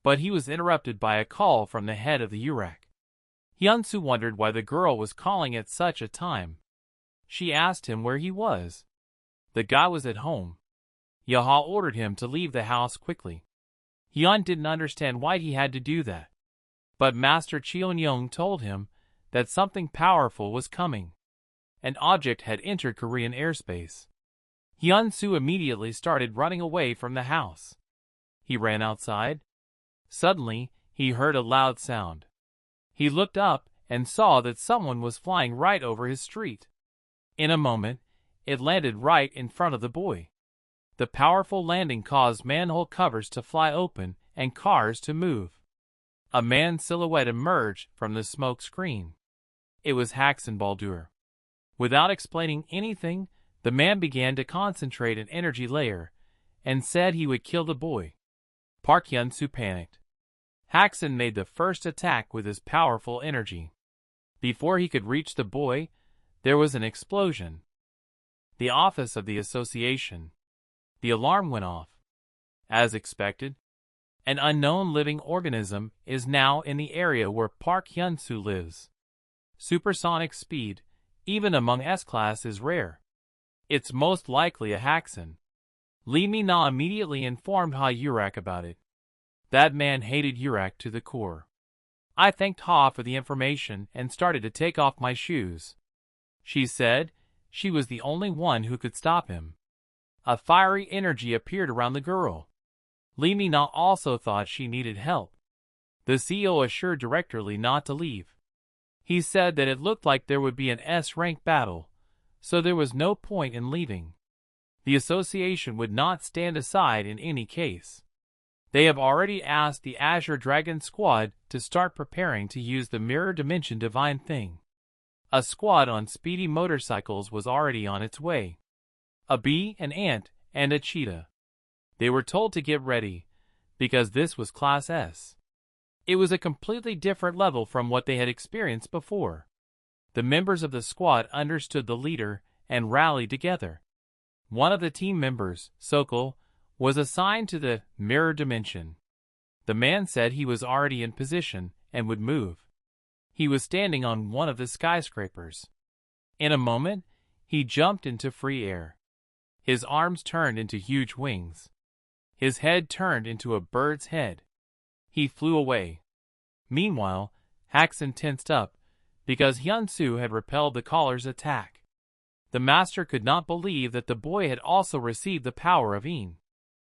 But he was interrupted by a call from the head of the yurak. Hyun-soo wondered why the girl was calling at such a time. She asked him where he was. The guy was at home. Yaha ordered him to leave the house quickly. Hyun didn't understand why he had to do that. But Master Cheongyeong told him that something powerful was coming. An object had entered Korean airspace. Hyun-soo immediately started running away from the house. He ran outside. Suddenly, he heard a loud sound. He looked up and saw that someone was flying right over his street. In a moment, it landed right in front of the boy. The powerful landing caused manhole covers to fly open and cars to move. A man's silhouette emerged from the smoke screen. It was Haxon Baldur. Without explaining anything, the man began to concentrate an energy layer and said he would kill the boy. Park Hyunsoo panicked. Haxon made the first attack with his powerful energy. Before he could reach the boy, there was an explosion. The office of the association. The alarm went off. As expected, an unknown living organism is now in the area where Park Hyunsoo lives. Supersonic speed, even among S-class, is rare. It's most likely a Haxon. Lee Mina immediately informed Ha Yurak about it. That man hated Yurak to the core. I thanked Ha for the information and started to take off my shoes. She said she was the only one who could stop him. A fiery energy appeared around the girl. Lee Mina also thought she needed help. The CEO assured Director Lee not to leave. He said that it looked like there would be an S-rank battle, so there was no point in leaving. The association would not stand aside in any case. They have already asked the Azure Dragon Squad to start preparing to use the Mirror Dimension Divine Thing. A squad on speedy motorcycles was already on its way. A bee, an ant, and a cheetah. They were told to get ready, because this was Class S. It was a completely different level from what they had experienced before. The members of the squad understood the leader and rallied together. One of the team members, Sokol, was assigned to the mirror dimension. The man said he was already in position and would move. He was standing on one of the skyscrapers. In a moment, he jumped into free air. His arms turned into huge wings. His head turned into a bird's head. He flew away. Meanwhile, Haxon tensed up because Hyun-soo had repelled the caller's attack. The master could not believe that the boy had also received the power of Yin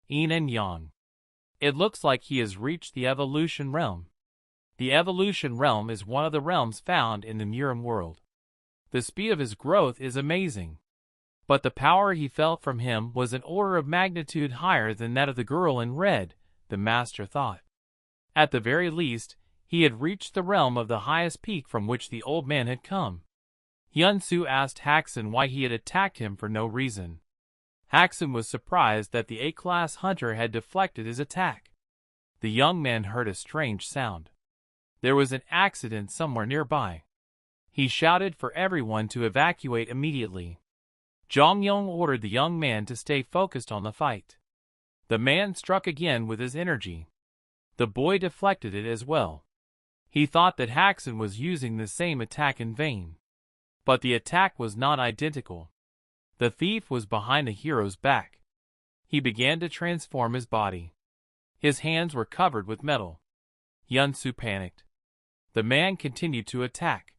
and Yang. It looks like he has reached the evolution realm. The evolution realm is one of the realms found in the Murim world. The speed of his growth is amazing. But the power he felt from him was an order of magnitude higher than that of the girl in red, the master thought. At the very least, he had reached the realm of the highest peak from which the old man had come. Hyun-soo asked Haxon why he had attacked him for no reason. Haxon was surprised that the A-class hunter had deflected his attack. The young man heard a strange sound. There was an accident somewhere nearby. He shouted for everyone to evacuate immediately. Cheongyeong ordered the young man to stay focused on the fight. The man struck again with his energy. The boy deflected it as well. He thought that Haxon was using the same attack in vain. But the attack was not identical. The thief was behind the hero's back. He began to transform his body. His hands were covered with metal. Hyun-soo panicked. The man continued to attack.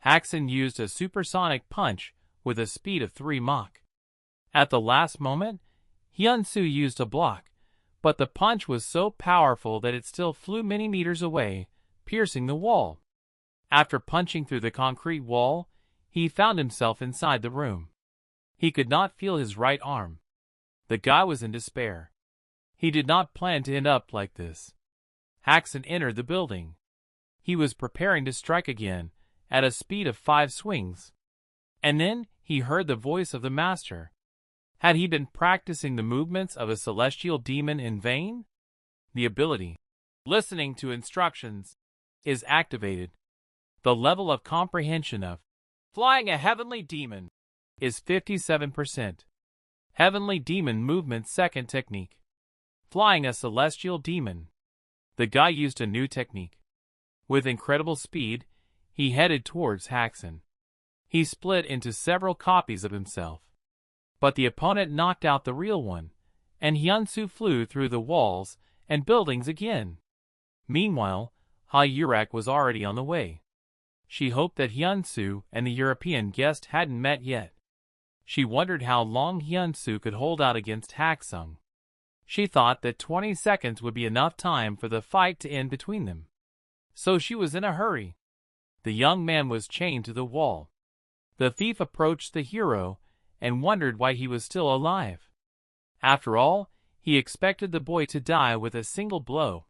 Haxon used a supersonic punch with a speed of 3 Mach. At the last moment, Hyun-soo used a block, but the punch was so powerful that it still flew many meters away, piercing the wall. After punching through the concrete wall, he found himself inside the room. He could not feel his right arm. The guy was in despair. He did not plan to end up like this. Haxon entered the building. He was preparing to strike again, at a speed of 5 swings. And then he heard the voice of the master. Had he been practicing the movements of a celestial demon in vain? The ability, listening to instructions, is activated. The level of comprehension of flying a heavenly demon is 57%. Heavenly demon movement second technique. Flying a celestial demon. The guy used a new technique. With incredible speed, he headed towards Haxon. He split into several copies of himself. But the opponent knocked out the real one, and Hyun-soo flew through the walls and buildings again. Meanwhile, Hyurak was already on the way. She hoped that Hyun-soo and the European guest hadn't met yet. She wondered how long Hyun-soo could hold out against Haxon. She thought that 20 seconds would be enough time for the fight to end between them. So she was in a hurry. The young man was chained to the wall. The thief approached the hero and wondered why he was still alive. After all, he expected the boy to die with a single blow.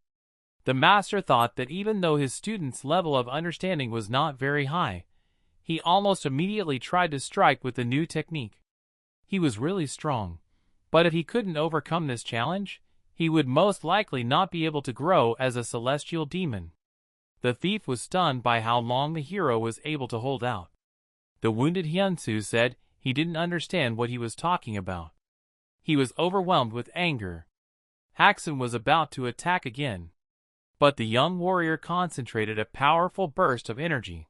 The master thought that even though his student's level of understanding was not very high, he almost immediately tried to strike with the new technique. He was really strong, but if he couldn't overcome this challenge, he would most likely not be able to grow as a celestial demon. The thief was stunned by how long the hero was able to hold out. The wounded Hyun-soo said he didn't understand what he was talking about. He was overwhelmed with anger. Haxon was about to attack again. But the young warrior concentrated a powerful burst of energy.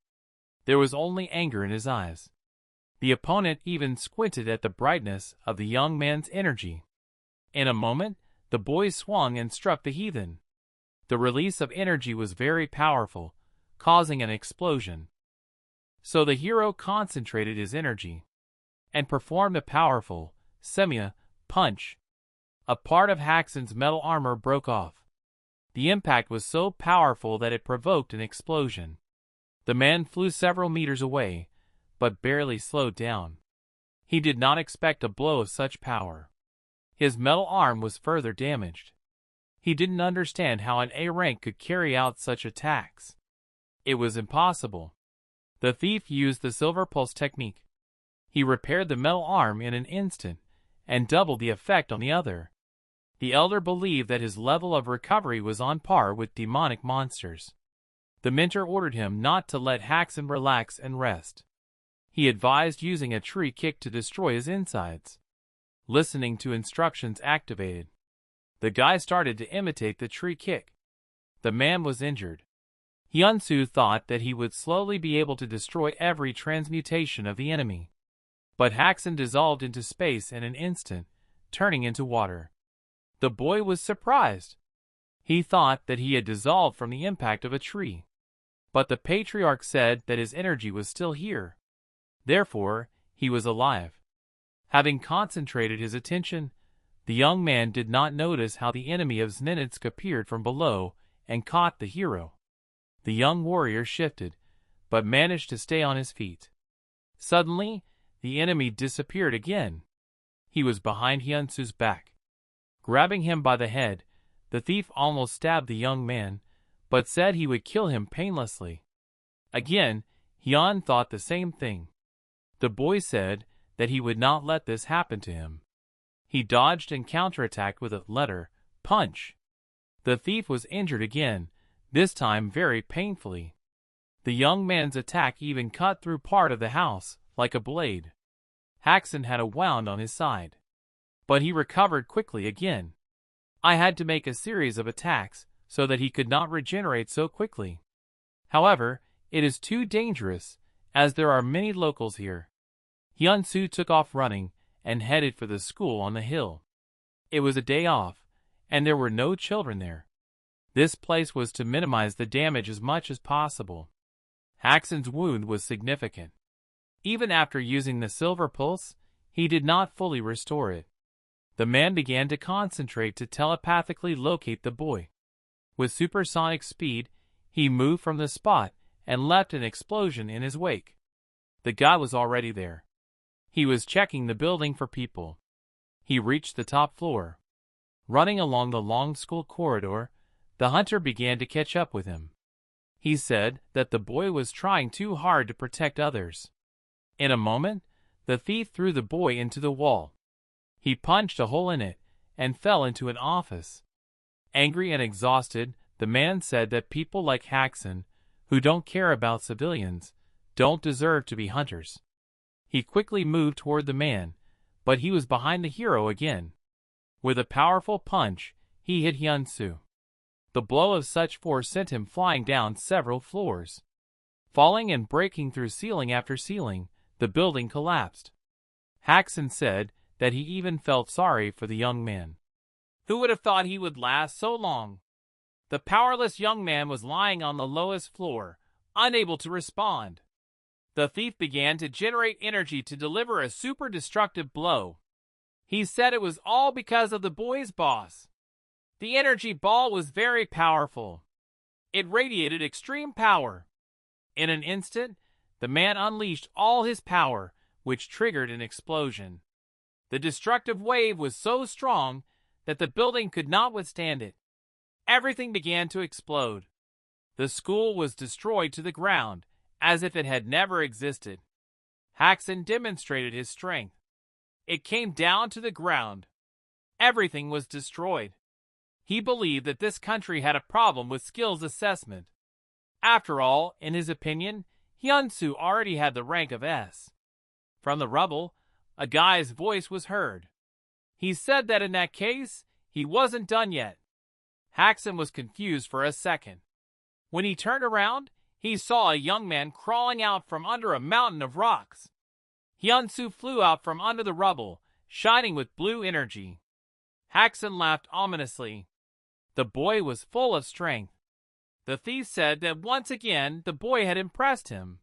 There was only anger in his eyes. The opponent even squinted at the brightness of the young man's energy. In a moment, the boy swung and struck the heathen. The release of energy was very powerful, causing an explosion. So the hero concentrated his energy and performed a powerful Semya punch. A part of Haxon's metal armor broke off. The impact was so powerful that it provoked an explosion. The man flew several meters away, but barely slowed down. He did not expect a blow of such power. His metal arm was further damaged. He didn't understand how an A rank could carry out such attacks. It was impossible. The thief used the silver pulse technique. He repaired the metal arm in an instant and doubled the effect on the other. The elder believed that his level of recovery was on par with demonic monsters. The mentor ordered him not to let Haxon relax and rest. He advised using a tree kick to destroy his insides. Listening to instructions activated. The guy started to imitate the tree kick. The man was injured. Hyun-soo thought that he would slowly be able to destroy every transmutation of the enemy. But Haxon dissolved into space in an instant, turning into water. The boy was surprised. He thought that he had dissolved from the impact of a tree. But the patriarch said that his energy was still here. Therefore, he was alive. Having concentrated his attention, the young man did not notice how the enemy of Znenitsk appeared from below and caught the hero. The young warrior shifted, but managed to stay on his feet. Suddenly, the enemy disappeared again. He was behind Hyun-soo's back. Grabbing him by the head, the thief almost stabbed the young man, but said he would kill him painlessly. Again, Hyun thought the same thing. The boy said that he would not let this happen to him. He dodged and counterattacked with a letter punch. The thief was injured again, this time very painfully. The young man's attack even cut through part of the house, like a blade. Haxon had a wound on his side. But he recovered quickly again. I had to make a series of attacks so that he could not regenerate so quickly. However, it is too dangerous, as there are many locals here. Hyun-soo took off running and headed for the school on the hill. It was a day off, and there were no children there. This place was to minimize the damage as much as possible. Haxon's wound was significant. Even after using the silver pulse, he did not fully restore it. The man began to concentrate to telepathically locate the boy. With supersonic speed, he moved from the spot and left an explosion in his wake. The guy was already there. He was checking the building for people. He reached the top floor. Running along the long school corridor, the hunter began to catch up with him. He said that the boy was trying too hard to protect others. In a moment, the thief threw the boy into the wall. He punched a hole in it and fell into an office. Angry and exhausted, the man said that people like Haxon, who don't care about civilians, don't deserve to be hunters. He quickly moved toward the man, but he was behind the hero again. With a powerful punch, he hit Hyun-soo. The blow of such force sent him flying down several floors. Falling and breaking through ceiling after ceiling, the building collapsed. Haxon said that he even felt sorry for the young man. Who would have thought he would last so long? The powerless young man was lying on the lowest floor, unable to respond. The thief began to generate energy to deliver a super destructive blow. He said it was all because of the boy's boss. The energy ball was very powerful. It radiated extreme power. In an instant, the man unleashed all his power, which triggered an explosion. The destructive wave was so strong that the building could not withstand it. Everything began to explode. The school was destroyed to the ground, as if it had never existed. Haxon demonstrated his strength. It came down to the ground. Everything was destroyed. He believed that this country had a problem with skills assessment. After all, in his opinion, Hyun-soo already had the rank of S. From the rubble, a guy's voice was heard. He said that in that case, he wasn't done yet. Haxon was confused for a second. When he turned around, he saw a young man crawling out from under a mountain of rocks. Hyun-soo flew out from under the rubble, shining with blue energy. Haxon laughed ominously. The boy was full of strength. The thief said that once again the boy had impressed him.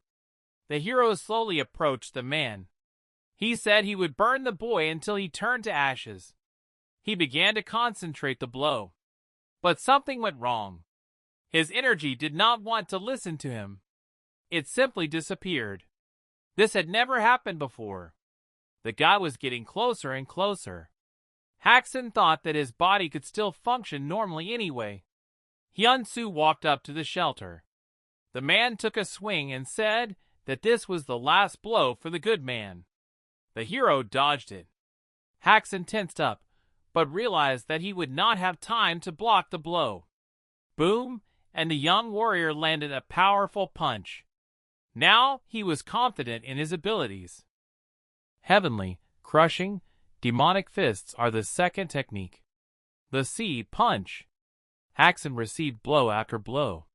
The hero slowly approached the man. He said he would burn the boy until he turned to ashes. He began to concentrate the blow. But something went wrong. His energy did not want to listen to him. It simply disappeared. This had never happened before. The guy was getting closer and closer. Haxon thought that his body could still function normally anyway. Hyun-soo walked up to the shelter. The man took a swing and said that this was the last blow for the good man. The hero dodged it. Haxon tensed up, but realized that he would not have time to block the blow. Boom, and the young warrior landed a powerful punch. Now he was confident in his abilities. Heavenly, crushing, demonic fists are the second technique. The C punch. Haxon received blow after blow.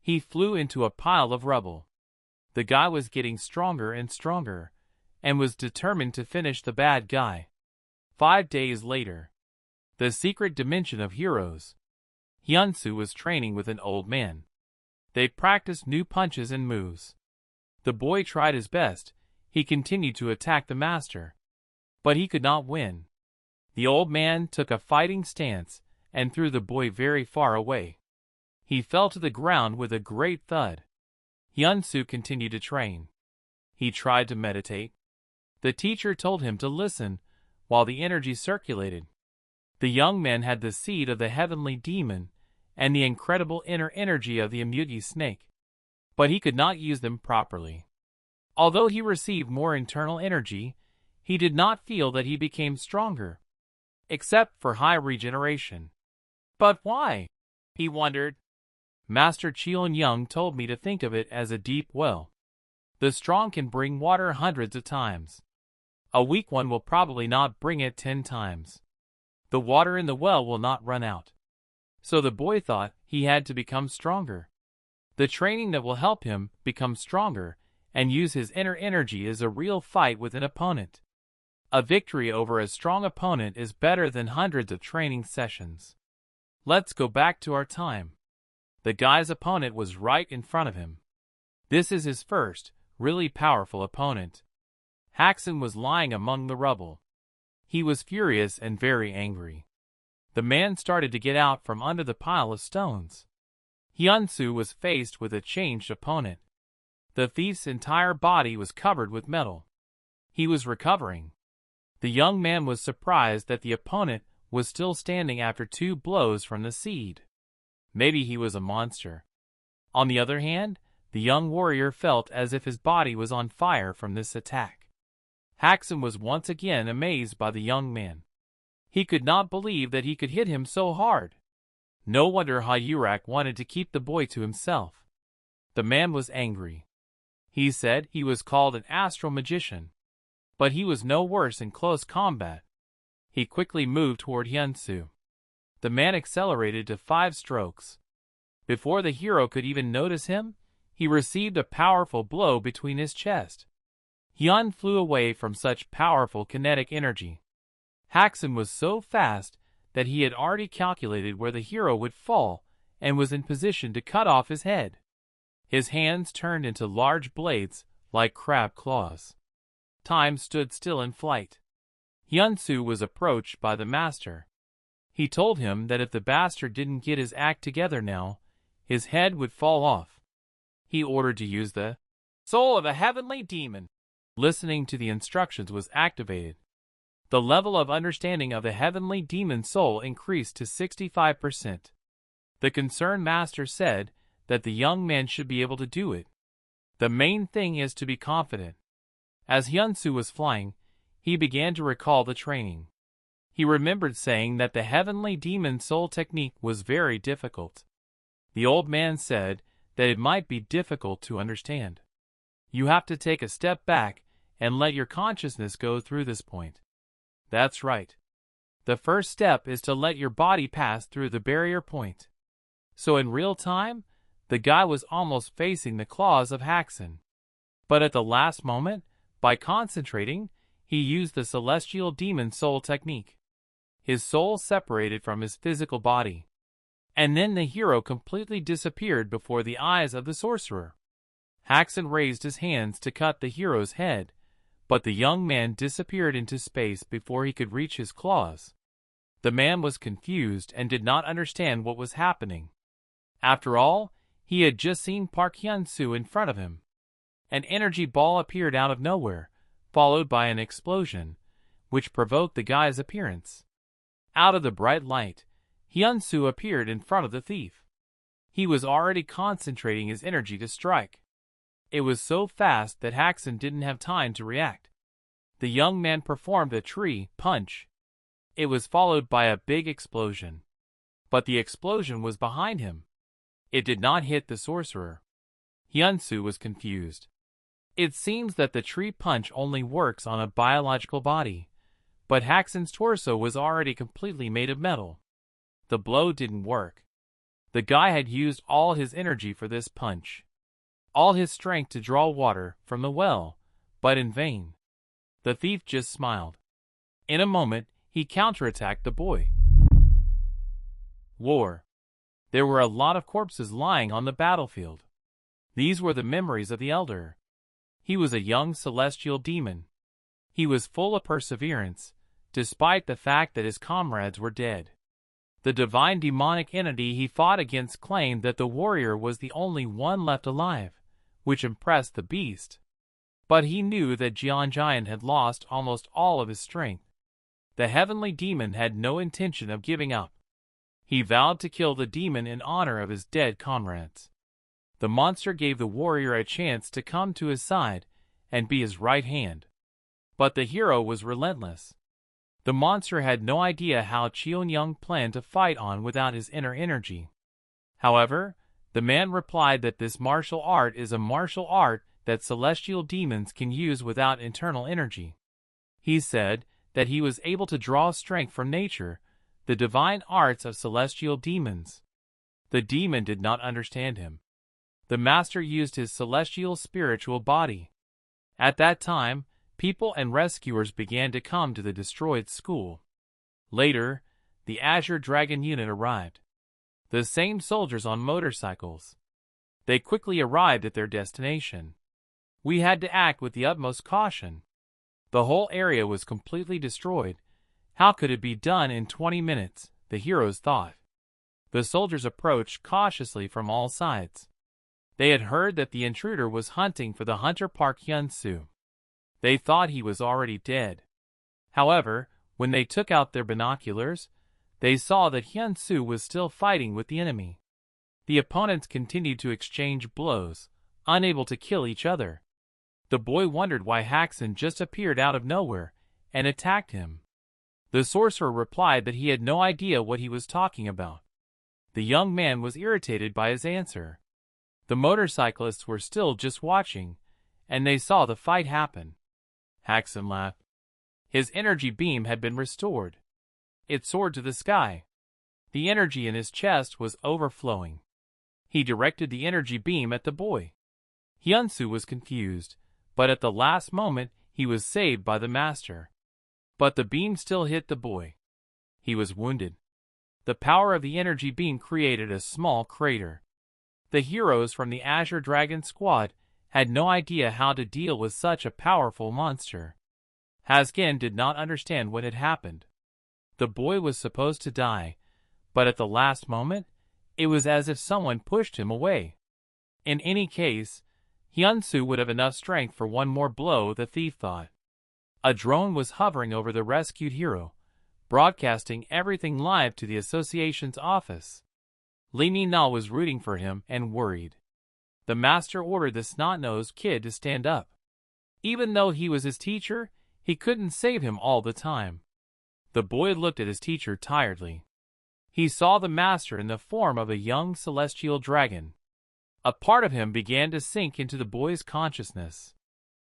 He flew into a pile of rubble. The guy was getting stronger and stronger, and was determined to finish the bad guy. 5 days later. The secret dimension of heroes. Hyun-soo was training with an old man. They practiced new punches and moves. The boy tried his best. He continued to attack the master. But he could not win. The old man took a fighting stance and threw the boy very far away. He fell to the ground with a great thud. Hyun-soo continued to train. He tried to meditate. The teacher told him to listen while the energy circulated. The young man had the seed of the heavenly demon and the incredible inner energy of the Amphibian snake, but he could not use them properly. Although he received more internal energy, he did not feel that he became stronger, except for high regeneration. But why? He wondered. Master Cheongyeong told me to think of it as a deep well. The strong can bring water hundreds of times. A weak one will probably not bring it 10 times. The water in the well will not run out. So the boy thought he had to become stronger. The training that will help him become stronger and use his inner energy is a real fight with an opponent. A victory over a strong opponent is better than hundreds of training sessions. Let's go back to our time. The guy's opponent was right in front of him. This is his first, really powerful opponent. Haxon was lying among the rubble. He was furious and very angry. The man started to get out from under the pile of stones. Hyun-soo was faced with a changed opponent. The thief's entire body was covered with metal. He was recovering. The young man was surprised that the opponent was still standing after 2 blows from the seed. Maybe he was a monster. On the other hand, the young warrior felt as if his body was on fire from this attack. Haxon was once again amazed by the young man. He could not believe that he could hit him so hard. No wonder Hyurak wanted to keep the boy to himself. The man was angry. He said he was called an astral magician, but he was no worse in close combat. He quickly moved toward Hyun-soo. The man accelerated to 5 strokes. Before the hero could even notice him, he received a powerful blow between his chest. Hyun flew away from such powerful kinetic energy. Haxon was so fast that he had already calculated where the hero would fall and was in position to cut off his head. His hands turned into large blades like crab claws. Time stood still in flight. Hyun-soo was approached by the master. He told him that if the bastard didn't get his act together now, his head would fall off. He ordered to use the soul of a heavenly demon. Listening to the instructions was activated. The level of understanding of the heavenly demon soul increased to 65%. The concerned master said that the young man should be able to do it. The main thing is to be confident. As Hyun-soo was flying, he began to recall the training. He remembered saying that the heavenly demon soul technique was very difficult. The old man said that it might be difficult to understand. You have to take a step back and let your consciousness go through this point. That's right. The first step is to let your body pass through the barrier point. So in real time, the guy was almost facing the claws of Haxon. But at the last moment, by concentrating, he used the celestial demon soul technique. His soul separated from his physical body. And then the hero completely disappeared before the eyes of the sorcerer. Haxon raised his hands to cut the hero's head, but the young man disappeared into space before he could reach his claws. The man was confused and did not understand what was happening. After all, he had just seen Park Hyunsoo in front of him. An energy ball appeared out of nowhere, followed by an explosion, which provoked the guy's appearance. Out of the bright light, Hyun-soo appeared in front of the thief. He was already concentrating his energy to strike. It was so fast that Haxon didn't have time to react. The young man performed a tree punch. It was followed by a big explosion. But the explosion was behind him. It did not hit the sorcerer. Hyun-soo was confused. It seems that the tree punch only works on a biological body, but Haxon's torso was already completely made of metal. The blow didn't work. The guy had used all his energy for this punch. All his strength to draw water from the well, but in vain. The thief just smiled. In a moment, he counterattacked the boy. War. There were a lot of corpses lying on the battlefield. These were the memories of the elder. He was a young celestial demon. He was full of perseverance, despite the fact that his comrades were dead. The divine demonic entity he fought against claimed that the warrior was the only one left alive, which impressed the beast. But he knew that Cheongyeon had lost almost all of his strength. The heavenly demon had no intention of giving up. He vowed to kill the demon in honor of his dead comrades. The monster gave the warrior a chance to come to his side and be his right hand. But the hero was relentless. The monster had no idea how Cheongyeong planned to fight on without his inner energy. However, the man replied that this martial art is a martial art that celestial demons can use without internal energy. He said that he was able to draw strength from nature, the divine arts of celestial demons. The demon did not understand him. The master used his celestial spiritual body. At that time, people and rescuers began to come to the destroyed school. Later, the Azure Dragon unit arrived. The same soldiers on motorcycles. They quickly arrived at their destination. We had to act with the utmost caution. The whole area was completely destroyed. How could it be done in 20 minutes, the heroes thought. The soldiers approached cautiously from all sides. They had heard that the intruder was hunting for the hunter Park Hyunsoo. They thought he was already dead. However, when they took out their binoculars, They saw that Hyun-soo was still fighting with the enemy. The opponents continued to exchange blows, unable to kill each other. The boy wondered why Haxon just appeared out of nowhere and attacked him. The sorcerer replied that he had no idea what he was talking about. The young man was irritated by his answer. The motorcyclists were still just watching, and they saw the fight happen. Haxon laughed. His energy beam had been restored. It soared to the sky. The energy in his chest was overflowing. He directed the energy beam at the boy. Hyun-soo was confused, but at the last moment he was saved by the master. But the beam still hit the boy. He was wounded. The power of the energy beam created a small crater. The heroes from the Azure Dragon squad had no idea how to deal with such a powerful monster. Haxon did not understand what had happened. The boy was supposed to die, but at the last moment, it was as if someone pushed him away. In any case, Hyun-soo would have enough strength for one more blow, the thief thought. A drone was hovering over the rescued hero, broadcasting everything live to the association's office. Lee Min-na was rooting for him and worried. The master ordered the snot-nosed kid to stand up. Even though he was his teacher, he couldn't save him all the time. The boy looked at his teacher tiredly. He saw the master in the form of a young celestial dragon. A part of him began to sink into the boy's consciousness.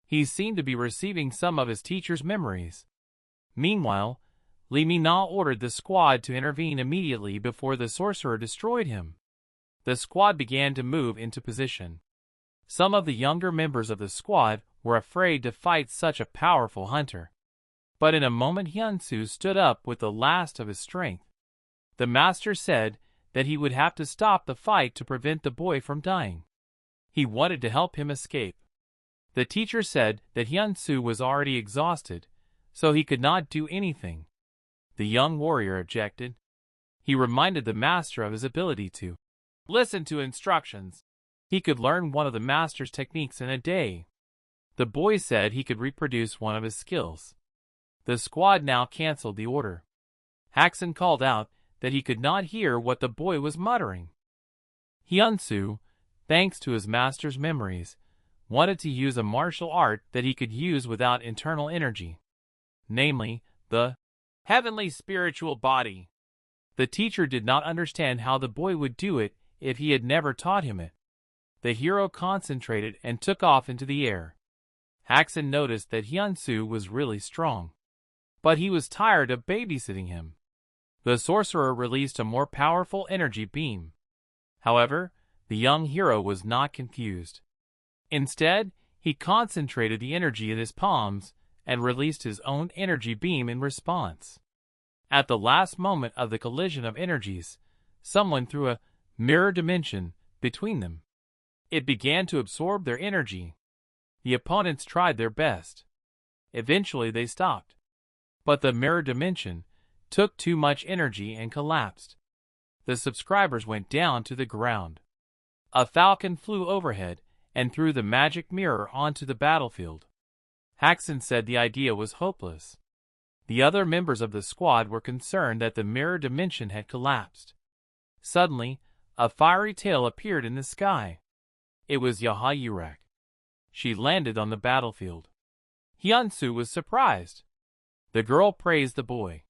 He seemed to be receiving some of his teacher's memories. Meanwhile, Lee Min-na ordered the squad to intervene immediately before the sorcerer destroyed him. The squad began to move into position. Some of the younger members of the squad were afraid to fight such a powerful hunter. But in a moment Hyun-soo stood up with the last of his strength. The master said that he would have to stop the fight to prevent the boy from dying. He wanted to help him escape. The teacher said that Hyun-soo was already exhausted, so he could not do anything. The young warrior objected. He reminded the master of his ability to listen to instructions. He could learn one of the master's techniques in a day. The boy said he could reproduce one of his skills. The squad now canceled the order. Haxon called out that he could not hear what the boy was muttering. Hyun-soo, thanks to his master's memories, wanted to use a martial art that he could use without internal energy, namely, the heavenly spiritual body. The teacher did not understand how the boy would do it if he had never taught him it. The hero concentrated and took off into the air. Haxon noticed that Hyun-soo was really strong, but he was tired of babysitting him. The sorcerer released a more powerful energy beam. However, the young hero was not confused. Instead, he concentrated the energy in his palms and released his own energy beam in response. At the last moment of the collision of energies, someone threw a mirror dimension between them. It began to absorb their energy. The opponents tried their best. Eventually they stopped. But the mirror dimension took too much energy and collapsed. The subscribers went down to the ground. A falcon flew overhead and threw the magic mirror onto the battlefield. Haxon said the idea was hopeless. The other members of the squad were concerned that the mirror dimension had collapsed. Suddenly, a fiery tail appeared in the sky. It was Yahayurak. She landed on the battlefield. Hyun-soo was surprised. The girl praised the boy.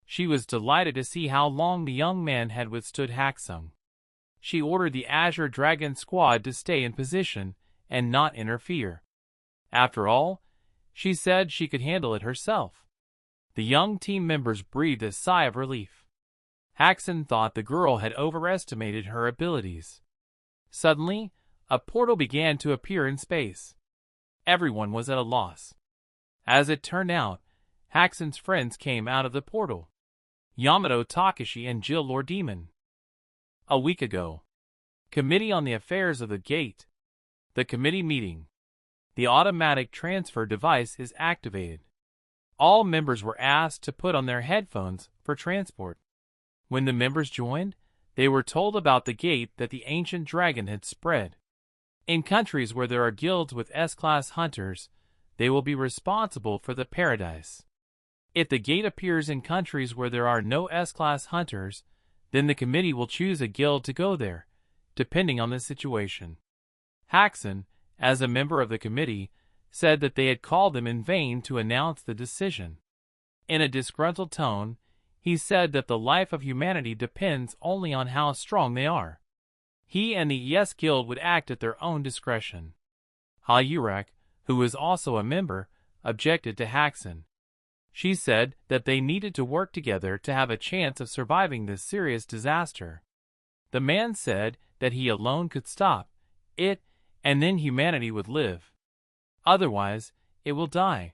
She was delighted to see how long the young man had withstood Haxon. She ordered the Azure Dragon squad to stay in position and not interfere. After all, she said she could handle it herself. The young team members breathed a sigh of relief. Haxon thought the girl had overestimated her abilities. Suddenly, a portal began to appear in space. Everyone was at a loss. As it turned out, Haxon's friends came out of the portal. Yamato Takashi and Jill Lord Demon. A week ago. Committee on the Affairs of the Gate. The committee meeting. The automatic transfer device is activated. All members were asked to put on their headphones for transport. When the members joined, they were told about the gate that the ancient dragon had spread. In countries where there are guilds with S-class hunters, they will be responsible for the paradise. If the gate appears in countries where there are no S-class hunters, then the committee will choose a guild to go there, depending on the situation. Haxon, as a member of the committee, said that they had called them in vain to announce the decision. In a disgruntled tone, he said that the life of humanity depends only on how strong they are. He and the Yes Guild would act at their own discretion. Hyurek, who was also a member, objected to Haxon. She said that they needed to work together to have a chance of surviving this serious disaster. The man said that he alone could stop it, and then humanity would live. Otherwise, it will die.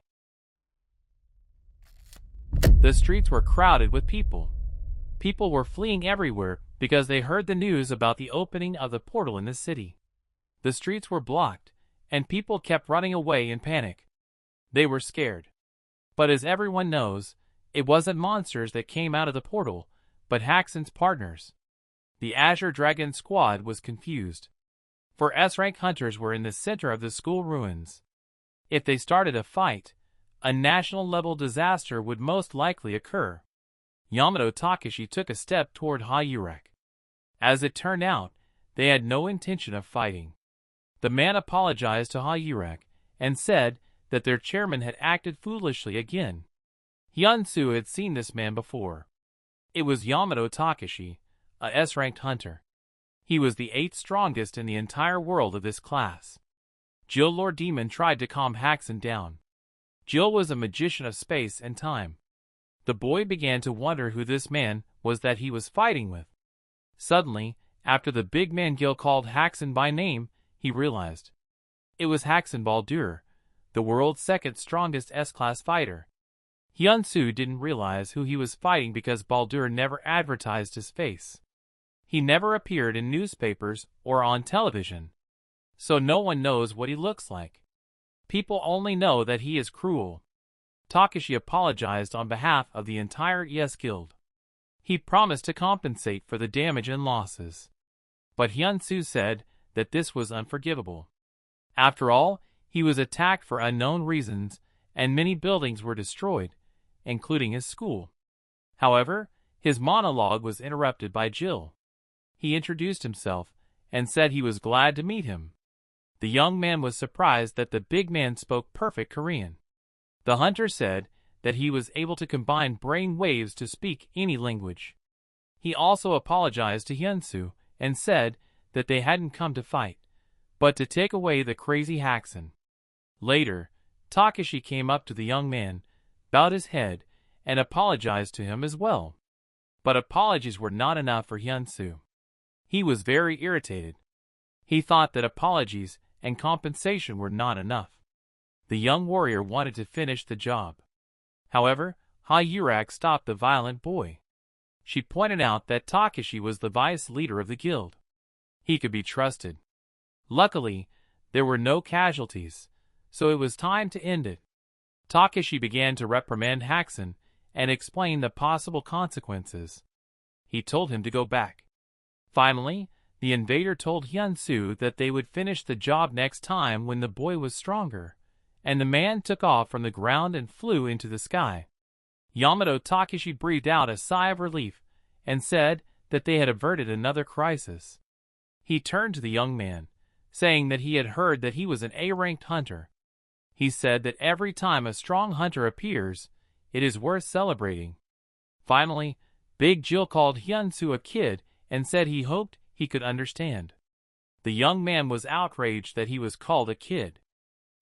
The streets were crowded with people. People were fleeing everywhere because they heard the news about the opening of the portal in the city. The streets were blocked, and people kept running away in panic. They were scared. But as everyone knows, it wasn't monsters that came out of the portal, but Haxon's partners. The Azure Dragon squad was confused. For S-rank hunters were in the center of the school ruins. If they started a fight, a national-level disaster would most likely occur. Yamato Takeshi took a step toward Hyurek. As it turned out, they had no intention of fighting. The man apologized to Hyurek and said that their chairman had acted foolishly again. Hyun-soo had seen this man before. It was Yamato Takeshi, a S-ranked hunter. He was the 8th strongest in the entire world of this class. Jill Lord Demon tried to calm Haxon down. Jill was a magician of space and time. The boy began to wonder who this man was that he was fighting with. Suddenly, after the big man Gil called Haxon by name, he realized. It was Haxon Baldur, the world's 2nd strongest S-class fighter. Hyun-soo didn't realize who he was fighting because Baldur never advertised his face. He never appeared in newspapers or on television. So no one knows what he looks like. People only know that he is cruel. Takeshi apologized on behalf of the entire Yes Guild. He promised to compensate for the damage and losses. But Hyun-soo said that this was unforgivable. After all, he was attacked for unknown reasons, and many buildings were destroyed, including his school. However, his monologue was interrupted by Jill. He introduced himself and said he was glad to meet him. The young man was surprised that the big man spoke perfect Korean. The hunter said that he was able to combine brain waves to speak any language. He also apologized to Hyun-soo and said that they hadn't come to fight, but to take away the crazy Haxon. Later, Takeshi came up to the young man, bowed his head, and apologized to him as well. But apologies were not enough for Hyun-soo. He was very irritated. He thought that apologies and compensation were not enough. The young warrior wanted to finish the job. However, Hyurek stopped the violent boy. She pointed out that Takeshi was the vice leader of the guild. He could be trusted. Luckily, there were no casualties, so it was time to end it. Takeshi began to reprimand Haxon and explain the possible consequences. He told him to go back. Finally, the invader told Hyun-soo that they would finish the job next time when the boy was stronger, and the man took off from the ground and flew into the sky. Yamato Takeshi breathed out a sigh of relief and said that they had averted another crisis. He turned to the young man, saying that he had heard that he was an A-ranked hunter. He said that every time a strong hunter appears, it is worth celebrating. Finally, Big Jill called Hyun-soo a kid and said he hoped he could understand. The young man was outraged that he was called a kid.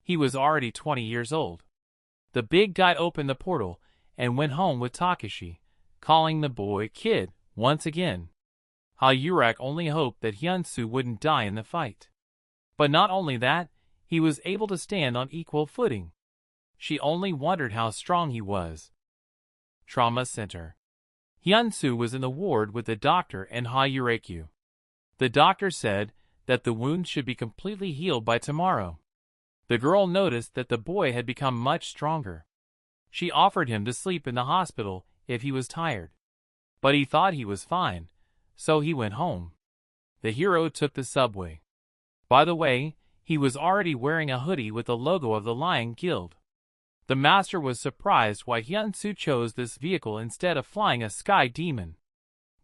He was already 20 years old. The big guy opened the portal and went home with Takeshi, calling the boy kid once again. Hyurek only hoped that Hyun-soo wouldn't die in the fight. But not only that, he was able to stand on equal footing. She only wondered how strong he was. Trauma Center. Hyun-soo was in the ward with the doctor and Hyurek. The doctor said that the wound should be completely healed by tomorrow. The girl noticed that the boy had become much stronger. She offered him to sleep in the hospital if he was tired. But he thought he was fine, so he went home. The hero took the subway. By the way, he was already wearing a hoodie with the logo of the Lion Guild. The master was surprised why Hyun-soo chose this vehicle instead of flying a sky demon.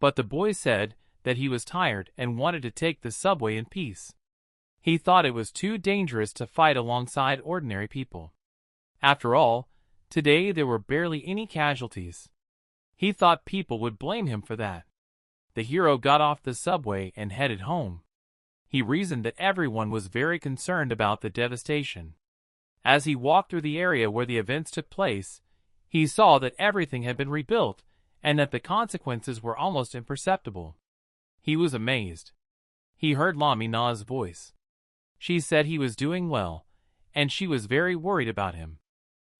But the boy said that he was tired and wanted to take the subway in peace. He thought it was too dangerous to fight alongside ordinary people. After all, today there were barely any casualties. He thought people would blame him for that. The hero got off the subway and headed home. He reasoned that everyone was very concerned about the devastation. As he walked through the area where the events took place, he saw that everything had been rebuilt and that the consequences were almost imperceptible. He was amazed. He heard Lamina's voice. She said he was doing well, and she was very worried about him.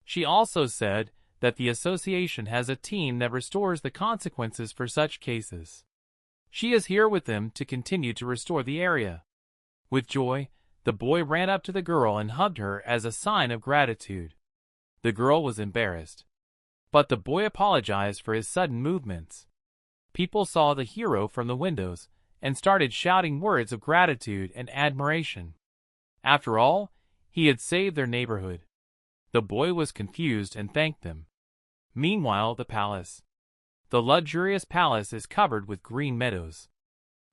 She also said that the association has a team that restores the consequences for such cases. She is here with them to continue to restore the area. With joy, the boy ran up to the girl and hugged her as a sign of gratitude. The girl was embarrassed, but the boy apologized for his sudden movements. People saw the hero from the windows and started shouting words of gratitude and admiration. After all, he had saved their neighborhood. The boy was confused and thanked them. Meanwhile, the palace. The luxurious palace is covered with green meadows.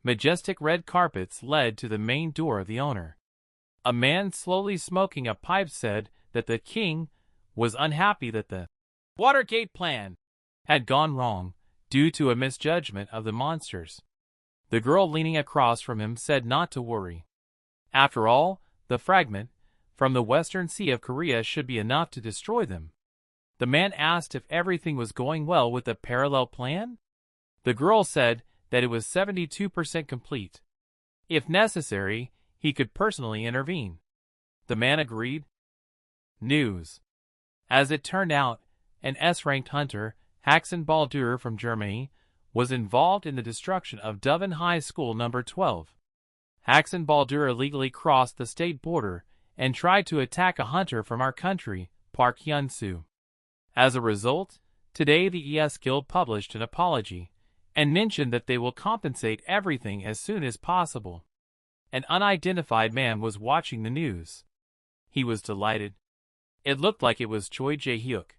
Majestic red carpets led to the main door of the owner. A man slowly smoking a pipe said that the king was unhappy that the Watergate plan had gone wrong due to a misjudgment of the monsters. The girl leaning across from him said not to worry. After all, the fragment from the Western Sea of Korea should be enough to destroy them. The man asked if everything was going well with the parallel plan. The girl said that it was 72% complete. If necessary, he could personally intervene. The man agreed. News. As it turned out, an S-ranked hunter, Haxon Baldur from Germany, was involved in the destruction of Doven High School No. 12. Haxon Baldur illegally crossed the state border and tried to attack a hunter from our country, Park Hyunsoo. As a result, today the ES Guild published an apology and mentioned that they will compensate everything as soon as possible. An unidentified man was watching the news. He was delighted. It looked like it was Choi Jae-hyuk.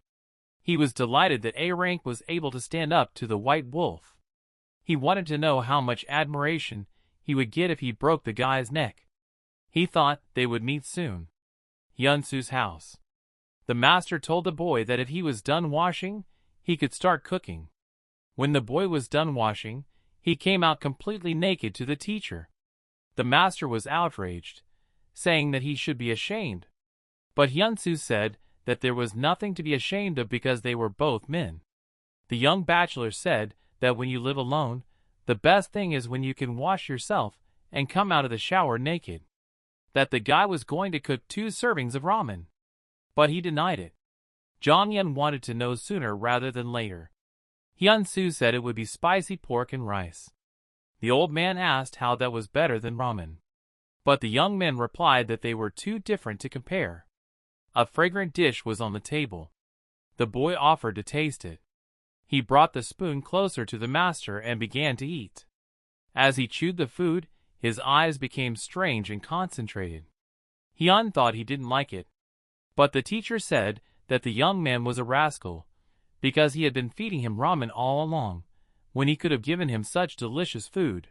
He was delighted that A-rank was able to stand up to the White Wolf. He wanted to know how much admiration he would get if he broke the guy's neck. He thought they would meet soon. Hyun-soo's house. The master told the boy that if he was done washing, he could start cooking. When the boy was done washing, he came out completely naked to the teacher. The master was outraged, saying that he should be ashamed. But Hyun-soo said that there was nothing to be ashamed of because they were both men. The young bachelor said that when you live alone, the best thing is when you can wash yourself and come out of the shower naked. That the guy was going to cook 2 servings of ramen. But he denied it. Cheongyeon wanted to know sooner rather than later. Hyun-soo said it would be spicy pork and rice. The old man asked how that was better than ramen. But the young men replied that they were too different to compare. A fragrant dish was on the table. The boy offered to taste it. He brought the spoon closer to the master and began to eat. As he chewed the food, his eyes became strange and concentrated. Hyun thought he didn't like it. But the teacher said that the young man was a rascal, because he had been feeding him ramen all along, when he could have given him such delicious food.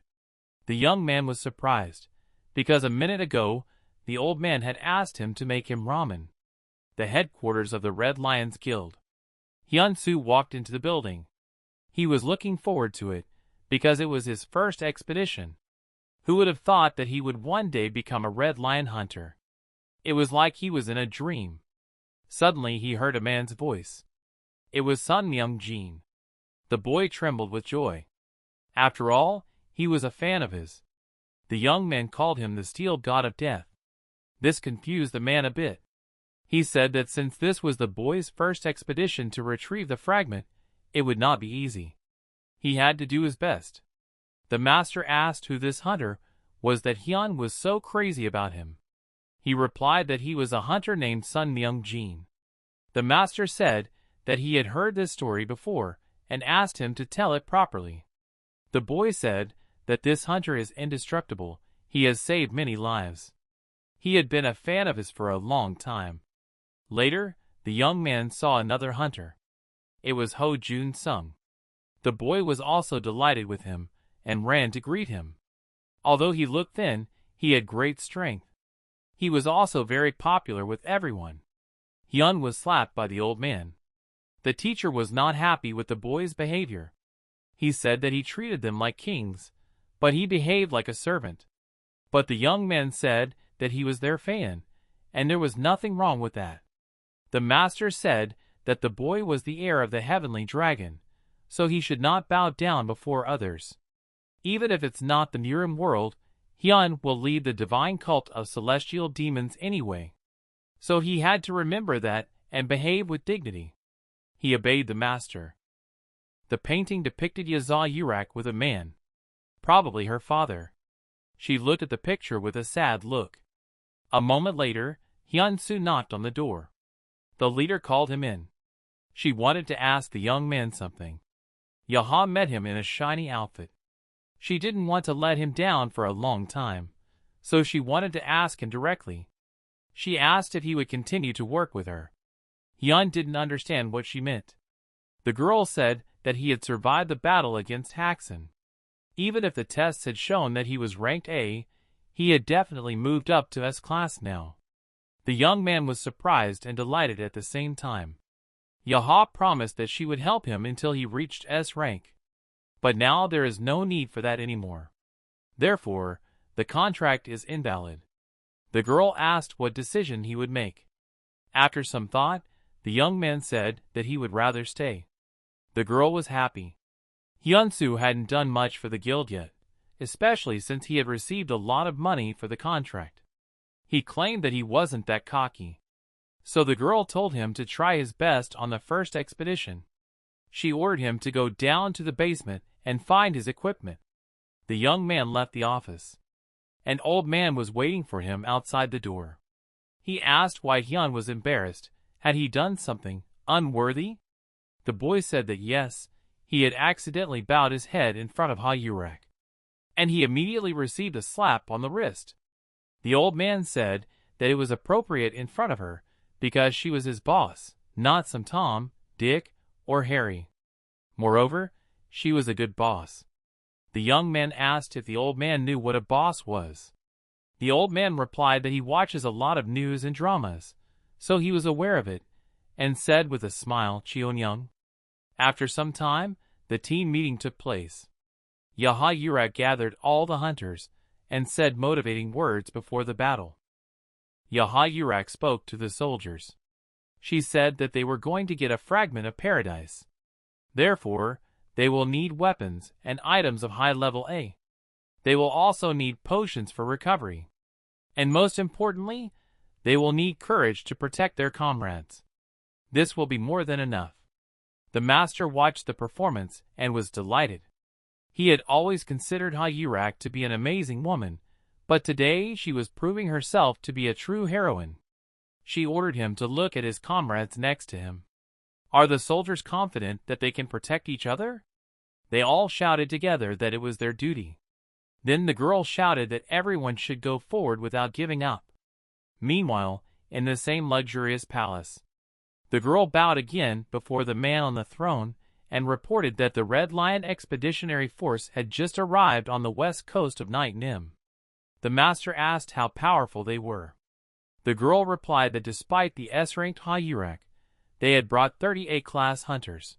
The young man was surprised, because a minute ago, the old man had asked him to make him ramen. The headquarters of the Red Lions Guild. Hyun-soo walked into the building. He was looking forward to it, because it was his first expedition. Who would have thought that he would one day become a red lion hunter? It was like he was in a dream. Suddenly he heard a man's voice. It was Sun Myung-jin. The boy trembled with joy. After all, he was a fan of his. The young man called him the steel god of death. This confused the man a bit. He said that since this was the boy's first expedition to retrieve the fragment, it would not be easy. He had to do his best. The master asked who this hunter was that Hyun was so crazy about him. He replied that he was a hunter named Sun Myung-jin. The master said that he had heard this story before and asked him to tell it properly. The boy said that this hunter is indestructible. He has saved many lives. He had been a fan of his for a long time. Later, the young man saw another hunter. It was Ho Jun-sung. The boy was also delighted with him, and ran to greet him. Although he looked thin, he had great strength. He was also very popular with everyone. Hyun was slapped by the old man. The teacher was not happy with the boy's behavior. He said that he treated them like kings, but he behaved like a servant. But the young man said that he was their fan, and there was nothing wrong with that. The master said that the boy was the heir of the heavenly dragon, so he should not bow down before others. Even if it's not the Murim world, Hyun will lead the divine cult of celestial demons anyway. So he had to remember that and behave with dignity. He obeyed the master. The painting depicted Yaza Yurak with a man, probably her father. She looked at the picture with a sad look. A moment later, Hyun-soo knocked on the door. The leader called him in. She wanted to ask the young man something. Yaha met him in a shiny outfit. She didn't want to let him down for a long time, so she wanted to ask him directly. She asked if he would continue to work with her. Hyun didn't understand what she meant. The girl said that he had survived the battle against Haxon. Even if the tests had shown that he was ranked A, he had definitely moved up to S class now. The young man was surprised and delighted at the same time. Yaha promised that she would help him until he reached S rank. But now there is no need for that anymore. Therefore, the contract is invalid. The girl asked what decision he would make. After some thought, the young man said that he would rather stay. The girl was happy. Hyun-soo hadn't done much for the guild yet, especially since he had received a lot of money for the contract. He claimed that he wasn't that cocky. So the girl told him to try his best on the first expedition. She ordered him to go down to the basement and find his equipment. The young man left the office. An old man was waiting for him outside the door. He asked why Hyun was embarrassed. Had he done something unworthy? The boy said that yes, he had accidentally bowed his head in front of Ha Yurak, and he immediately received a slap on the wrist. The old man said that it was appropriate in front of her because she was his boss, not some Tom, Dick, or Harry. Moreover, she was a good boss. The young man asked if the old man knew what a boss was. The old man replied that he watches a lot of news and dramas, so he was aware of it, and said with a smile, Cheongyeong. After some time, the team meeting took place. Yaha Yurak gathered all the hunters and said motivating words before the battle. Yaha Yurak spoke to the soldiers. She said that they were going to get a fragment of paradise. Therefore, they will need weapons and items of high level A. They will also need potions for recovery. And most importantly, they will need courage to protect their comrades. This will be more than enough. The master watched the performance and was delighted. He had always considered Ha Yurak to be an amazing woman, but today she was proving herself to be a true heroine. She ordered him to look at his comrades next to him. Are the soldiers confident that they can protect each other? They all shouted together that it was their duty. Then the girl shouted that everyone should go forward without giving up. Meanwhile, in the same luxurious palace, the girl bowed again before the man on the throne and reported that the Red Lion Expeditionary Force had just arrived on the west coast of Night Nim. The master asked how powerful they were. The girl replied that despite the S-ranked Ha Yurak, they had brought 30 A-class hunters.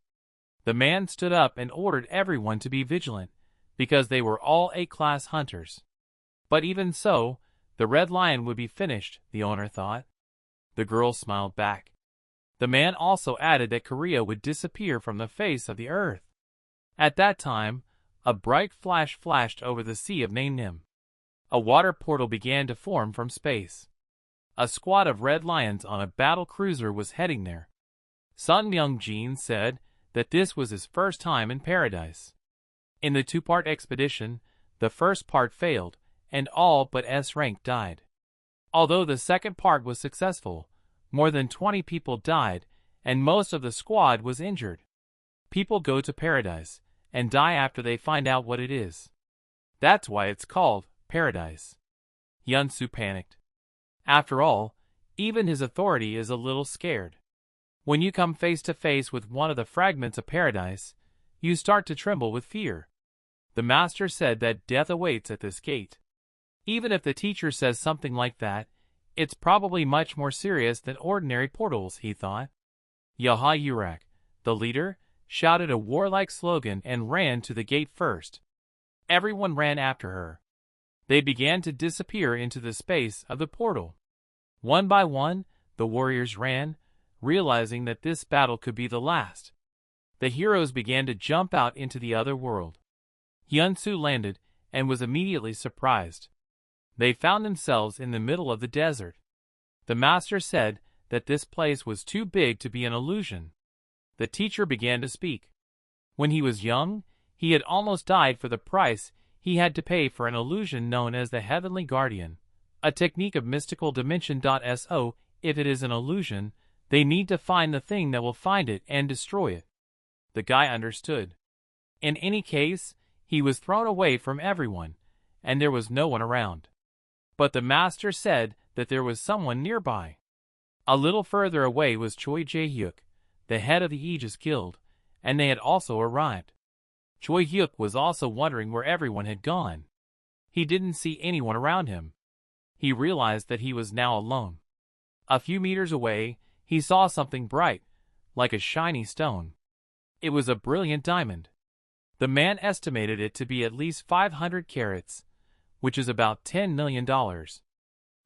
The man stood up and ordered everyone to be vigilant, because they were all A-class hunters. But even so, the Red Lion would be finished, the owner thought. The girl smiled back. The man also added that Korea would disappear from the face of the earth. At that time, a bright flash flashed over the sea of Nanim. A water portal began to form from space. A squad of red lions on a battle cruiser was heading there. Sun Myung-jin said that this was his first time in paradise. In the two-part expedition, the first part failed, and all but S-rank died. Although the second part was successful, more than 20 people died, and most of the squad was injured. People go to paradise, and die after they find out what it is. That's why it's called paradise. Hyun-soo panicked. After all, even his authority is a little scared. When you come face to face with one of the fragments of paradise, you start to tremble with fear. The master said that death awaits at this gate. Even if the teacher says something like that, it's probably much more serious than ordinary portals, he thought. Hyurak, the leader, shouted a warlike slogan and ran to the gate first. Everyone ran after her. They began to disappear into the space of the portal. One by one, the warriors ran, realizing that this battle could be the last. The heroes began to jump out into the other world. Hyun-soo landed and was immediately surprised. They found themselves in the middle of the desert. The master said that this place was too big to be an illusion. The teacher began to speak. When he was young, he had almost died for the price he had to pay for an illusion known as the Heavenly Guardian, a technique of mystical dimension. So, if it is an illusion, they need to find the thing that will find it and destroy it. The guy understood. In any case, he was thrown away from everyone, and there was no one around. But the master said that there was someone nearby. A little further away was Choi Jae-hyuk, the head of the Aegis Guild, and they had also arrived. Choi Hyuk was also wondering where everyone had gone. He didn't see anyone around him. He realized that he was now alone. A few meters away, he saw something bright, like a shiny stone. It was a brilliant diamond. The man estimated it to be at least 500 carats, which is about $10 million.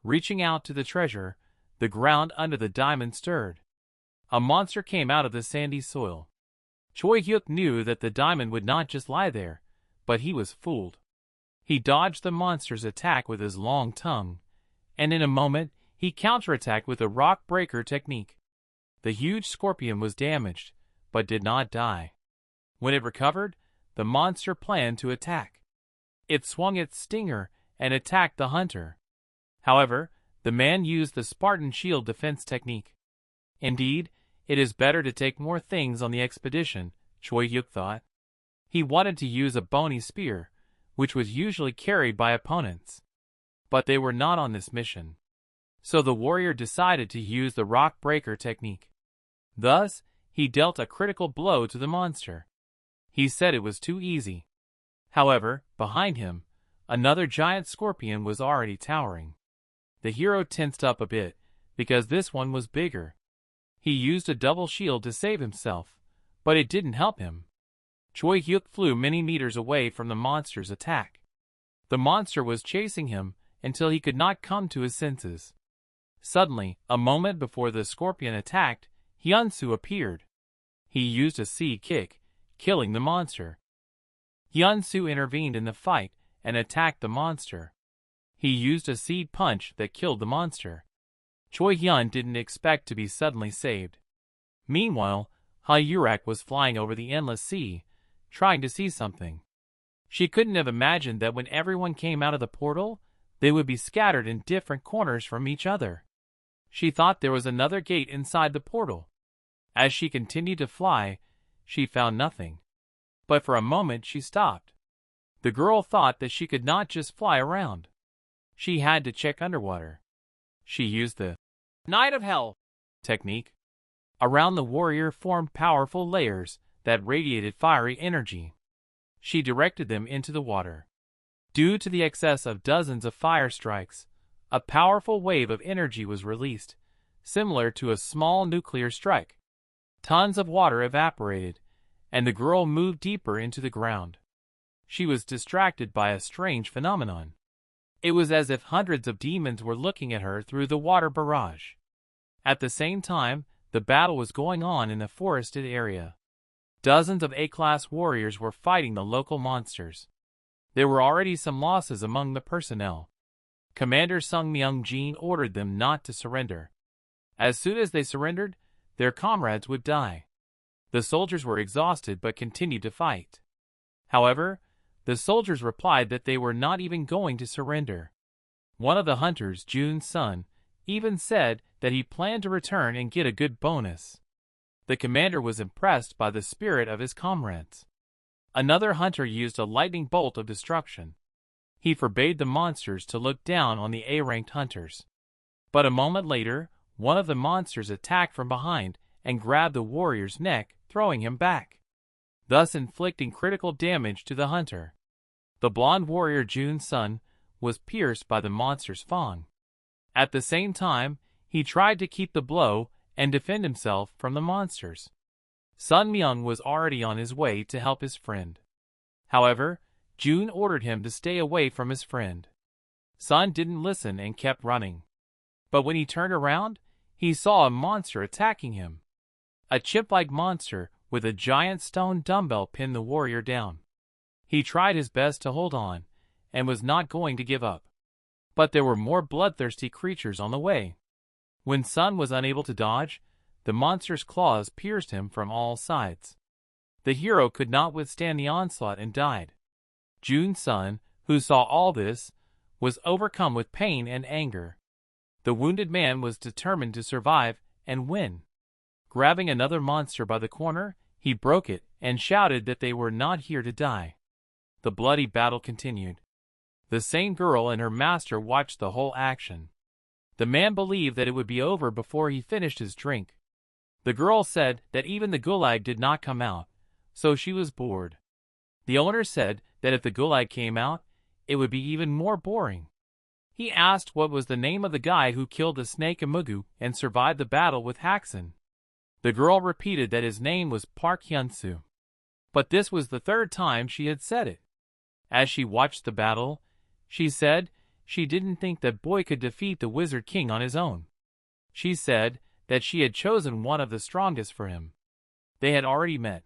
Reaching out to the treasure, the ground under the diamond stirred. A monster came out of the sandy soil. Choi Hyuk knew that the diamond would not just lie there, but he was fooled. He dodged the monster's attack with his long tongue, and in a moment he counterattacked with a rock breaker technique. The huge scorpion was damaged, but did not die. When it recovered, the monster planned to attack. It swung its stinger and attacked the hunter. However, the man used the Spartan shield defense technique. Indeed, it is better to take more things on the expedition, Choi Hyuk thought. He wanted to use a bony spear, which was usually carried by opponents. But they were not on this mission. So the warrior decided to use the rock breaker technique. Thus, he dealt a critical blow to the monster. He said it was too easy. However, behind him, another giant scorpion was already towering. The hero tensed up a bit, because this one was bigger. He used a double shield to save himself, but it didn't help him. Choi Hyuk flew many meters away from the monster's attack. The monster was chasing him until he could not come to his senses. Suddenly, a moment before the scorpion attacked, Hyun-soo appeared. He used a seed kick, killing the monster. Hyun-soo intervened in the fight and attacked the monster. He used a seed punch that killed the monster. Choi Hyun didn't expect to be suddenly saved. Meanwhile, Hyurak was flying over the endless sea, trying to see something. She couldn't have imagined that when everyone came out of the portal, they would be scattered in different corners from each other. She thought there was another gate inside the portal. As she continued to fly, she found nothing. But for a moment she stopped. The girl thought that she could not just fly around. She had to check underwater. She used the Night of Hell technique. Around the warrior formed powerful layers that radiated fiery energy. She directed them into the water. Due to the excess of dozens of fire strikes, a powerful wave of energy was released, similar to a small nuclear strike. Tons of water evaporated, and the girl moved deeper into the ground. She was distracted by a strange phenomenon. It was as if hundreds of demons were looking at her through the water barrage. At the same time, the battle was going on in a forested area. Dozens of A-class warriors were fighting the local monsters. There were already some losses among the personnel. Commander Sung Myung-jin ordered them not to surrender. As soon as they surrendered, their comrades would die. The soldiers were exhausted but continued to fight. However, the soldiers replied that they were not even going to surrender. One of the hunters, Jun's son, even said that he planned to return and get a good bonus. The commander was impressed by the spirit of his comrades. Another hunter used a lightning bolt of destruction. He forbade the monsters to look down on the A-ranked hunters. But a moment later, one of the monsters attacked from behind and grabbed the warrior's neck, throwing him back, thus inflicting critical damage to the hunter. The blonde warrior Jun's son was pierced by the monster's fang. At the same time, he tried to keep the blow and defend himself from the monsters. Sun Myung was already on his way to help his friend. However, Jun ordered him to stay away from his friend. Sun didn't listen and kept running. But when he turned around, he saw a monster attacking him. A chimp-like monster with a giant stone dumbbell pinned the warrior down. He tried his best to hold on, and was not going to give up. But there were more bloodthirsty creatures on the way. When Sun was unable to dodge, the monster's claws pierced him from all sides. The hero could not withstand the onslaught and died. Jun's son, who saw all this, was overcome with pain and anger. The wounded man was determined to survive and win. Grabbing another monster by the corner, he broke it and shouted that they were not here to die. The bloody battle continued. The same girl and her master watched the whole action. The man believed that it would be over before he finished his drink. The girl said that even the gulag did not come out, so she was bored. The owner said that if the gulag came out, it would be even more boring. He asked what was the name of the guy who killed the snake Imugu and survived the battle with Haxon. The girl repeated that his name was Park Hyunsoo. But this was the third time she had said it. As she watched the battle, she said she didn't think that boy could defeat the Wizard King on his own. She said that she had chosen one of the strongest for him. They had already met.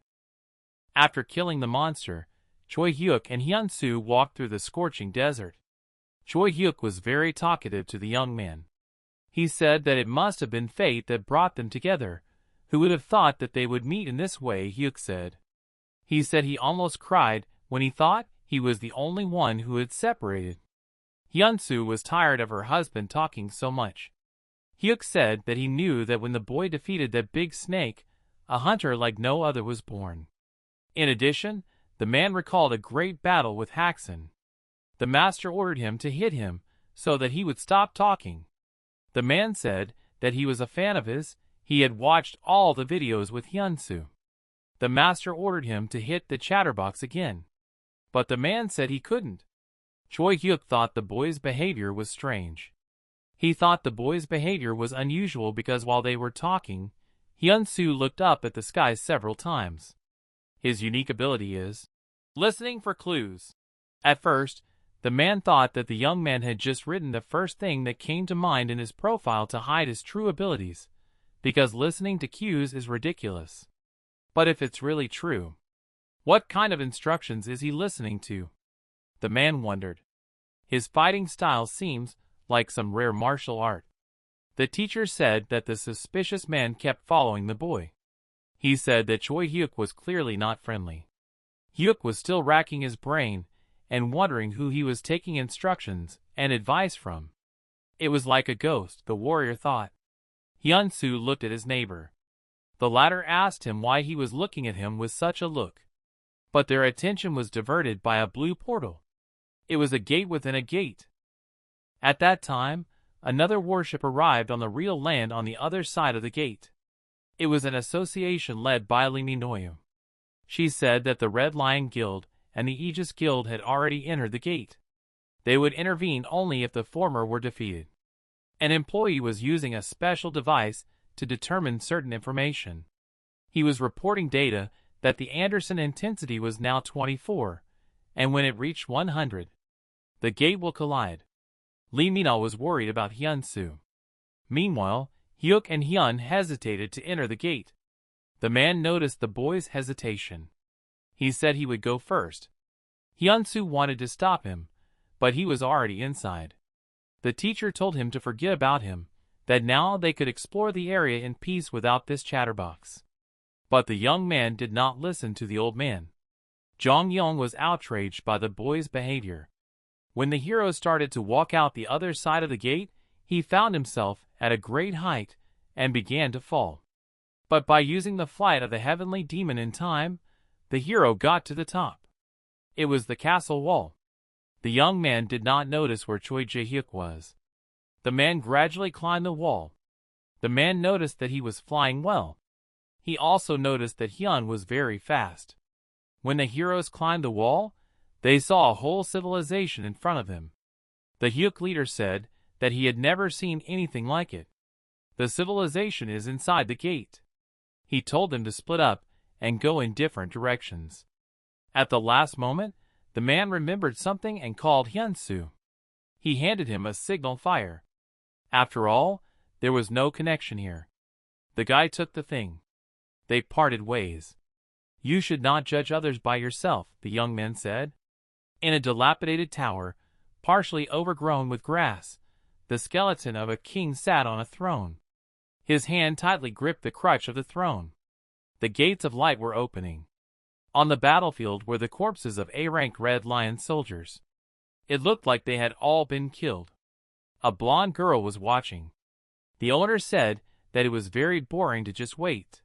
After killing the monster, Choi Hyuk and Hyun-soo walked through the scorching desert. Choi Hyuk was very talkative to the young man. He said that it must have been fate that brought them together. Who would have thought that they would meet in this way, Hyuk said. He said he almost cried when he thought he was the only one who had separated. Hyun-soo was tired of her husband talking so much. Hyuk said that he knew that when the boy defeated that big snake, a hunter like no other was born. In addition, the man recalled a great battle with Haxon. The master ordered him to hit him so that he would stop talking. The man said that he was a fan of his. He had watched all the videos with Hyun-soo. The master ordered him to hit the chatterbox again. But the man said he couldn't. Choi Hyuk thought the boy's behavior was strange. He thought the boy's behavior was unusual because while they were talking, Hyun-soo looked up at the sky several times. His unique ability is listening for clues. At first, the man thought that the young man had just written the first thing that came to mind in his profile to hide his true abilities, because listening to cues is ridiculous. But if it's really true, what kind of instructions is he listening to? The man wondered. His fighting style seems like some rare martial art. The teacher said that the suspicious man kept following the boy. He said that Choi Hyuk was clearly not friendly. Hyuk was still racking his brain and wondering who he was taking instructions and advice from. It was like a ghost, the warrior thought. Hyun-soo looked at his neighbor. The latter asked him why he was looking at him with such a look. But their attention was diverted by a blue portal. It was a gate within a gate. At that time, another warship arrived on the real land on the other side of the gate. It was an association led by Lee Min-noyu. She said that the Red Lion Guild and the Aegis Guild had already entered the gate. They would intervene only if the former were defeated. An employee was using a special device to determine certain information. He was reporting data that the Anderson intensity was now 24, and when it reached 100, the gate will collide. Lee Min-na was worried about Hyun-soo. Meanwhile, Hyuk and Hyun hesitated to enter the gate. The man noticed the boy's hesitation. He said he would go first. Hyun-soo wanted to stop him, but he was already inside. The teacher told him to forget about him, that now they could explore the area in peace without this chatterbox. But the young man did not listen to the old man. Cheongyeong was outraged by the boy's behavior. When the hero started to walk out the other side of the gate, he found himself at a great height and began to fall. But by using the flight of the heavenly demon in time, the hero got to the top. It was the castle wall. The young man did not notice where Choi Jae-hyuk was. The man gradually climbed the wall. The man noticed that he was flying well. He also noticed that Hyun was very fast. When the heroes climbed the wall, they saw a whole civilization in front of them. The Hyuk leader said that he had never seen anything like it. The civilization is inside the gate. He told them to split up and go in different directions. At the last moment, the man remembered something and called Hyun-soo. He handed him a signal fire. After all, there was no connection here. The guy took the thing. They parted ways. You should not judge others by yourself, the young man said. In a dilapidated tower, partially overgrown with grass, the skeleton of a king sat on a throne. His hand tightly gripped the crutch of the throne. The gates of light were opening. On the battlefield were the corpses of A-rank Red Lion soldiers. It looked like they had all been killed. A blonde girl was watching. The owner said that it was very boring to just wait.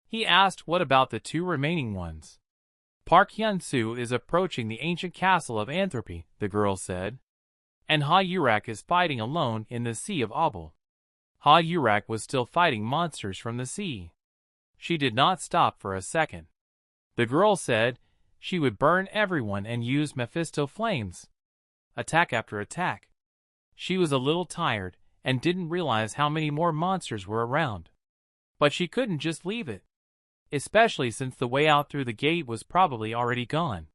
He asked what about the two remaining ones. Park Hyunsoo is approaching the ancient castle of Entropy, the girl said. And Ha-Yurak is fighting alone in the Sea of Abel. Ha-Yurak was still fighting monsters from the sea. She did not stop for a second. The girl said she would burn everyone and use Mephisto flames. Attack after attack. She was a little tired and didn't realize how many more monsters were around. But she couldn't just leave it, especially since the way out through the gate was probably already gone.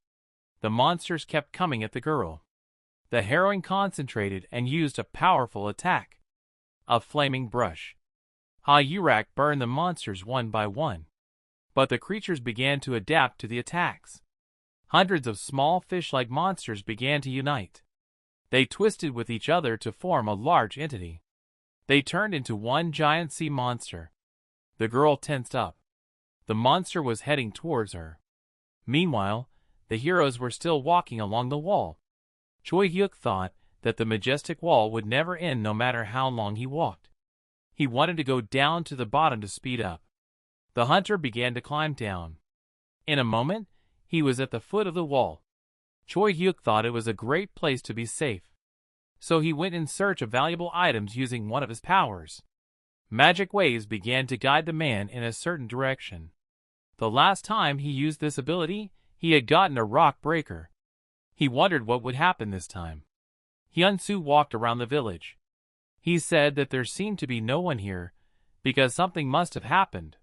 The monsters kept coming at the girl. The heroine concentrated and used a powerful attack. A flaming brush. Ha-Yurak burned the monsters one by one. But the creatures began to adapt to the attacks. Hundreds of small fish-like monsters began to unite. They twisted with each other to form a large entity. They turned into one giant sea monster. The girl tensed up. The monster was heading towards her. Meanwhile, the heroes were still walking along the wall. Choi-hyuk thought that the majestic wall would never end no matter how long he walked. He wanted to go down to the bottom to speed up. The hunter began to climb down. In a moment, he was at the foot of the wall. Choi-hyuk thought it was a great place to be safe. So he went in search of valuable items using one of his powers. Magic waves began to guide the man in a certain direction. The last time he used this ability, he had gotten a rock breaker. He wondered what would happen this time. Hyun-soo walked around the village. He said that there seemed to be no one here, because something must have happened.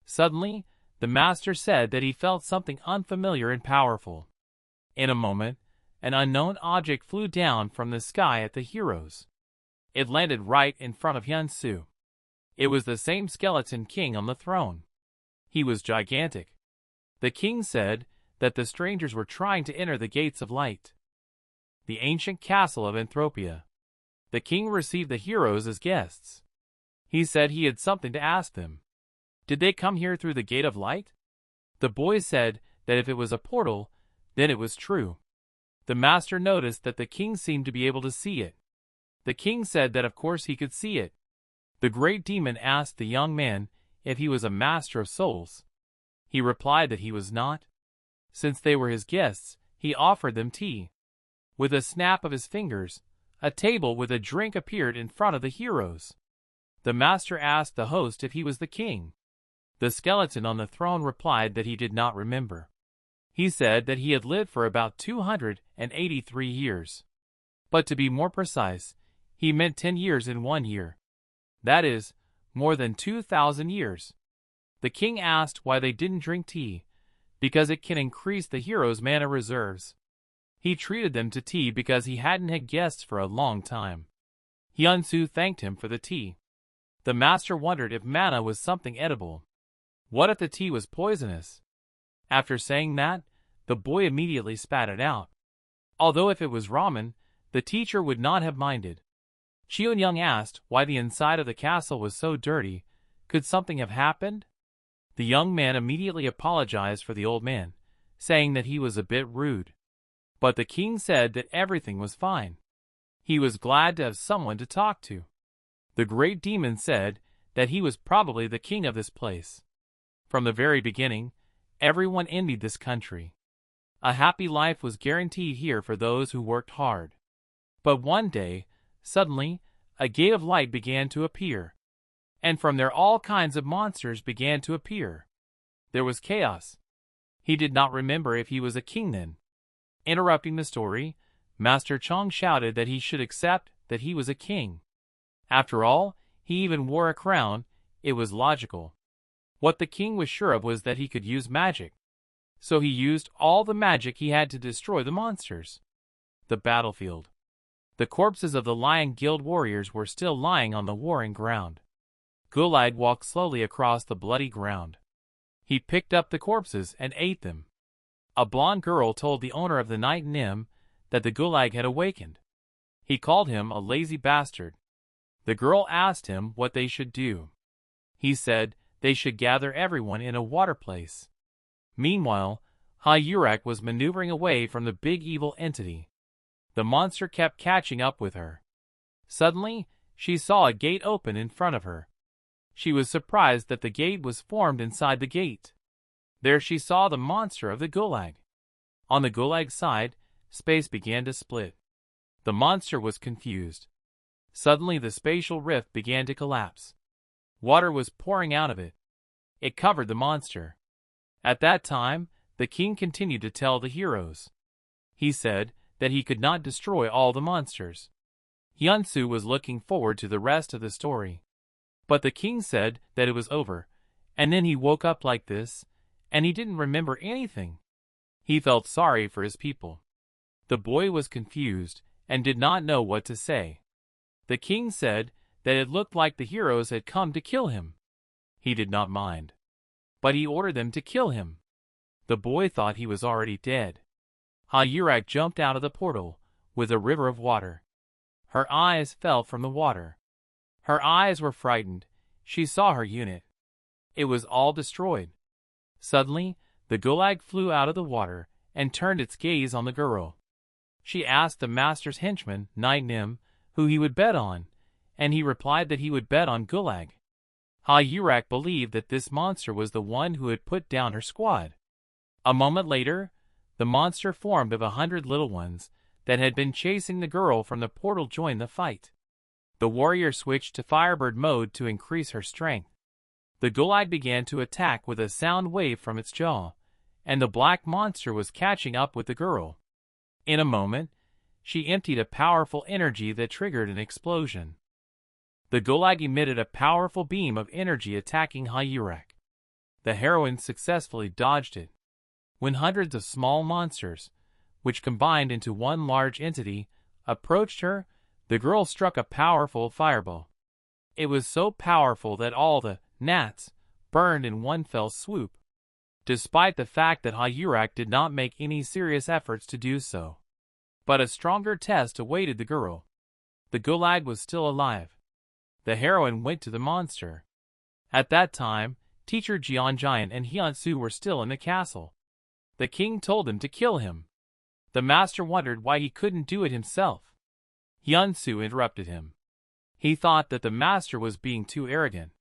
Suddenly, the master said that he felt something unfamiliar and powerful. In a moment, an unknown object flew down from the sky at the heroes. It landed right in front of Hyun-soo. It was the same skeleton king on the throne. He was gigantic. The king said that the strangers were trying to enter the gates of light. The ancient castle of Entropia. The king received the heroes as guests. He said he had something to ask them. Did they come here through the gate of light? The boys said that if it was a portal, then it was true. The master noticed that the king seemed to be able to see it. The king said that of course he could see it. The great demon asked the young man if he was a master of souls. He replied that he was not. Since they were his guests, he offered them tea. With a snap of his fingers, a table with a drink appeared in front of the heroes. The master asked the host if he was the king. The skeleton on the throne replied that he did not remember. He said that he had lived for about 283 years. But to be more precise, he meant 10 years in 1 year. That is, more than 2,000 years. The king asked why they didn't drink tea, because it can increase the hero's mana reserves. He treated them to tea because he hadn't had guests for a long time. Hyun-soo thanked him for the tea. The master wondered if mana was something edible. What if the tea was poisonous? After saying that, the boy immediately spat it out. Although if it was ramen, the teacher would not have minded. Cheongyeong asked why the inside of the castle was so dirty. Could something have happened? The young man immediately apologized for the old man, saying that he was a bit rude. But the king said that everything was fine. He was glad to have someone to talk to. The great demon said that he was probably the king of this place. From the very beginning, everyone envied this country. A happy life was guaranteed here for those who worked hard. But one day, suddenly, a gate of light began to appear. and from there all kinds of monsters began to appear. There was chaos. He did not remember if he was a king then. Interrupting the story, Master Chong shouted that he should accept that he was a king. After all, he even wore a crown. It was logical. What the king was sure of was that he could use magic. So he used all the magic he had to destroy the monsters. The battlefield. The corpses of the Lion Guild warriors were still lying on the warring ground. Gulag walked slowly across the bloody ground. He picked up the corpses and ate them. A blonde girl told the owner of the Night Nim that the Gulag had awakened. He called him a lazy bastard. The girl asked him what they should do. He said they should gather everyone in a water place. Meanwhile, Hyurak was maneuvering away from the big evil entity. The monster kept catching up with her. Suddenly, she saw a gate open in front of her. She was surprised that the gate was formed inside the gate. There she saw the monster of the Gulag. On the Gulag side, space began to split. The monster was confused. Suddenly the spatial rift began to collapse. Water was pouring out of it. It covered the monster. At that time, the king continued to tell the heroes. He said that he could not destroy all the monsters. Hyun-soo was looking forward to the rest of the story. But the king said that it was over, and then he woke up like this, and he didn't remember anything. He felt sorry for his people. The boy was confused and did not know what to say. The king said that it looked like the heroes had come to kill him. He did not mind. But he ordered them to kill him. The boy thought he was already dead. Hyurak jumped out of the portal with a river of water. Her eyes fell from the water. Her eyes were frightened. She saw her unit. It was all destroyed. Suddenly, the Gulag flew out of the water and turned its gaze on the girl. She asked the master's henchman, Night Nim, who he would bet on, and he replied that he would bet on Gulag. Hyurak believed that this monster was the one who had put down her squad. A moment later, the monster formed of 100 little ones that had been chasing the girl from the portal joined the fight. The warrior switched to Firebird mode to increase her strength. The Gulag began to attack with a sound wave from its jaw, and the black monster was catching up with the girl. In a moment, she emptied a powerful energy that triggered an explosion. The Gulag emitted a powerful beam of energy attacking Hyurak. The heroine successfully dodged it. When hundreds of small monsters, which combined into one large entity, approached her, the girl struck a powerful fireball. It was so powerful that all the gnats burned in one fell swoop, despite the fact that Hyurak did not make any serious efforts to do so. But a stronger test awaited the girl. The Gulag was still alive. The heroine went to the monster. At that time, teacher Cheongyeon and Hyun-soo were still in the castle. The king told him to kill him. The master wondered why he couldn't do it himself. Hyun-soo interrupted him. He thought that the master was being too arrogant.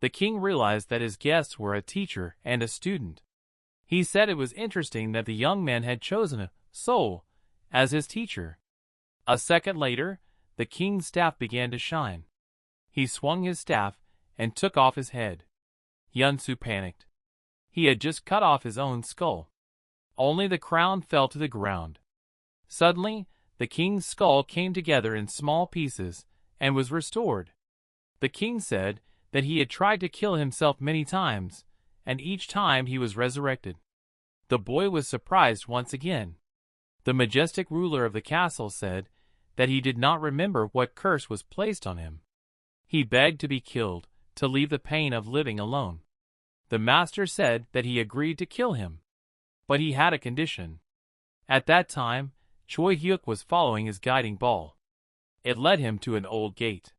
The king realized that his guests were a teacher and a student. He said it was interesting that the young man had chosen a soul as his teacher. A second later, the king's staff began to shine. He swung his staff and took off his head. Hyun-soo panicked. He had just cut off his own skull. Only the crown fell to the ground. Suddenly, the king's skull came together in small pieces and was restored. The king said that he had tried to kill himself many times, and each time he was resurrected. The boy was surprised once again. The majestic ruler of the castle said that he did not remember what curse was placed on him. He begged to be killed, to leave the pain of living alone. The master said that he agreed to kill him. But he had a condition. At that time, Choi Hyuk was following his guiding ball. It led him to an old gate.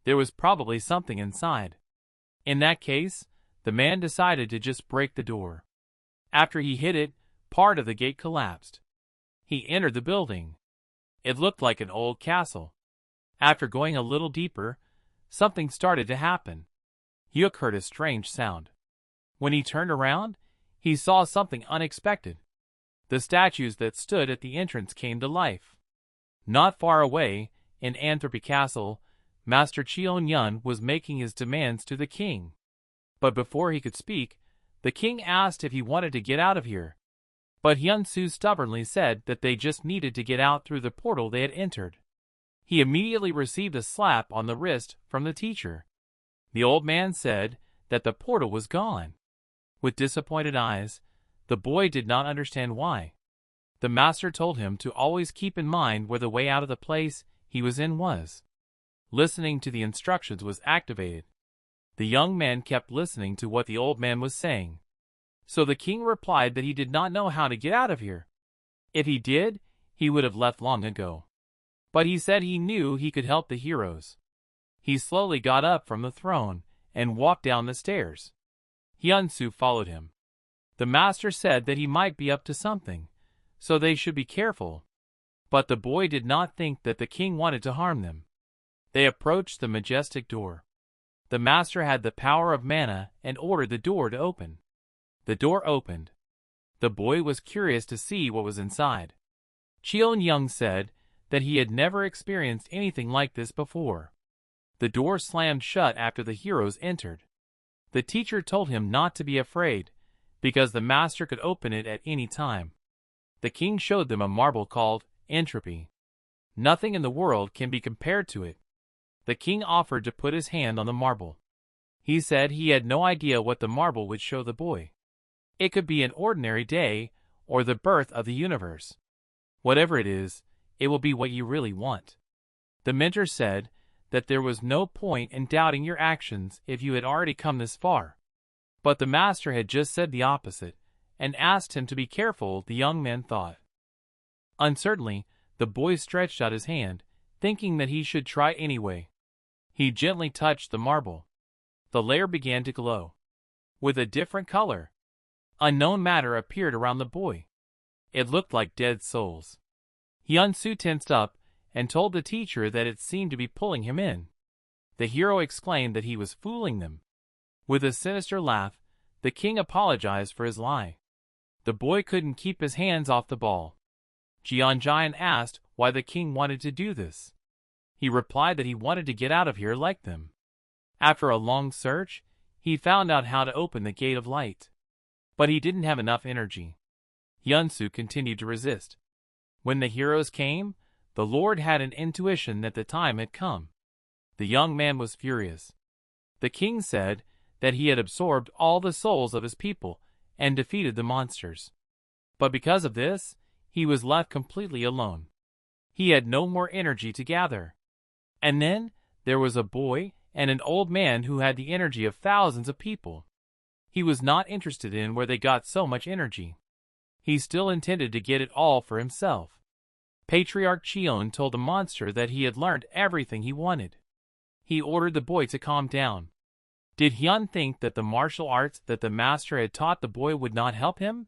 There was probably something inside. In that case, the man decided to just break the door. After he hit it, part of the gate collapsed. He entered the building. It looked like an old castle. After going a little deeper, something started to happen. Hyuk heard a strange sound. When he turned around, he saw something unexpected. The statues that stood at the entrance came to life. Not far away, in Anthropy Castle, Master Cheongyeon was making his demands to the king. But before he could speak, the king asked if he wanted to get out of here. But Hyun-soo stubbornly said that they just needed to get out through the portal they had entered. He immediately received a slap on the wrist from the teacher. The old man said that the portal was gone. With disappointed eyes, the boy did not understand why. The master told him to always keep in mind where the way out of the place he was in was. Listening to the instructions was activated. The young man kept listening to what the old man was saying. So the king replied that he did not know how to get out of here. If he did, he would have left long ago. But he said he knew he could help the heroes. He slowly got up from the throne and walked down the stairs. Hyun-soo followed him. The master said that he might be up to something, so they should be careful. But the boy did not think that the king wanted to harm them. They approached the majestic door. The master had the power of mana and ordered the door to open. The door opened. The boy was curious to see what was inside. Cheongyeong said that he had never experienced anything like this before. The door slammed shut after the heroes entered. The teacher told him not to be afraid, because the master could open it at any time. The king showed them a marble called entropy. Nothing in the world can be compared to it. The king offered to put his hand on the marble. He said he had no idea what the marble would show the boy. It could be an ordinary day, or the birth of the universe. Whatever it is, it will be what you really want. The mentor said that there was no point in doubting your actions if you had already come this far. But the master had just said the opposite, and asked him to be careful, the young man thought. Uncertainly, the boy stretched out his hand, thinking that he should try anyway. He gently touched the marble. The layer began to glow. With a different color. Unknown matter appeared around the boy. It looked like dead souls. Hyun-soo tensed up and told the teacher that it seemed to be pulling him in. The hero exclaimed that he was fooling them. With a sinister laugh, the king apologized for his lie. The boy couldn't keep his hands off the ball. Cheongyeon asked why the king wanted to do this. He replied that he wanted to get out of here like them. After a long search, he found out how to open the gate of light. But he didn't have enough energy. Hyun-soo continued to resist. When the heroes came, the Lord had an intuition that the time had come. The young man was furious. The king said that he had absorbed all the souls of his people and defeated the monsters. But because of this, he was left completely alone. He had no more energy to gather. And then there was a boy and an old man who had the energy of thousands of people. He was not interested in where they got so much energy. He still intended to get it all for himself. Patriarch Cheongyeon told the monster that he had learned everything he wanted. He ordered the boy to calm down. Did Hyun think that the martial arts that the master had taught the boy would not help him?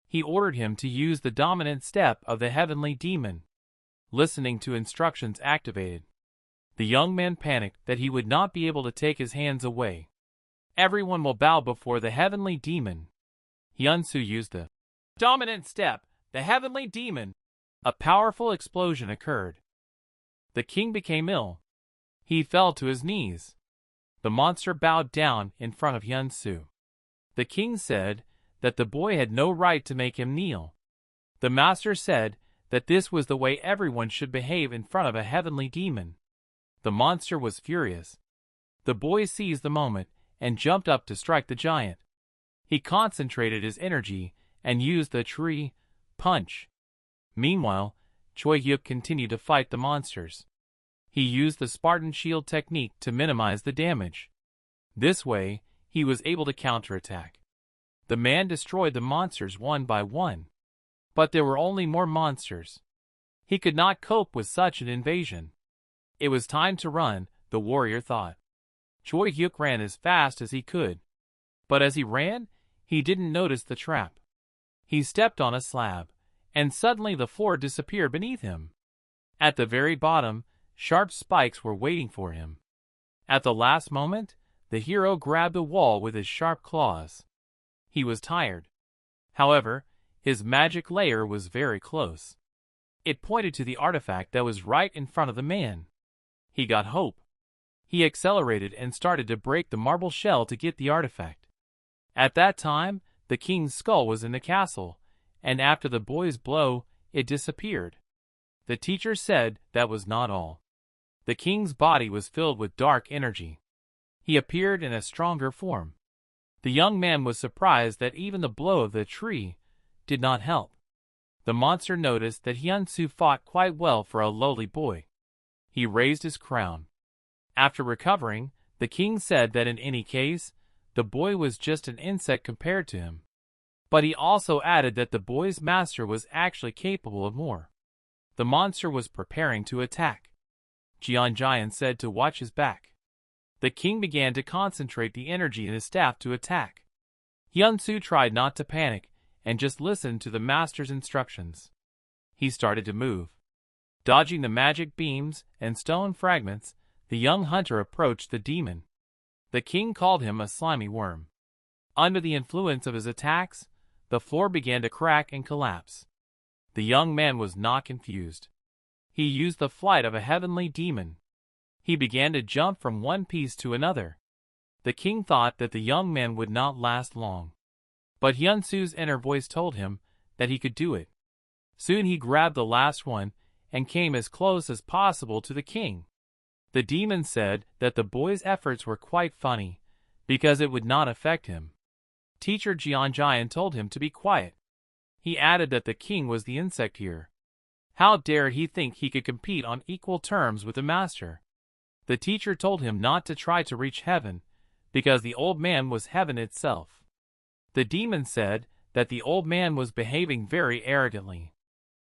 He ordered him to use the dominant step of the heavenly demon. Listening to instructions activated. The young man panicked that he would not be able to take his hands away. Everyone will bow before the heavenly demon. Hyun-soo used the dominant step, the heavenly demon. A powerful explosion occurred. The king became ill. He fell to his knees. The monster bowed down in front of Hyun-soo. The king said that the boy had no right to make him kneel. The master said that this was the way everyone should behave in front of a heavenly demon. The monster was furious. The boy seized the moment and jumped up to strike the giant. He concentrated his energy and used the tree punch. Meanwhile, Cheongyeong continued to fight the monsters. He used the Spartan shield technique to minimize the damage. This way, he was able to counterattack. The man destroyed the monsters one by one. But there were only more monsters. He could not cope with such an invasion. It was time to run, the warrior thought. Cheongyeong ran as fast as he could. But as he ran, he didn't notice the trap. He stepped on a slab, and suddenly the floor disappeared beneath him. At the very bottom, sharp spikes were waiting for him. At the last moment, the hero grabbed the wall with his sharp claws. He was tired. However, his magic layer was very close. It pointed to the artifact that was right in front of the man. He got hope. He accelerated and started to break the marble shell to get the artifact. At that time, the king's skull was in the castle, and after the boy's blow, it disappeared. The teacher said that was not all. The king's body was filled with dark energy. He appeared in a stronger form. The young man was surprised that even the blow of the tree did not help. The monster noticed that Hyun-soo fought quite well for a lowly boy. He raised his crown. After recovering, the king said that in any case, the boy was just an insect compared to him. But he also added that the boy's master was actually capable of more. The monster was preparing to attack. Cheongyeon said to watch his back. The king began to concentrate the energy in his staff to attack. Hyun-soo tried not to panic and just listened to the master's instructions. He started to move. Dodging the magic beams and stone fragments, the young hunter approached the demon. The king called him a slimy worm. Under the influence of his attacks, the floor began to crack and collapse. The young man was not confused. He used the flight of a heavenly demon. He began to jump from one piece to another. The king thought that the young man would not last long. But Hyun-soo's inner voice told him that he could do it. Soon he grabbed the last one and came as close as possible to the king. The demon said that the boy's efforts were quite funny, because it would not affect him. Teacher Cheongyeon told him to be quiet. He added that the king was the insect here. How dared he think he could compete on equal terms with the master? The teacher told him not to try to reach heaven, because the old man was heaven itself. The demon said that the old man was behaving very arrogantly.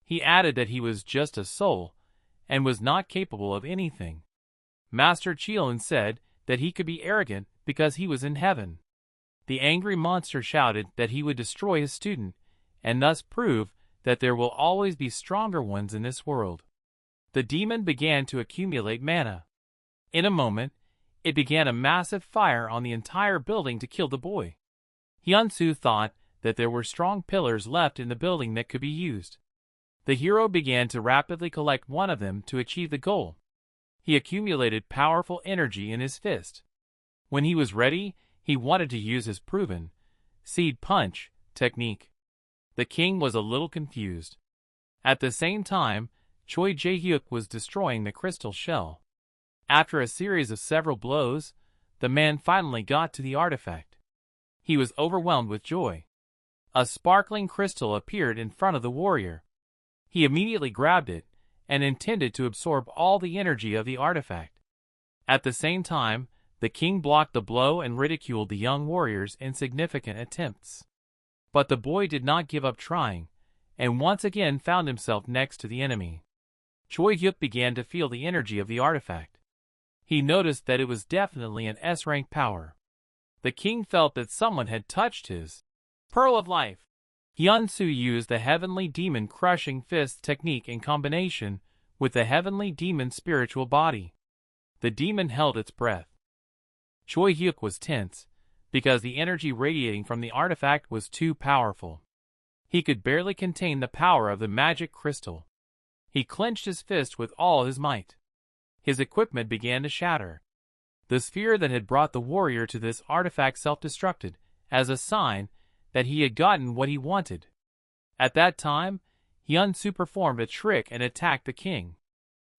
He added that he was just a soul, and was not capable of anything. Master Cheongyeon said that he could be arrogant because he was in heaven. The angry monster shouted that he would destroy his student, and thus prove that there will always be stronger ones in this world. The demon began to accumulate mana. In a moment, it began a massive fire on the entire building to kill the boy. Hyun-soo thought that there were strong pillars left in the building that could be used. The hero began to rapidly collect one of them to achieve the goal. He accumulated powerful energy in his fist. When he was ready, he wanted to use his proven seed punch technique. The king was a little confused. At the same time, Choi Jae-hyuk was destroying the crystal shell. After a series of several blows, the man finally got to the artifact. He was overwhelmed with joy. A sparkling crystal appeared in front of the warrior. He immediately grabbed it and intended to absorb all the energy of the artifact. At the same time, the king blocked the blow and ridiculed the young warrior's insignificant attempts. But the boy did not give up trying, and once again found himself next to the enemy. Choi Hyuk began to feel the energy of the artifact. He noticed that it was definitely an S-rank power. The king felt that someone had touched his pearl of life. Hyun-soo used the heavenly demon crushing fist technique in combination with the heavenly demon's spiritual body. The demon held its breath. Choi Hyuk was tense, because the energy radiating from the artifact was too powerful. He could barely contain the power of the magic crystal. He clenched his fist with all his might. His equipment began to shatter. The sphere that had brought the warrior to this artifact self-destructed, as a sign that he had gotten what he wanted. At that time, Hyun-soo performed a trick and attacked the king.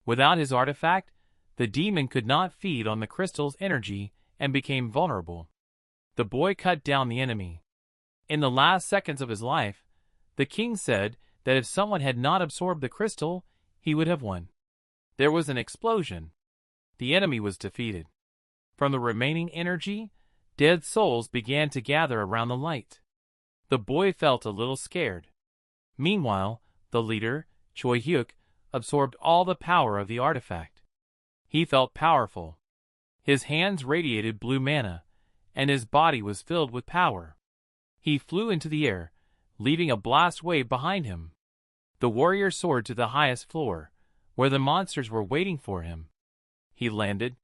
Without his artifact, the demon could not feed on the crystal's energy and became vulnerable. The boy cut down the enemy. In the last seconds of his life, the king said that if someone had not absorbed the crystal, he would have won. There was an explosion. The enemy was defeated. From the remaining energy, dead souls began to gather around the light. The boy felt a little scared. Meanwhile, the leader, Choi Hyuk, absorbed all the power of the artifact. He felt powerful. His hands radiated blue mana, and his body was filled with power. He flew into the air, leaving a blast wave behind him. The warrior soared to the highest floor, where the monsters were waiting for him. He landed.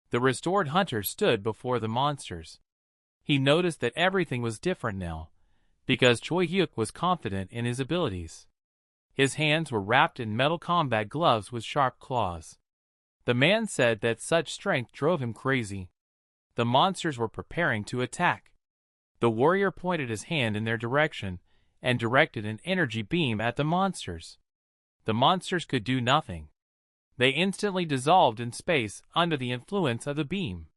The restored hunter stood before the monsters. He noticed that everything was different now, because Choi Hyuk was confident in his abilities. His hands were wrapped in metal combat gloves with sharp claws. The man said that such strength drove him crazy. The monsters were preparing to attack. The warrior pointed his hand in their direction and directed an energy beam at the monsters. The monsters could do nothing. They instantly dissolved in space under the influence of the beam.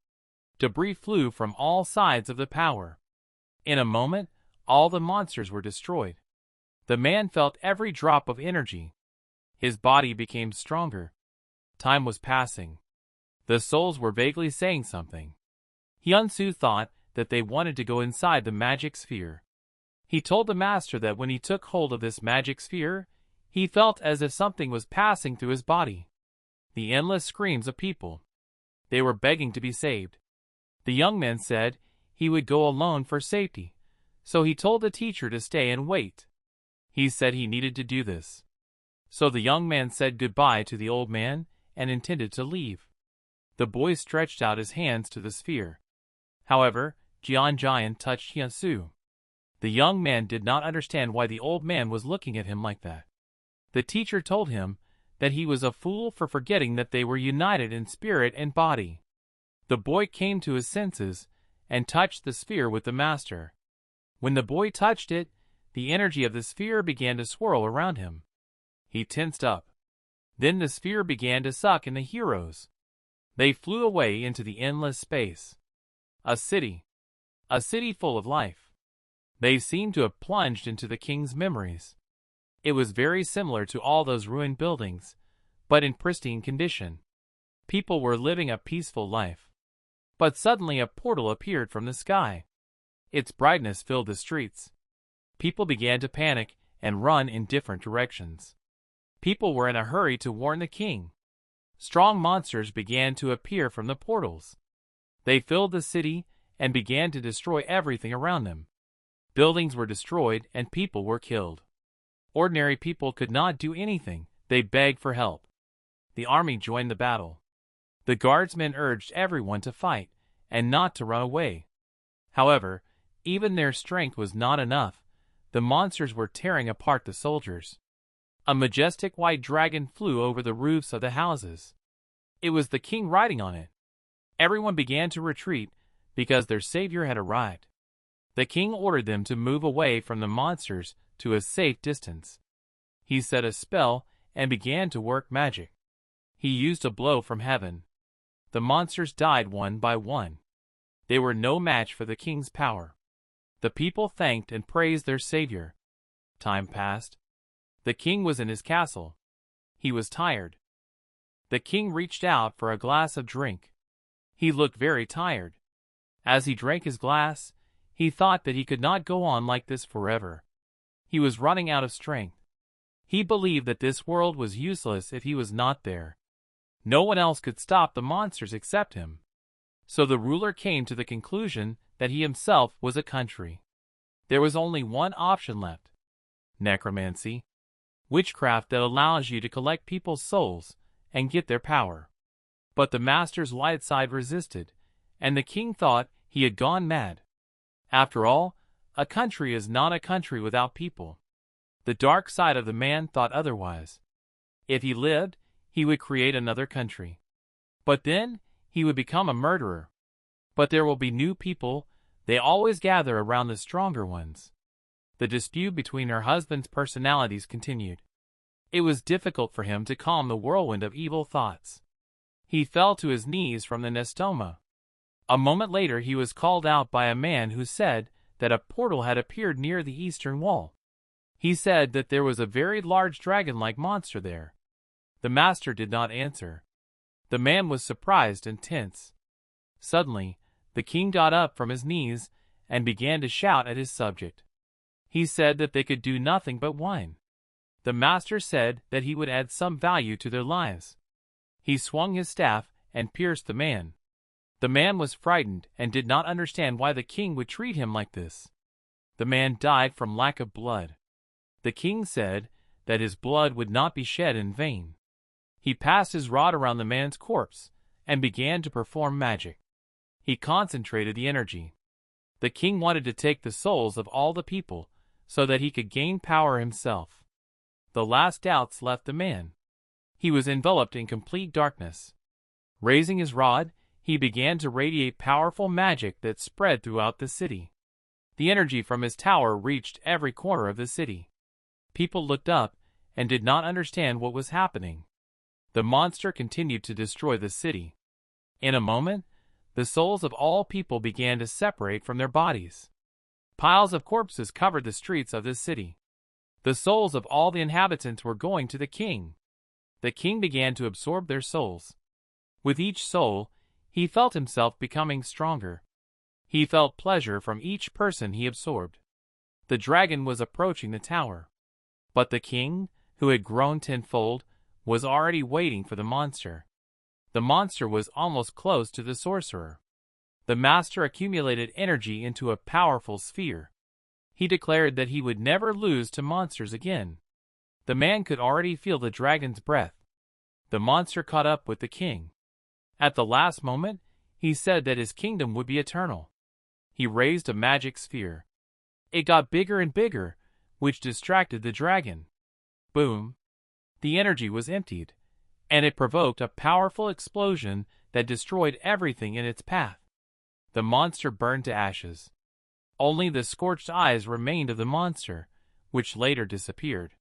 Debris flew from all sides of the power. In a moment, all the monsters were destroyed. The man felt every drop of energy. His body became stronger. Time was passing. The souls were vaguely saying something. Hyun-soo thought that they wanted to go inside the magic sphere. He told the master that when he took hold of this magic sphere, he felt as if something was passing through his body. The endless screams of people. They were begging to be saved. The young man said he would go alone for safety, so he told the teacher to stay and wait. He said he needed to do this. So the young man said goodbye to the old man and intended to leave. The boy stretched out his hands to the sphere. However, Cheongyeon touched Hyun-soo. The young man did not understand why the old man was looking at him like that. The teacher told him that he was a fool for forgetting that they were united in spirit and body. The boy came to his senses and touched the sphere with the master. When the boy touched it, the energy of the sphere began to swirl around him. He tensed up. Then the sphere began to suck in the heroes. They flew away into the endless space. A city full of life. They seemed to have plunged into the king's memories. It was very similar to all those ruined buildings, but in pristine condition. People were living a peaceful life. But suddenly a portal appeared from the sky. Its brightness filled the streets. People began to panic and run in different directions. People were in a hurry to warn the king. Strong monsters began to appear from the portals. They filled the city and began to destroy everything around them. Buildings were destroyed and people were killed. Ordinary people could not do anything. They begged for help. The army joined the battle. The guardsmen urged everyone to fight and not to run away. However, even their strength was not enough. The monsters were tearing apart the soldiers. A majestic white dragon flew over the roofs of the houses. It was the king riding on it. Everyone began to retreat because their savior had arrived. The king ordered them to move away from the monsters to a safe distance. He said a spell and began to work magic. He used a blow from heaven. The monsters died one by one. They were no match for the king's power. The people thanked and praised their savior. Time passed. The king was in his castle. He was tired. The king reached out for a glass of drink. He looked very tired. As he drank his glass, he thought that he could not go on like this forever. He was running out of strength. He believed that this world was useless if he was not there. No one else could stop the monsters except him. So the ruler came to the conclusion that he himself was a country. There was only one option left: necromancy. Witchcraft that allows you to collect people's souls and get their power. But the master's light side resisted, and the king thought he had gone mad. After all, a country is not a country without people. The dark side of the man thought otherwise. If he lived, he would create another country. But then, he would become a murderer. But there will be new people. They always gather around the stronger ones. The dispute between her husband's personalities continued. It was difficult for him to calm the whirlwind of evil thoughts. He fell to his knees from the nestoma. A moment later he was called out by a man who said that a portal had appeared near the eastern wall. He said that there was a very large dragon-like monster there. The master did not answer. The man was surprised and tense. Suddenly, the king got up from his knees and began to shout at his subject. He said that they could do nothing but whine. The master said that he would add some value to their lives. He swung his staff and pierced the man. The man was frightened and did not understand why the king would treat him like this. The man died from lack of blood. The king said that his blood would not be shed in vain. He passed his rod around the man's corpse and began to perform magic. He concentrated the energy. The king wanted to take the souls of all the people so that he could gain power himself. The last doubts left the man. He was enveloped in complete darkness. Raising his rod, he began to radiate powerful magic that spread throughout the city. The energy from his tower reached every corner of the city. People looked up and did not understand what was happening. The monster continued to destroy the city. In a moment, the souls of all people began to separate from their bodies. Piles of corpses covered the streets of the city. The souls of all the inhabitants were going to the king. The king began to absorb their souls. With each soul, he felt himself becoming stronger. He felt pleasure from each person he absorbed. The dragon was approaching the tower. But the king, who had grown tenfold, was already waiting for the monster. The monster was almost close to the sorcerer. The master accumulated energy into a powerful sphere. He declared that he would never lose to monsters again. The man could already feel the dragon's breath. The monster caught up with the king. At the last moment, he said that his kingdom would be eternal. He raised a magic sphere. It got bigger and bigger, which distracted the dragon. Boom! The energy was emptied, and it provoked a powerful explosion that destroyed everything in its path. The monster burned to ashes. Only the scorched eyes remained of the monster, which later disappeared.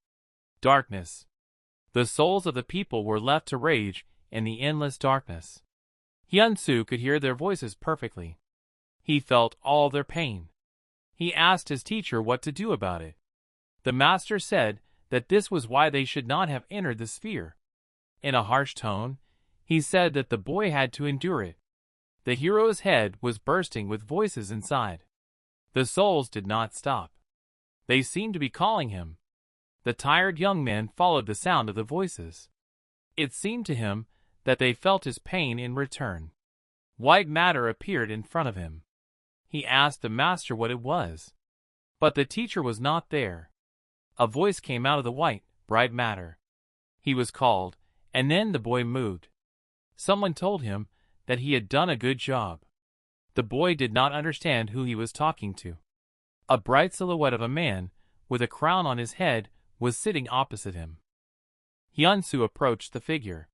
Darkness. The souls of the people were left to rage in the endless darkness. Hyun-soo could hear their voices perfectly. He felt all their pain. He asked his teacher what to do about it. The master said that this was why they should not have entered the sphere. In a harsh tone, he said that the boy had to endure it. The hero's head was bursting with voices inside. The souls did not stop. They seemed to be calling him. The tired young man followed the sound of the voices. It seemed to him that they felt his pain in return. White matter appeared in front of him. He asked the master what it was. But the teacher was not there. A voice came out of the white, bright matter. He was called, and then the boy moved. Someone told him that he had done a good job. The boy did not understand who he was talking to. A bright silhouette of a man, with a crown on his head, was sitting opposite him. Hyun-soo approached the figure.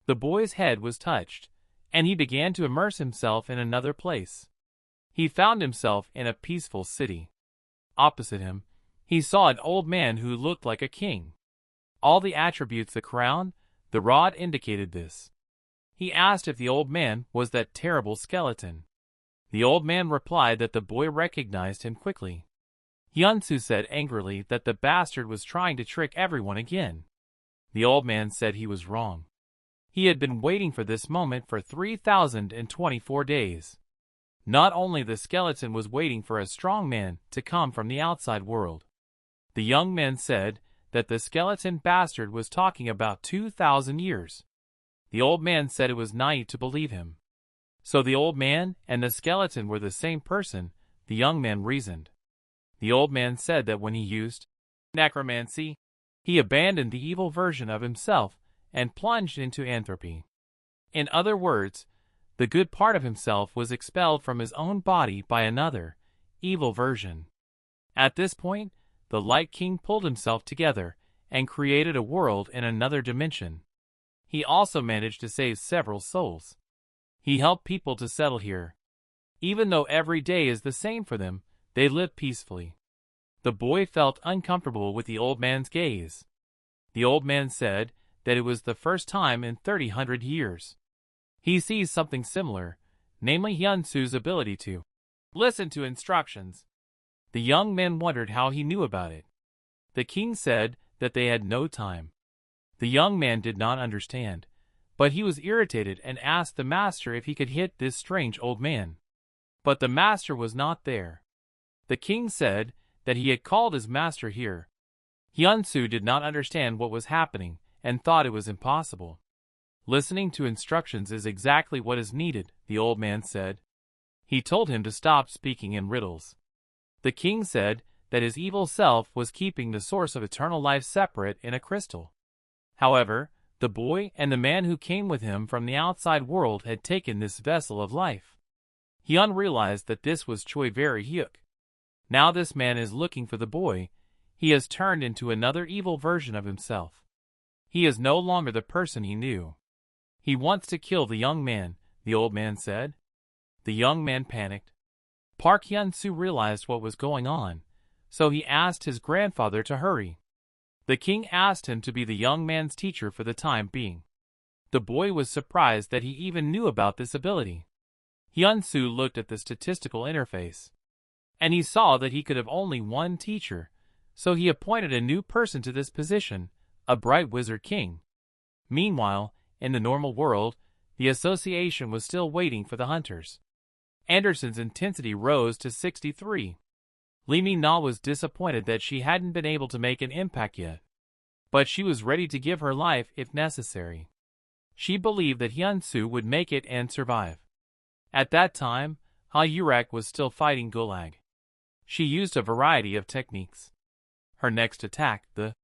The boy's head was touched, and he began to immerse himself in another place. He found himself in a peaceful city. Opposite him, he saw an old man who looked like a king. All the attributes, the crown, the rod, indicated this. He asked if the old man was that terrible skeleton. The old man replied that the boy recognized him quickly. Hyun-soo said angrily that the bastard was trying to trick everyone again. The old man said he was wrong. He had been waiting for this moment for 3,024 days. Not only the skeleton was waiting for a strong man to come from the outside world. The young man said that the skeleton bastard was talking about 2,000 years. The old man said it was naive to believe him. So the old man and the skeleton were the same person, the young man reasoned. The old man said that when he used necromancy, he abandoned the evil version of himself and plunged into entropy. In other words, the good part of himself was expelled from his own body by another, evil version. At this point, the Light King pulled himself together and created a world in another dimension. He also managed to save several souls. He helped people to settle here. Even though every day is the same for them, they live peacefully. The boy felt uncomfortable with the old man's gaze. The old man said that it was the first time in 300 years. He sees something similar, namely Hyun-soo's ability to listen to instructions. The young man wondered how he knew about it. The king said that they had no time. The young man did not understand, but he was irritated and asked the master if he could hit this strange old man. But the master was not there. The king said that he had called his master here. Hyun-soo did not understand what was happening and thought it was impossible. Listening to instructions is exactly what is needed, the old man said. He told him to stop speaking in riddles. The king said that his evil self was keeping the source of eternal life separate in a crystal. However, the boy and the man who came with him from the outside world had taken this vessel of life. Hyun realized that this was Choi Very Hyuk. Now this man is looking for the boy. He has turned into another evil version of himself. He is no longer the person he knew. He wants to kill the young man, the old man said. The young man panicked. Park Hyunsoo realized what was going on, so he asked his grandfather to hurry. The king asked him to be the young man's teacher for the time being. The boy was surprised that he even knew about this ability. Hyun-soo looked at the statistical interface, and he saw that he could have only one teacher, so he appointed a new person to this position, a bright wizard king. Meanwhile, in the normal world, the association was still waiting for the hunters. Anderson's intensity rose to 63. Lee Min-na was disappointed that she hadn't been able to make an impact yet, but she was ready to give her life if necessary. She believed that Hyun-soo would make it and survive. At that time, Ha-yurak was still fighting Gulag. She used a variety of techniques. Her next attack, the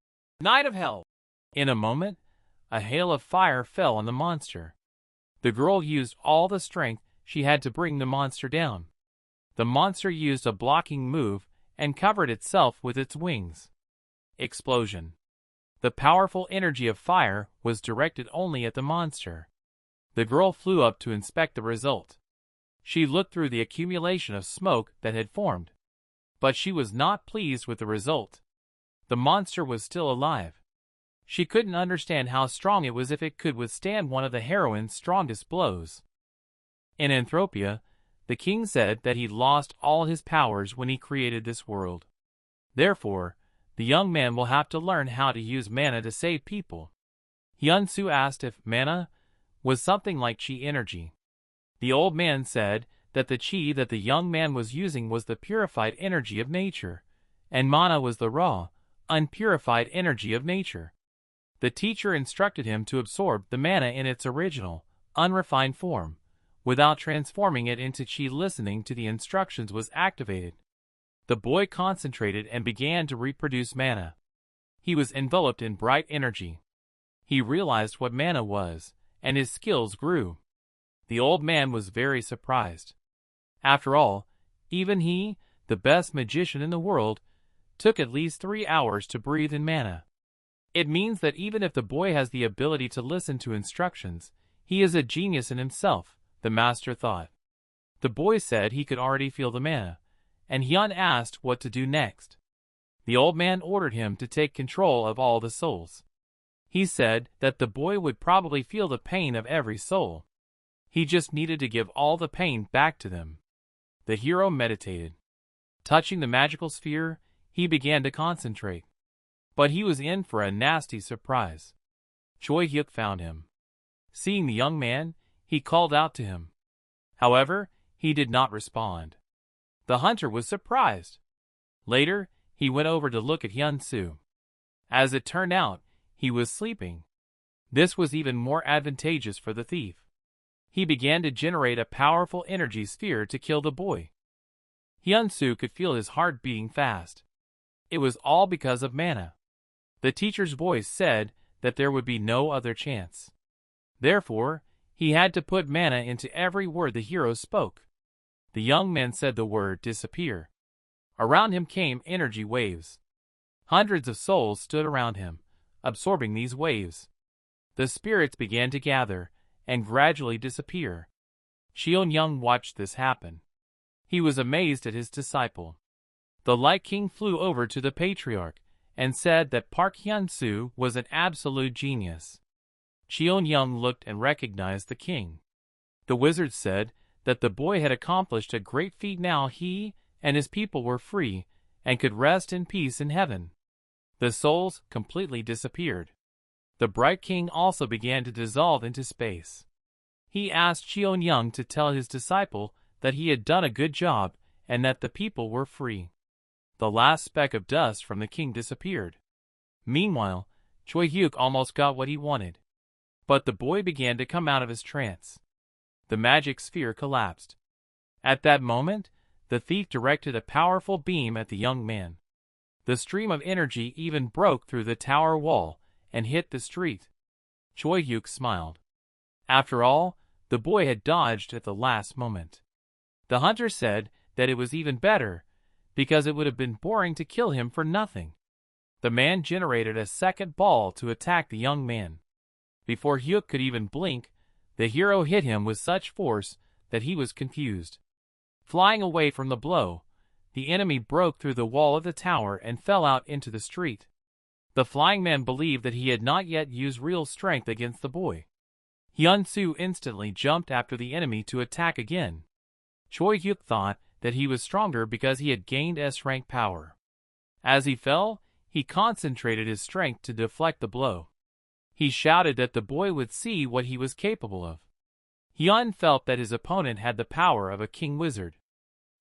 Night of Hell. In a moment, a hail of fire fell on the monster. The girl used all the strength she had to bring the monster down. The monster used a blocking move and covered itself with its wings. Explosion. The powerful energy of fire was directed only at the monster. The girl flew up to inspect the result. She looked through the accumulation of smoke that had formed, but she was not pleased with the result. The monster was still alive. She couldn't understand how strong it was if it could withstand one of the heroine's strongest blows. In Anthropia, the king said that he lost all his powers when he created this world. Therefore, the young man will have to learn how to use mana to save people. Hyun-soo asked if mana was something like chi energy. The old man said that the chi that the young man was using was the purified energy of nature, and mana was the raw, unpurified energy of nature. The teacher instructed him to absorb the mana in its original, unrefined form, without transforming it into chi. Listening to the instructions was activated. The boy concentrated and began to reproduce mana. He was enveloped in bright energy. He realized what mana was, and his skills grew. The old man was very surprised. After all, even he, the best magician in the world, took at least 3 hours to breathe in mana. It means that even if the boy has the ability to listen to instructions, he is a genius in himself, the master thought. The boy said he could already feel the mana, and Hyun asked what to do next. The old man ordered him to take control of all the souls. He said that the boy would probably feel the pain of every soul. He just needed to give all the pain back to them. The hero meditated. Touching the magical sphere, he began to concentrate. But he was in for a nasty surprise. Choi-hyuk found him. Seeing the young man, he called out to him. However, he did not respond. The hunter was surprised. Later, he went over to look at Hyun-soo. As it turned out, he was sleeping. This was even more advantageous for the thief. He began to generate a powerful energy sphere to kill the boy. Hyun-soo could feel his heart beating fast. It was all because of mana. The teacher's voice said that there would be no other chance. Therefore, he had to put mana into every word the hero spoke. The young man said the word disappear. Around him came energy waves. Hundreds of souls stood around him, absorbing these waves. The spirits began to gather and gradually disappear. Cheongyeong watched this happen. He was amazed at his disciple. The Light King flew over to the patriarch and said that Park Hyunsoo was an absolute genius. Cheongyeong looked and recognized the king. The wizard said that the boy had accomplished a great feat. Now he and his people were free and could rest in peace in heaven. The souls completely disappeared. The bright king also began to dissolve into space. He asked Cheongyeong to tell his disciple that he had done a good job and that the people were free. The last speck of dust from the king disappeared. Meanwhile, Choi-hyuk almost got what he wanted. But the boy began to come out of his trance. The magic sphere collapsed. At that moment, the thief directed a powerful beam at the young man. The stream of energy even broke through the tower wall and hit the street. Choi-hyuk smiled. After all, the boy had dodged at the last moment. The hunter said that it was even better, because it would have been boring to kill him for nothing. The man generated a second ball to attack the young man. Before Hyuk could even blink, The hero hit him with such force that he was confused. Flying away from the blow, the enemy broke through the wall of the tower and fell out into the street. The flying man believed that he had not yet used real strength against the boy. Hyun-soo instantly jumped after the enemy to attack again. Choi-hyuk thought that he was stronger because he had gained S-rank power. As he fell, he concentrated his strength to deflect the blow. He shouted that the boy would see what he was capable of. Hyun felt that his opponent had the power of a king wizard.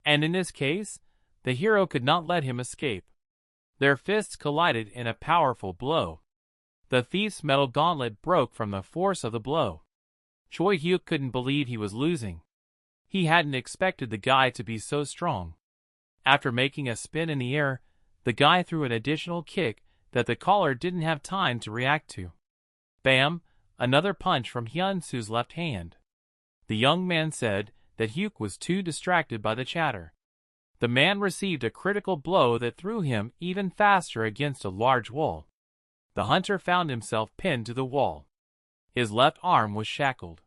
And in this case, the hero could not let him escape. Their fists collided in a powerful blow. The thief's metal gauntlet broke from the force of the blow. Choi-hyuk couldn't believe he was losing. He hadn't expected the guy to be so strong. After making a spin in the air, the guy threw an additional kick that the caller didn't have time to react to. Bam! Another punch from Hyun-soo's left hand. The young man said that Hyuk was too distracted by the chatter. The man received a critical blow that threw him even faster against a large wall. The hunter found himself pinned to the wall. His left arm was shackled.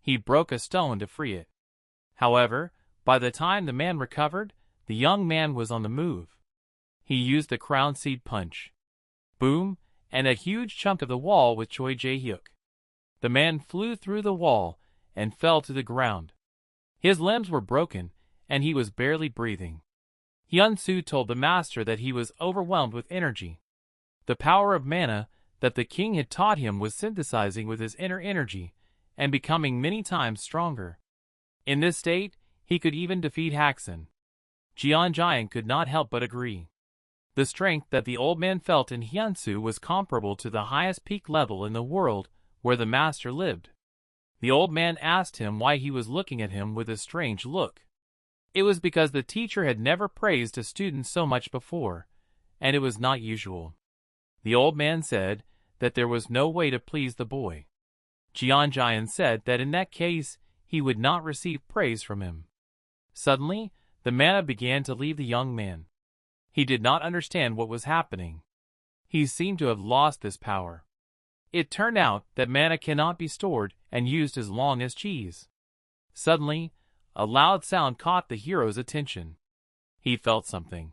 He broke a stone to free it. However, by the time the man recovered, the young man was on the move. He used the crown seed punch. Boom! And a huge chunk of the wall with Choi Jae-hyuk. The man flew through the wall and fell to the ground. His limbs were broken, and he was barely breathing. Hyun-soo told the master that he was overwhelmed with energy. The power of mana that the king had taught him was synthesizing with his inner energy and becoming many times stronger. In this state, he could even defeat Haxon. Cheongyeong could not help but agree. The strength that the old man felt in Hyun-soo was comparable to the highest peak level in the world where the master lived. The old man asked him why he was looking at him with a strange look. It was because the teacher had never praised a student so much before, and it was not usual. The old man said that there was no way to please the boy. Cheongyeon said that in that case he would not receive praise from him. Suddenly, the mana began to leave the young man. He did not understand what was happening. He seemed to have lost this power. It turned out that mana cannot be stored and used as long as cheese. Suddenly, a loud sound caught the hero's attention. He felt something.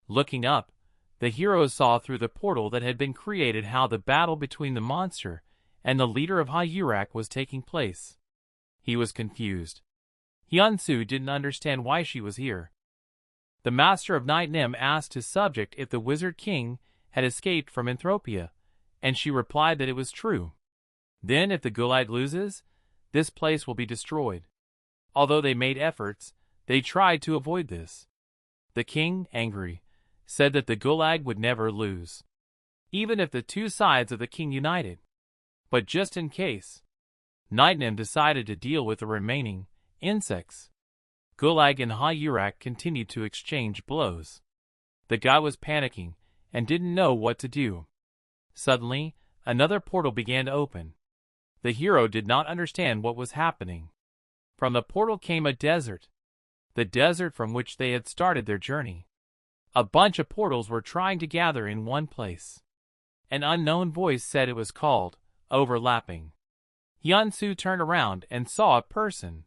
Looking up, the hero saw through the portal that had been created how the battle between the monster and the leader of Hyurak was taking place. He was confused. Hyun-soo didn't understand why she was here. The master of Night Nim asked his subject if the wizard king had escaped from Anthropia, and she replied that it was true. Then if the Gulag loses, this place will be destroyed. Although they made efforts, they tried to avoid this. The king, angry, said that the Gulag would never lose, even if the two sides of the king united. But just in case, Night Nim decided to deal with the remaining insects. Gulag and Hyurak continued to exchange blows. The guy was panicking and didn't know what to do. Suddenly, another portal began to open. The hero did not understand what was happening. From the portal came a desert, the desert from which they had started their journey. A bunch of portals were trying to gather in one place. An unknown voice said it was called overlapping. Hyun-soo turned around and saw a person.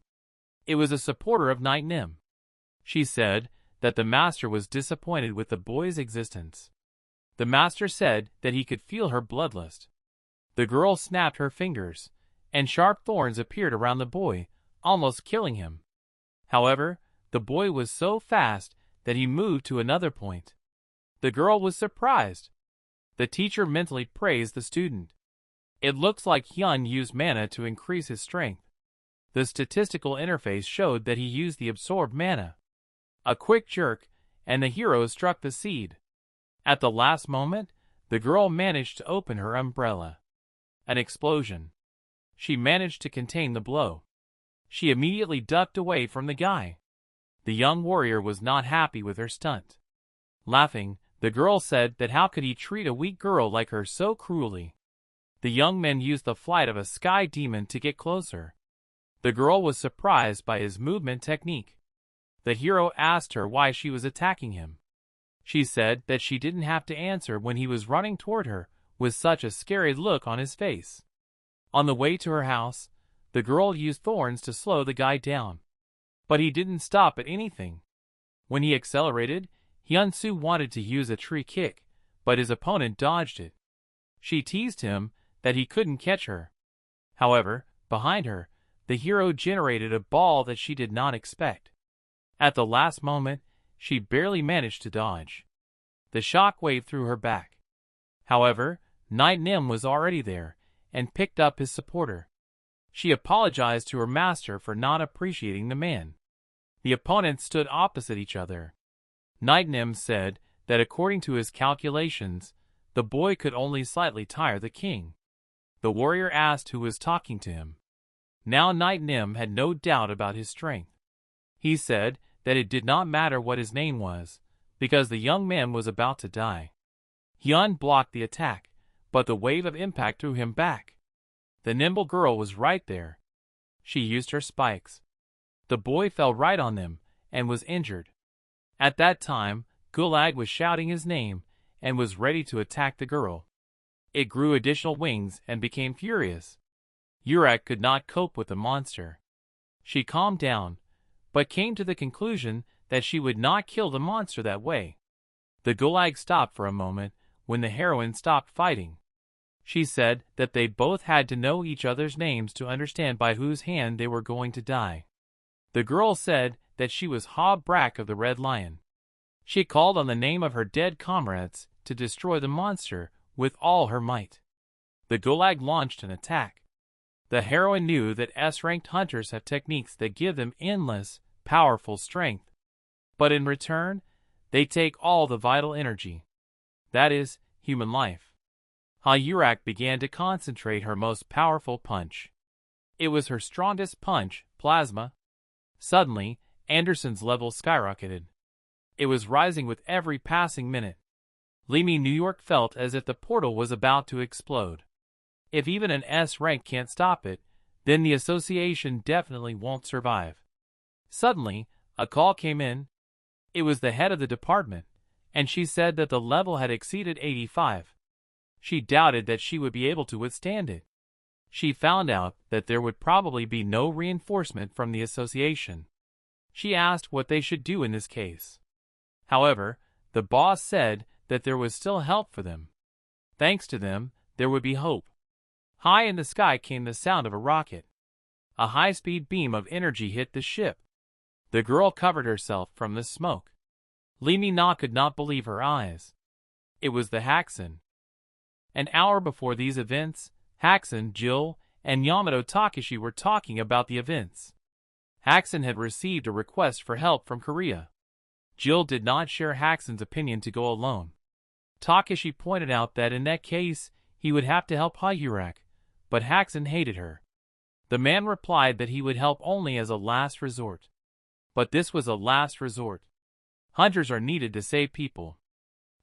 It was a supporter of Night Nim. She said that the master was disappointed with the boy's existence. The master said that he could feel her bloodlust. The girl snapped her fingers, and sharp thorns appeared around the boy, almost killing him. However, the boy was so fast that he moved to another point. The girl was surprised. The teacher mentally praised the student. It looks like Hyun used mana to increase his strength. The statistical interface showed that he used the absorbed mana. A quick jerk, and the hero struck the seed. At the last moment, the girl managed to open her umbrella. An explosion. She managed to contain the blow. She immediately ducked away from the guy. The young warrior was not happy with her stunt. Laughing, the girl said that how could he treat a weak girl like her so cruelly. The young men used the flight of a sky demon to get closer. The girl was surprised by his movement technique. The hero asked her why she was attacking him. She said that she didn't have to answer when he was running toward her with such a scary look on his face. On the way to her house, The girl used thorns to slow the guy down. But he didn't stop at anything. When he accelerated, Hyun-soo wanted to use a tree kick, but his opponent dodged it. She teased him that he couldn't catch her. However, behind her, the hero generated a ball that she did not expect. At the last moment, she barely managed to dodge. The shock waved through her back. However, Knight Nim was already there, and picked up his supporter. She apologized to her master for not appreciating the man. The opponents stood opposite each other. Knight Nim said that according to his calculations, the boy could only slightly tire the king. The warrior asked who was talking to him. Now Knight Nim had no doubt about his strength. He said that it did not matter what his name was, because the young man was about to die. Hyun blocked the attack, but the wave of impact threw him back. The nimble girl was right there. She used her spikes. The boy fell right on them, and was injured. At that time, Gulag was shouting his name, and was ready to attack the girl. It grew additional wings and became furious. Yurak could not cope with the monster. She calmed down, but came to the conclusion that she would not kill the monster that way. The Gulag stopped for a moment when the heroine stopped fighting. She said that they both had to know each other's names to understand by whose hand they were going to die. The girl said that she was Ha Brak of the Red Lion. She called on the name of her dead comrades to destroy the monster with all her might. The Gulag launched an attack. The heroine knew that S-ranked hunters have techniques that give them endless, powerful strength. But in return, they take all the vital energy. That is, human life. Ha-Yurak began to concentrate her most powerful punch. It was her strongest punch, plasma. Suddenly, Anderson's level skyrocketed. It was rising with every passing minute. Limi New York felt as if the portal was about to explode. If even an S rank can't stop it, then the association definitely won't survive. Suddenly, a call came in. It was the head of the department, and she said that the level had exceeded 85. She doubted that she would be able to withstand it. She found out that there would probably be no reinforcement from the association. She asked what they should do in this case. However, the boss said that there was still help for them. Thanks to them, there would be hope. High in the sky came the sound of a rocket. A high-speed beam of energy hit the ship. The girl covered herself from the smoke. Lee Min-na could not believe her eyes. It was the Haxon. An hour before these events, Haxon, Jill, and Yamato Takeshi were talking about the events. Haxon had received a request for help from Korea. Jill did not share Haxon's opinion to go alone. Takeshi pointed out that in that case, he would have to help Hayurak, but Haxon hated her. The man replied that he would help only as a last resort. But this was a last resort. Hunters are needed to save people.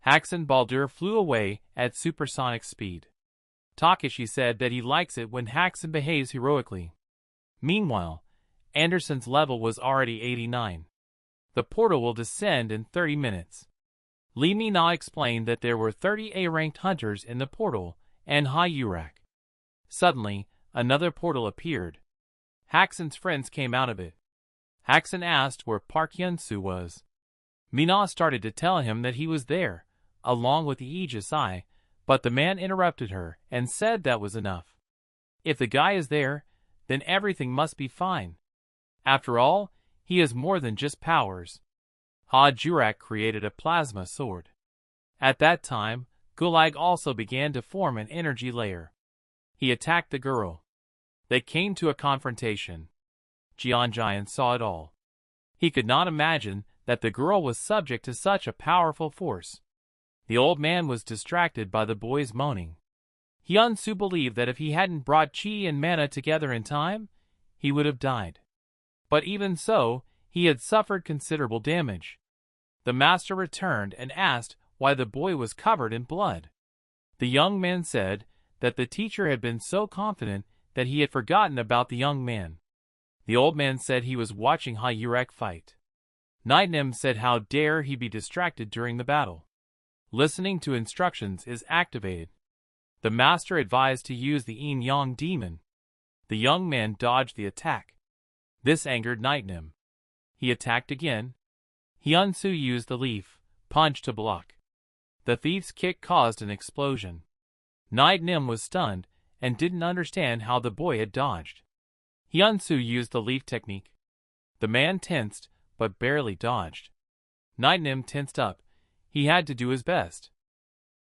Haxon Baldur flew away at supersonic speed. Takeshi said that he likes it when Haxon behaves heroically. Meanwhile, Anderson's level was already 89. The portal will descend in 30 minutes. Lee Min-na explained that there were 30 A-ranked hunters in the portal and Hayurak. Suddenly, another portal appeared. Haxon's friends came out of it. Haxon asked where Park Hyunsoo was. Min-na started to tell him that he was there, along with the Aegis Eye, but the man interrupted her and said that was enough. If the guy is there, then everything must be fine. After all, he has more than just powers. Ha-Jurak created a plasma sword. At that time, Gulag also began to form an energy layer. He attacked the girl. They came to a confrontation. Cheongyeong saw it all. He could not imagine that the girl was subject to such a powerful force. The old man was distracted by the boy's moaning. Hyun-soo believed that if he hadn't brought chi and mana together in time, he would have died. But even so, he had suffered considerable damage. The master returned and asked why the boy was covered in blood. The young man said that the teacher had been so confident that he had forgotten about the young man. The old man said he was watching Hayurek fight. Nightnim said how dare he be distracted during the battle. Listening to instructions is activated. The master advised to use the Yin-Yang demon. The young man dodged the attack. This angered Night-nim. He attacked again. Hyun-soo used the leaf punch to block. The thief's kick caused an explosion. Night-nim was stunned and didn't understand how the boy had dodged. Hyun-soo used the leaf technique. The man tensed, but barely dodged. Night-nim tensed up. He had to do his best.